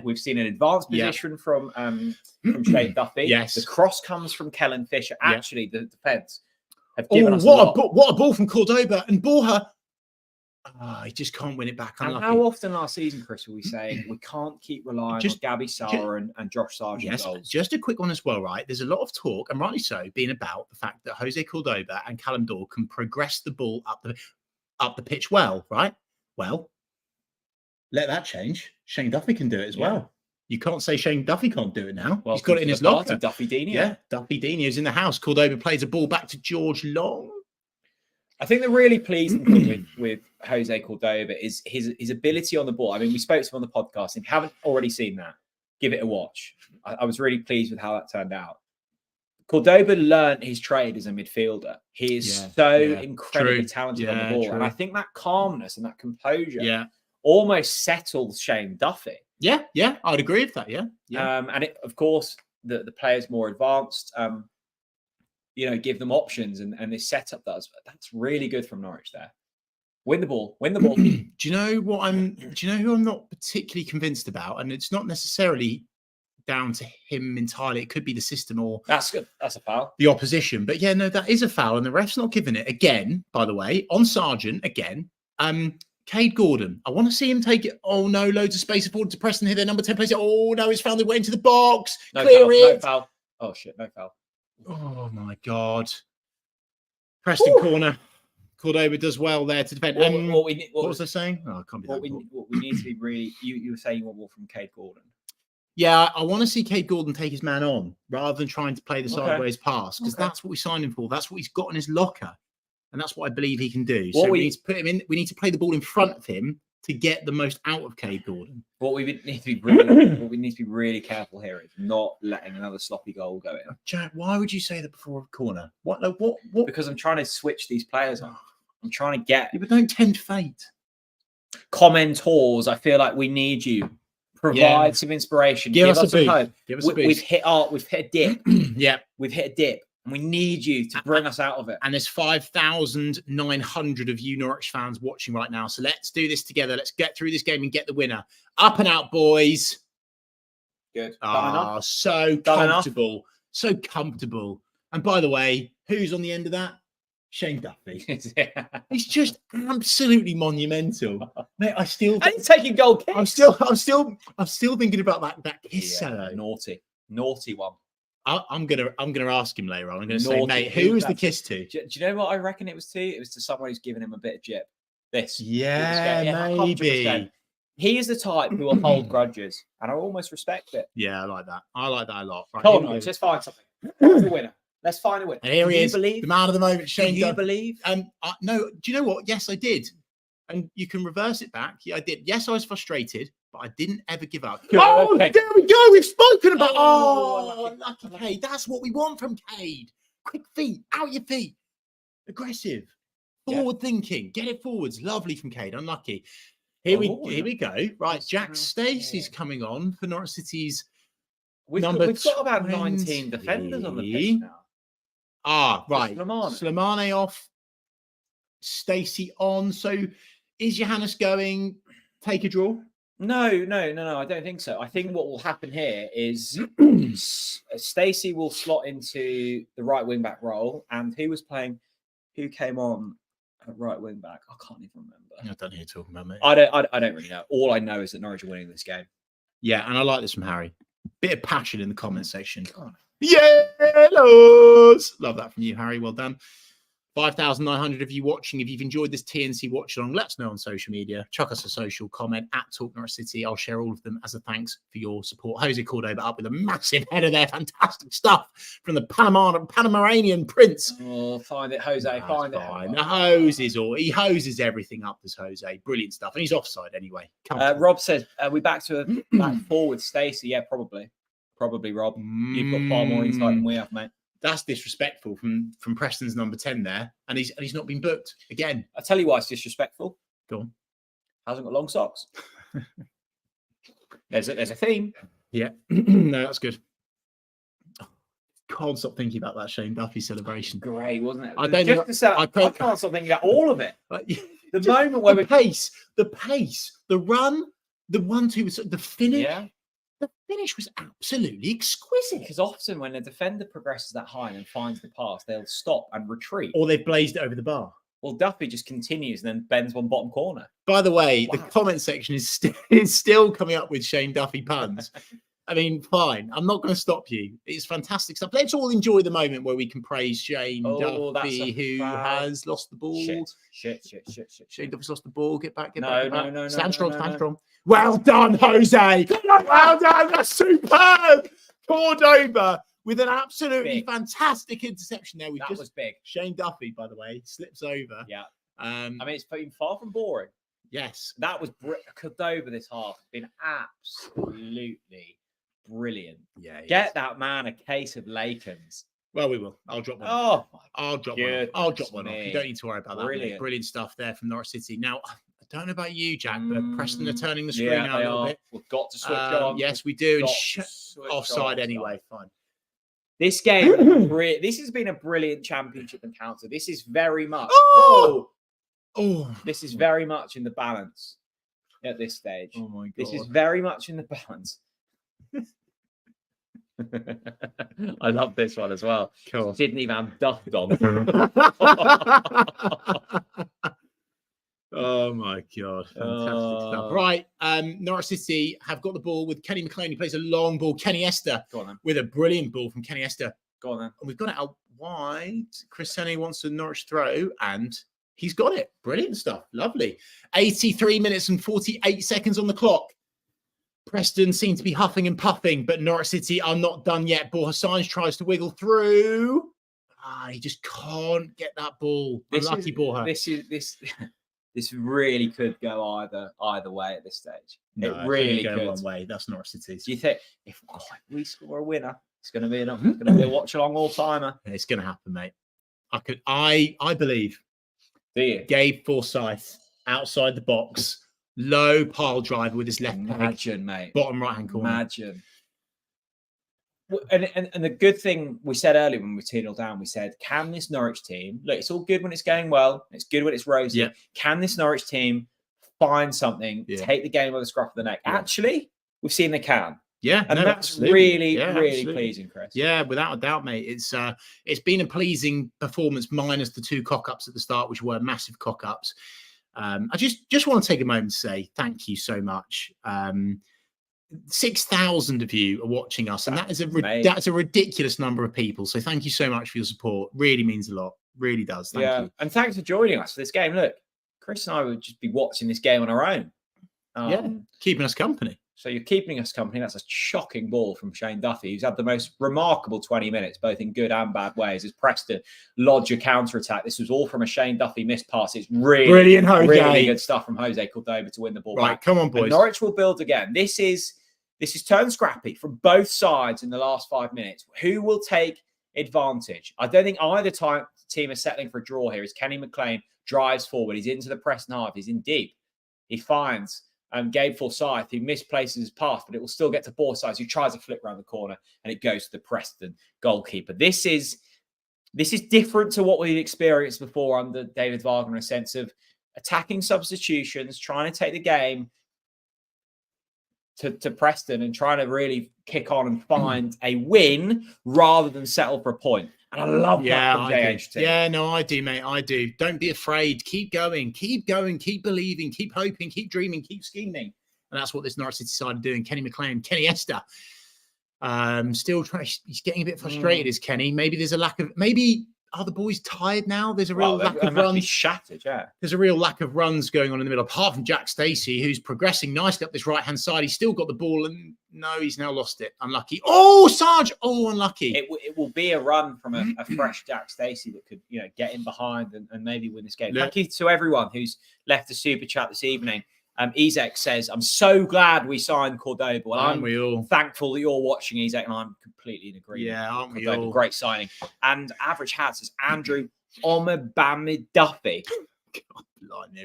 we've seen an advanced position from Shane Duffy. Yes. The cross comes from Kellen Fisher. Actually, the defence have given us what a ball from Cordoba and Borja. He just can't win it back. And how often last season, Chris, were we saying we can't keep relying on Gabby Sarr and Josh Sargent goals? Just a quick one as well, right? There's a lot of talk, and rightly so, being about the fact that Jose Cordoba and Callum Doyle can progress the ball up the pitch well, right? Well, let that change. Shane Duffy can do it as well. You can't say Shane Duffy can't do it now. He's got it in his locker. Duffy Dino. Yeah, Duffy Dino's in the house. Cordoba plays a ball back to George Long. I think the really pleasing thing with Jose Cordoba is his ability on the ball. I mean, we spoke to him on the podcast. If you haven't already seen that, give it a watch. I was really pleased with how that turned out. Cordoba learned his trade as a midfielder. He is incredibly talented on the ball. And I think that calmness and that composure almost settles Shane Duffy. Yeah, I'd agree with that, yeah. And it, of course, the players more advanced, give them options, and this setup does. That's really good from Norwich there. Win the ball. Do you know who I'm not particularly convinced about? And it's not necessarily down to him entirely. It could be the system or that's good. That's a foul. The opposition. But yeah, no, that is a foul, and the ref's not giving it again, by the way, on Sargent again. Cade Gordon, I want to see him take it. Oh no, loads of space afforded to Preston here. Their number 10 plays it. Oh no, it's found their way into the box. Clear it. No foul. Oh shit, no foul. Oh my God. Preston corner. Cordoba does well there to defend. What was I saying? Oh, I can't be what we need to be really. You were saying you want more from Cade Gordon. Yeah, I want to see Cade Gordon take his man on rather than trying to play the sideways pass, because that's what we signed him for. That's what he's got in his locker, and that's what I believe he can do. So we need to put him in. We need to play the ball in front of him to get the most out of Cade Gordon. What we need to be really careful here is not letting another sloppy goal go in. Jack, why would you say that before a corner? What? Because I'm trying to switch these players on. I'm trying to get. Yeah, but don't tempt fate. Commentors, I feel like we need you. Provide some inspiration. Give us some hope. Give us a boost. We've hit a dip. Yeah, we've hit a dip, and we need you to bring us out of it. And there's 5,900 of you Norwich fans watching right now. So let's do this together. Let's get through this game and get the winner. Up and out, boys. Good. So comfortable. So comfortable. And by the way, who's on the end of that? Shane Duffy. He's just absolutely monumental, mate. And he's taking goal kicks. I'm still thinking about that kiss. Naughty one. I'm gonna ask him later on. I'm gonna say, mate, who was the kiss to? Do you know what I reckon it was to? It was to someone who's giving him a bit of jip. Yeah, maybe. 100%. He is the type who will hold grudges, and I almost respect it. Yeah, I like that. I like that a lot. Right, come on, let's find something. Who's the winner? Let's find a winner. And here he is, the man of the moment, Shane. Do you believe? No. Do you know what? Yes, I did. And you can reverse it back. Yeah, I did. Yes, I was frustrated, but I didn't ever give up. Oh, there we go. We've spoken about. Lucky Cade. That's what we want from Cade. Quick feet, out your feet, aggressive, forward thinking. Get it forwards. Lovely from Cade. Unlucky. Here we go. Right, Jack Stacey's coming on for Norwich City's. We've got about 19 defenders on the pitch now. Right. Slimane. Slimane off. Stacey on. So is Johannes going take a draw? No. I don't think so. I think what will happen here is Stacey will slot into the right wing back role. And who came on at right wing back? I can't even remember. I don't know who you're talking about, mate. I don't really know. All I know is that Norwich are winning this game. Yeah, and I like this from Harry. Bit of passion in the comment section. Yellows! Love that from you, Harry. Well done. 5,900 of you watching. If you've enjoyed this TNC watch along, let us know on social media. Chuck us a social comment at Talk Norwich City. I'll share all of them as a thanks for your support. Jose Cordoba up with a massive header there. Fantastic stuff from the Panamanian Prince. Oh, find it, Jose. No, Find it. fine. He hoses everything up, does Jose. Brilliant stuff. And he's offside anyway. Rob says, are we back to back four with Stacey? Yeah, probably. Probably, Rob. You've got far more insight than we have, mate. That's disrespectful from Preston's number 10 there. And he's not been booked again. I'll tell you why it's disrespectful. Go on. Hasn't got long socks. There's a theme. Yeah. No, that's good. Can't stop thinking about that Shane Duffy celebration. Great, wasn't it? I can't stop thinking about all of it. The moment where the pace, the run, the 1-2, the finish. Yeah. The finish was absolutely exquisite. Because often when a defender progresses that high and finds the pass, they'll stop and retreat. Or they've blazed it over the bar. Well, Duffy just continues and then bends one bottom corner. By the way, the comment section is still coming up with Shane Duffy puns. I mean, fine. I'm not going to stop you. It's fantastic stuff. Let's all enjoy the moment where we can praise Shane Duffy, who has lost the ball. Shit. Shane Duffy's lost the ball. Get back. No. Stand strong. Well done, Jose. Well done. That's superb. Cordoba with an absolutely fantastic interception there. That was big. Shane Duffy, by the way, slips over. Yeah. I mean, it's been far from boring. Yes. That was Cordoba this half. Been absolutely brilliant. Yeah. Get that man a case of Lakens. Well, we will. I'll drop one. I'll drop one. I'll drop one off. You don't need to worry about that. Mate. Brilliant stuff there from Norwich City. Now, I don't know about you, Jack, but Preston are turning the screen out a little bit. We've got to switch on. Yes, we do. And offside anyway. Fine. This game, this has been a brilliant championship encounter. This is very much. This is very much in the balance at this stage. Oh my God. This is very much in the balance. I love this one as well. Cool. Sydney Van Duffed on. Oh my God. Fantastic stuff. Right. Norwich City have got the ball with Kenny McLean. He plays a long ball. Kenny Esther with a brilliant ball from Kenny Esther. Go on then. And we've got it out wide. Chris Sene wants a Norwich throw and he's got it. Brilliant stuff. Lovely. 83 minutes and 48 seconds on the clock. Preston seem to be huffing and puffing, but Norwich City are not done yet. Ball Hassan tries to wiggle through. He just can't get that ball. Unlucky Borja. This really could go either way at this stage. No, it really go could. one way. That's Norwich City. Do you think if we score a winner, it's going to be a watch along all timer? It's going to happen, mate. I believe. Do you? Gabe Forsyth outside the box. Low pile driver with his left leg. Mate. Bottom right-hand corner. Imagine. And the good thing we said earlier when we were 2-0 down, we said, can this Norwich team, look, it's all good when it's going well. It's good when it's rosy. Yeah. Can this Norwich team find something, take the game by the scruff of the neck? Yeah. Actually, we've seen they can. Yeah. And that's really pleasing, Chris. Yeah, without a doubt, mate. It's been a pleasing performance minus the 2 cock-ups at the start, which were massive cock-ups. I just want to take a moment to say thank you so much. 6,000 of you are watching us, and that's a ridiculous number of people. So thank you so much for your support. Really means a lot. Really does. Thank you. And thanks for joining us for this game. Look, Chris and I would just be watching this game on our own. Keeping us company. So you're keeping us company. That's a shocking ball from Shane Duffy, who's had the most remarkable 20 minutes, both in good and bad ways, as Preston lodge a counter-attack. This was all from a Shane Duffy missed pass. It's really good stuff from Jose Cordoba to win the ball back. Come on, boys. And Norwich will build again. This is turned scrappy from both sides in the last 5 minutes. Who will take advantage? I don't think either team is settling for a draw here. As Kenny McLean drives forward. He's into the Preston half. He's in deep. He finds Gabe Forsyth, who misplaces his pass, but it will still get to Borsyth, who tries a flip around the corner, and it goes to the Preston goalkeeper. This is This is different to what we've experienced before under David Wagner, in a sense of attacking substitutions, trying to take the game to Preston and trying to really kick on and find a win rather than settle for a point. And I love that from JHT. Yeah, no, I do, mate. I do. Don't be afraid. Keep going, keep believing, keep hoping, keep dreaming, keep scheming. And that's what this Norwich City side are doing. Kenny McLean, Kenny Esther. Still trying. He's getting a bit frustrated, is Kenny. Maybe there's a lack of. Maybe are the boys tired now? There's a real lack of runs. Shattered, yeah. There's a real lack of runs going on in the middle. Apart from Jack Stacey, who's progressing nicely up this right hand side. He's still got the ball, and no, he's now lost it. Unlucky. Oh, Sarge. Oh, unlucky. It will be a run from a fresh Jack Stacey that could, get in behind and maybe win this game. Yeah. Thank you to everyone who's left a super chat this evening. Ezek says, I'm so glad we signed Cordoba. Well, I'm thankful that you're watching, Ezek, and I'm completely in agreement. Yeah, aren't we Cordoba, all? great signing. And Average Hat says, Andrew Omabami Duffy.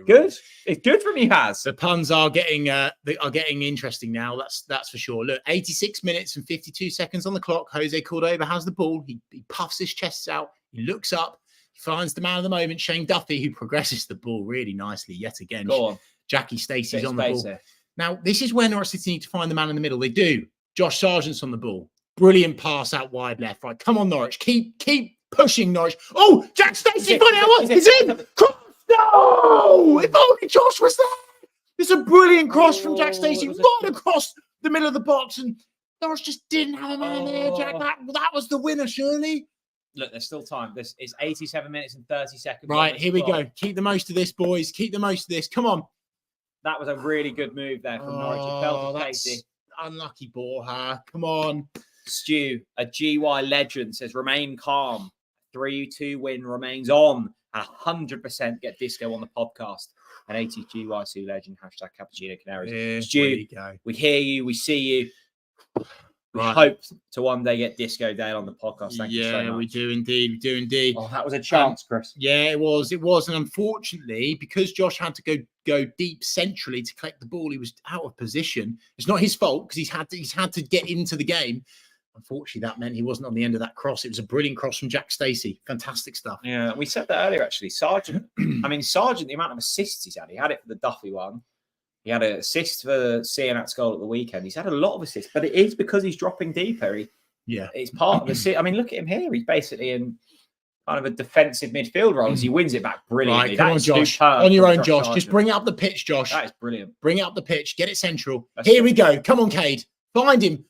Good. It's good from you, Haz. The puns are getting interesting now. That's for sure. Look, 86 minutes and 52 seconds on the clock. Jose Cordoba has the ball. He puffs his chest out. He looks up. He finds the man of the moment, Shane Duffy, who progresses the ball really nicely yet again. Go on. Jackie Stacey's on the ball. Now, this is where Norwich City need to find the man in the middle. They do. Josh Sargent's on the ball. Brilliant pass out wide left. Right, come on, Norwich. Keep pushing, Norwich. Oh, Jack Stacey, he's in. Cross! No! If only Josh was there. It's a brilliant cross from Jack Stacey right across the middle of the box, and Norwich just didn't have a man there, Jack. That was the winner, surely. Look, there's still time. This is 87 minutes and 30 seconds. Right, here we go. Keep the most of this, boys. Keep the most of this. Come on. That was a really good move there from Norwich. It fell to Stacey. Unlucky ball, Come on. Stu, a GY legend, says, remain calm. 3-2 win remains on. 100% get Disco on the podcast. An 80s GY Stu legend. # Cappuccino Canaries. Yeah, Stu, we hear you. We see you. We hope to one day get Disco Dale on the podcast. Thank you so much. We do indeed. Oh, that was a chance, Chris. Yeah, it was. And unfortunately, because Josh had to go deep centrally to collect the ball, he was out of position. It's not his fault because he's had to get into the game. Unfortunately, that meant he wasn't on the end of that cross. It was a brilliant cross from Jack Stacey. Fantastic stuff. Yeah, we said that earlier, actually. Sargent, the amount of assists he's had. He had it for the Duffy one. He had an assist for Cianat's goal at the weekend. He's had a lot of assists, but it is because he's dropping deeper. It's part of the... I mean, look at him here. He's basically in kind of a defensive midfield role as he wins it back brilliantly. Right, come on, Josh. On your own, Josh. Just bring it up the pitch, Josh. That is brilliant. Bring it up the pitch. Get it central. Here we go. Come on, Cade. Find him.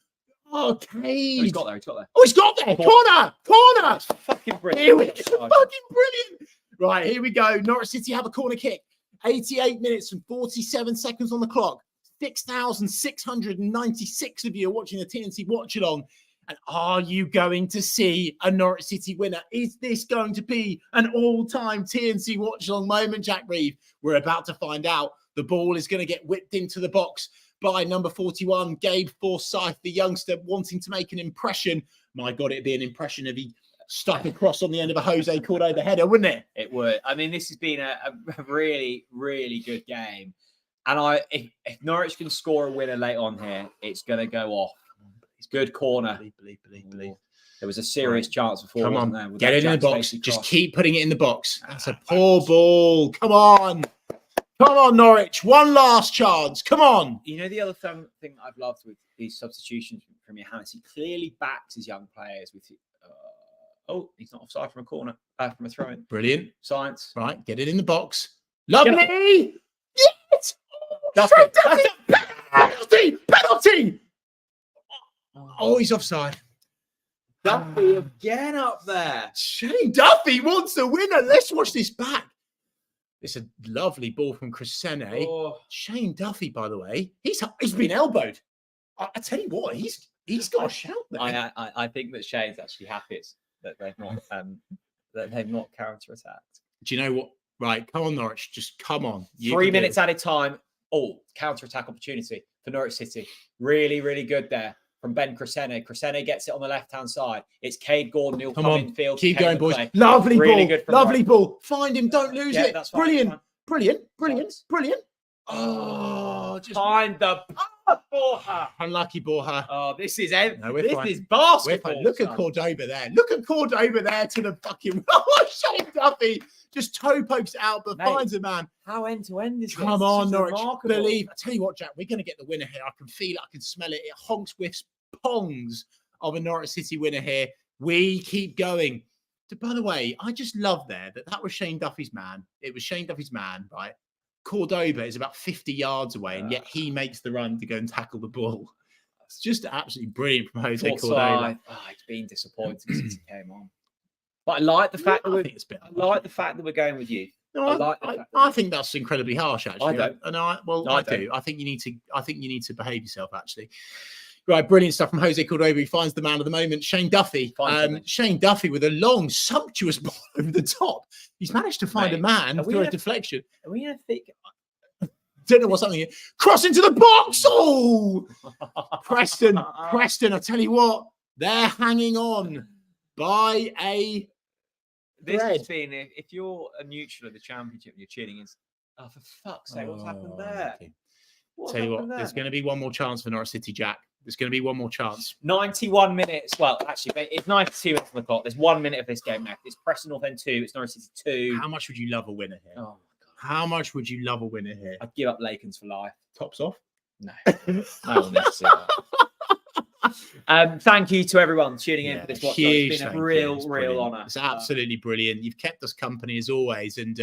Oh, Cade. Oh, he's got there. Oh, he's got there. Corner. That's fucking brilliant. Here we go. Fucking brilliant. Right, here we go. Norwich City have a corner kick. 88 minutes and 47 seconds on the clock. 6,696 of you are watching the TNC Watchalong. And are you going to see a Norwich City winner? Is this going to be an all-time TNC Watchalong moment, Jack Reeve? We're about to find out. The ball is going to get whipped into the box by number 41, Gabe Forsyth, the youngster wanting to make an impression. My God, it'd be an impression if he stuck across on the end of a Jose Cordoba header, wouldn't it? It would. I mean, this has been a really, really good game. And if Norwich can score a winner late on here, it's going to go off. It's good corner. Believe. There was a serious chance before. Come on, there, get it in the box. Just keep putting it in the box. That's a poor ball. Come on, Norwich. One last chance. Come on. You know, the other thing I've loved with these substitutions from Johannes, he clearly backs his young players with... he's not offside from a corner, from a throw-in. Brilliant. Science. Right, get it in the box. Lovely. Yes. Penalty. Oh, he's offside. Duffy again up there. Shane Duffy wants the winner. Let's watch this back. It's a lovely ball from Crescene. Oh. Shane Duffy, by the way, he's been elbowed. I tell you what, he's got a shout there. I think that Shane's actually happy that they've not counter-attacked. Do you know what? Right, come on, Norwich. Just come on. 3 minutes at a time. Oh, counter-attack opportunity for Norwich City. Really, really good there from Ben Crescene. Crescene gets it on the left-hand side. It's Cade Gordon who'll come in field. Keep going, boys. Lovely really ball. Lovely ball. Find him. Don't lose it. That's Brilliant. Fine. Brilliant. Oh, just find the Borja. Unlucky Borja. Oh, this is No, we're this fine. is basketball. Look at son. Cordoba there. Look at Cordoba there to the fucking. Oh, Shane Duffy just toe pokes it out, but Mate, finds a man. How end to end is this? Come on, This is Norwich. remarkable. Believe. I tell you what, Jack, we're going to get the winner here. I can feel it. I can smell it. It honks, whiffs, pongs of a Norwich City winner here. We keep going. By the way, I just love that was Shane Duffy's man. It was Shane Duffy's man, right? Cordoba is about 50 yards away, and yet he makes the run to go and tackle the ball. It's just absolutely brilliant from Jose Cordoba. It's been disappointing since he came on. But I like the fact that we're going with you. No, I think that's incredibly harsh, actually. I don't. I do. I think you need to behave yourself, actually. Right, brilliant stuff from Jose Cordoba. He finds the man of the moment, Shane Duffy. Shane Duffy with a long, sumptuous ball over the top. He's managed to find a man through a deflection. Are we going to think? Don't know what's happening here. Cross into the box. Oh, Preston. I tell you what, they're hanging on by a. This has been, if you're a neutral of the championship and you're cheering against, oh, for fuck's sake, what's happened there? Tell you what, there's going to be one more chance for Norwich City, Jack. There's going to be one more chance. 91 minutes. Well, actually, it's 92 minutes on the clock. There's 1 minute of this game left. It's Preston North End 2. It's Norwich City 2. How much would you love a winner here? Oh, my God. How much would you love a winner here? I'd give up Lakens for life. Tops off? No. I will never see that. Thank you to everyone tuning in for this watch. It's been a real honour. It's absolutely brilliant. You've kept us company as always, and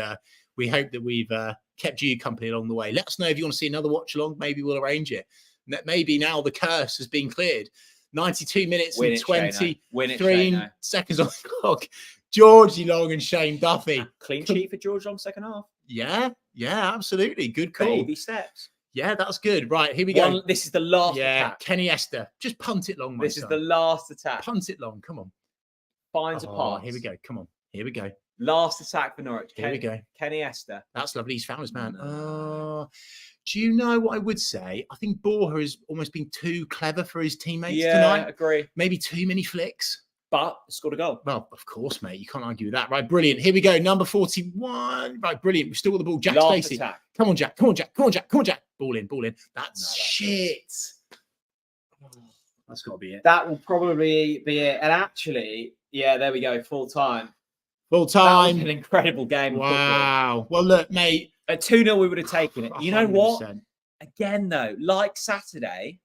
we hope that we've kept you company along the way. Let us know if you want to see another watch along. Maybe we'll arrange it. Maybe now the curse has been cleared. 92 minutes and 23 seconds on the clock. George Long and Shane Duffy. Clean sheet for George Long second half. Yeah, absolutely. Good call. Baby steps. Yeah, that's good. Right, here we go. This is the last attack. Kenny Esther. Just punt it long, my This is the last attack. Punt it long. Come on. Finds a pass. Here we go. Come on. Here we go. Last attack for Norwich. Here we go. Kenny Esther. That's lovely. He's found his man. Do you know what I would say? I think Borja has almost been too clever for his teammates tonight. Yeah, agree. Maybe too many flicks. But scored a goal. Well, of course, mate. You can't argue with that. Right, brilliant. Here we go. Number 41. Right, brilliant. We've still got the ball. Jack Stacey. Attack. Come on, Jack. Come on, Jack. Come on, Jack. Come on, Jack. Ball in. That's shit. That's got to be it. That will probably be it. And actually, there we go. Full time. Full time. That was an incredible game. Wow. Well, look, mate. At 2-0, we would have taken it. You know 100%. what? Again, though, like Saturday,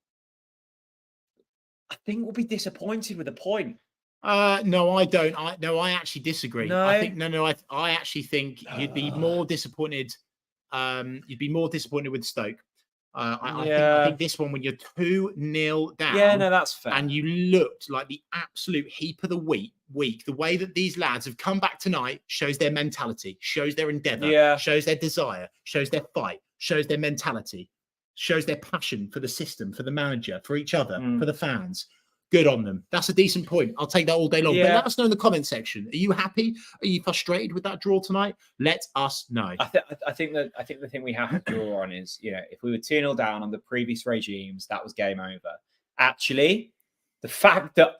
I think we'll be disappointed with a point. No, I don't. I actually disagree. No? I actually think you'd be more disappointed. You'd be more disappointed with Stoke. I think this one, when you're 2-0 down. Yeah, no, that's fair. And you looked like the absolute heap of the week. The way that these lads have come back tonight shows their mentality, shows their endeavour, shows their desire, shows their fight, shows their mentality, shows their passion for the system, for the manager, for each other, for the fans. Good on them. That's a decent point. I'll take that all day long. But let us know in the comment section. Are you happy? Are you frustrated with that draw tonight? Let us know. I think the thing we have to draw on is, if we were 2-0 down on the previous regimes, that was game over. Actually, the fact that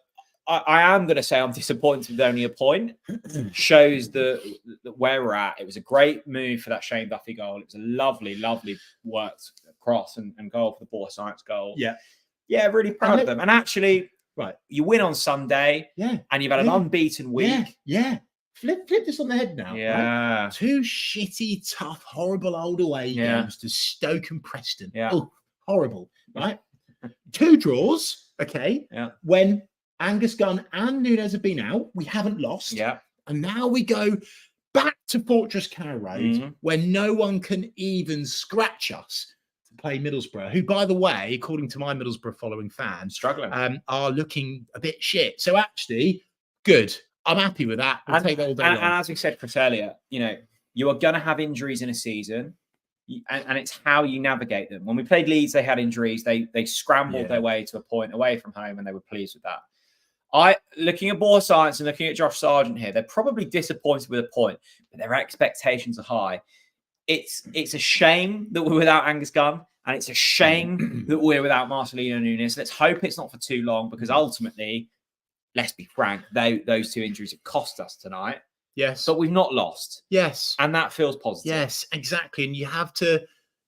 I am going to say I'm disappointed with only a point shows the where we're at. It was a great move for that Shane Duffy goal. It was a lovely worked cross and goal for the Borja Science goal. Yeah, really proud of them. And actually, you win on Sunday, and you've had an unbeaten week. Flip this on the head now. Yeah. Right? 2 shitty, tough, horrible old away games to Stoke and Preston. Yeah. Oh, horrible, right? 2 draws, okay? Yeah. When Angus Gunn and Nunez have been out, we haven't lost. Yeah. And now we go back to Fortress Carrow Road, where no one can even scratch us to play Middlesbrough, who, by the way, according to my Middlesbrough following fans, struggling, are looking a bit shit. So actually, good. I'm happy with that. We'll take that all day long. And as we said, Chris, earlier, you are going to have injuries in a season, and it's how you navigate them. When we played Leeds, they had injuries. They scrambled their way to a point away from home, and they were pleased with that. Looking at Borja Science and looking at Josh Sargent here, they're probably disappointed with a point, but their expectations are high. It's a shame that we're without Angus Gunn, and it's a shame that we're without Marcelino Nunes. Let's hope it's not for too long, because ultimately, let's be frank, those 2 injuries have cost us tonight. Yes. But we've not lost. Yes. And that feels positive. Yes, exactly. And you have to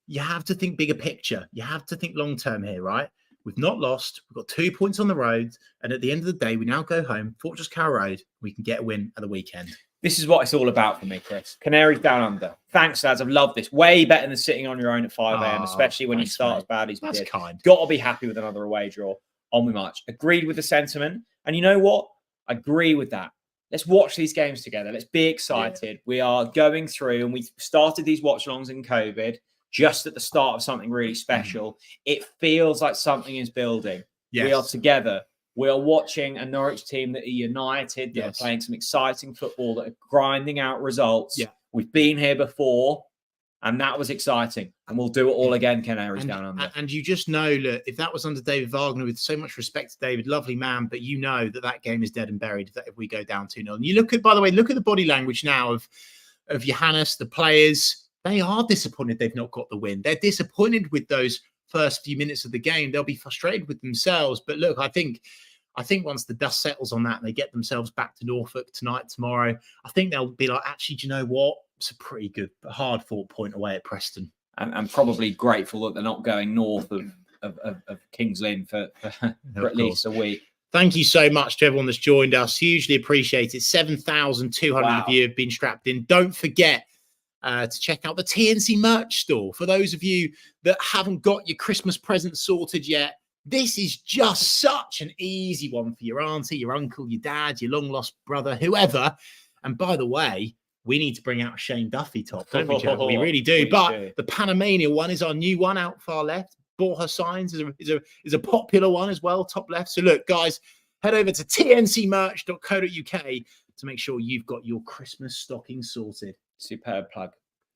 you have to think bigger picture. You have to think long term here, right? We've not lost. We've got 2 points on the road. And at the end of the day, we now go home, Fortress Carrow Road. We can get a win at the weekend. This is what it's all about for me, Chris. Canaries down under. Thanks, lads. I've loved this. Way better than sitting on your own at 5 a.m., especially when you start as bad as you did. That's kind. Got to be happy with another away draw. On we march. Agreed with the sentiment. And you know what? I agree with that. Let's watch these games together. Let's be excited. Yeah. We are going through, and we started these watch-alongs in COVID just at the start of something really special. It feels like something is building. Yes. We are together. We are watching a Norwich team that are united, that are playing some exciting football, that are grinding out results. Yeah. We've been here before, and that was exciting. And we'll do it all again, Canaries down under. And you just know, look, if that was under David Wagner, with so much respect to David, lovely man, but you know that game is dead and buried if we go down 2-0. And you look at, by the way, look at the body language now of Johannes, the players. They are disappointed they've not got the win. They're disappointed with those first few minutes of the game. They'll be frustrated with themselves. But look, I think once the dust settles on that and they get themselves back to Norfolk tonight, tomorrow, I think they'll be like, actually, do you know what? It's a pretty good, hard-fought point away at Preston. And probably grateful that they're not going north of Kings Lynn for at least a week. Thank you so much to everyone that's joined us. Hugely appreciated. 7,200 of you have been strapped in. Don't forget to check out the TNC merch store. For those of you that haven't got your Christmas presents sorted yet, this is just such an easy one for your auntie, your uncle, your dad, your long-lost brother, whoever. And by the way, we need to bring out a Shane Duffy top, don't we, Joe? We really do. The Panamania one is our new one out far left. Borja Signs is a popular one as well, top left. So look, guys, head over to tncmerch.co.uk to make sure you've got your Christmas stocking sorted. Superb plug,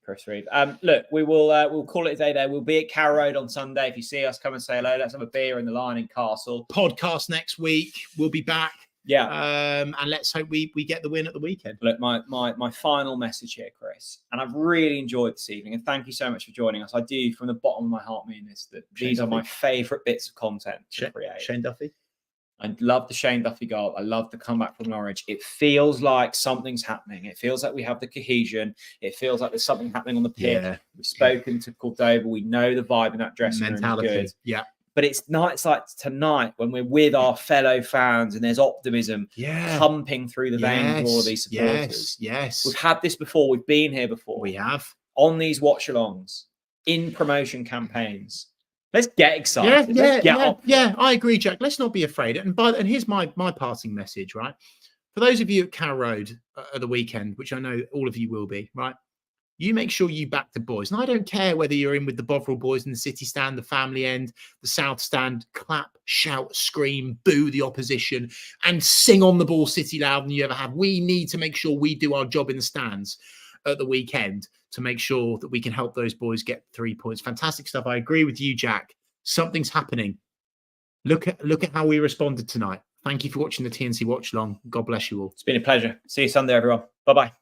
Chris Reed. Look, we'll call it a day there. We'll be at Carrow Road on Sunday. If you see us, come and say hello. Let's have a beer in the Lion Castle. Podcast next week. We'll be back. Yeah. And let's hope we get the win at the weekend. Look, my final message here, Chris, and I've really enjoyed this evening, and thank you so much for joining us. I do, from the bottom of my heart, mean this, that these are my favourite bits of content to create. Shane Duffy. I love the Shane Duffy goal. I love the comeback from Norwich. It feels like something's happening. It feels like we have the cohesion. It feels like there's something happening on the pitch. Yeah. We've spoken to Cordoba. We know the vibe in that dressing room is good. Yeah. But it's nights like tonight when we're with our fellow fans and there's optimism pumping through the veins of all of these supporters. Yes. We've had this before. We've been here before. We have. On these watch-alongs, in promotion campaigns. Let's get excited. Yeah, I agree, Jack. Let's not be afraid. And here's my parting message, right? For those of you at Carrow Road at the weekend, which I know all of you will be, right? You make sure you back the boys. And I don't care whether you're in with the Bovril boys in the City stand, the family end, the South stand, clap, shout, scream, boo the opposition, and sing on the ball City louder than you ever have. We need to make sure we do our job in the stands at the weekend to make sure that we can help those boys get 3 points. Fantastic stuff. I agree with you, Jack. Something's happening. Look at how we responded tonight. Thank you for watching the TNC Watch Along. God bless you all. It's been a pleasure. See you Sunday, everyone. Bye-bye.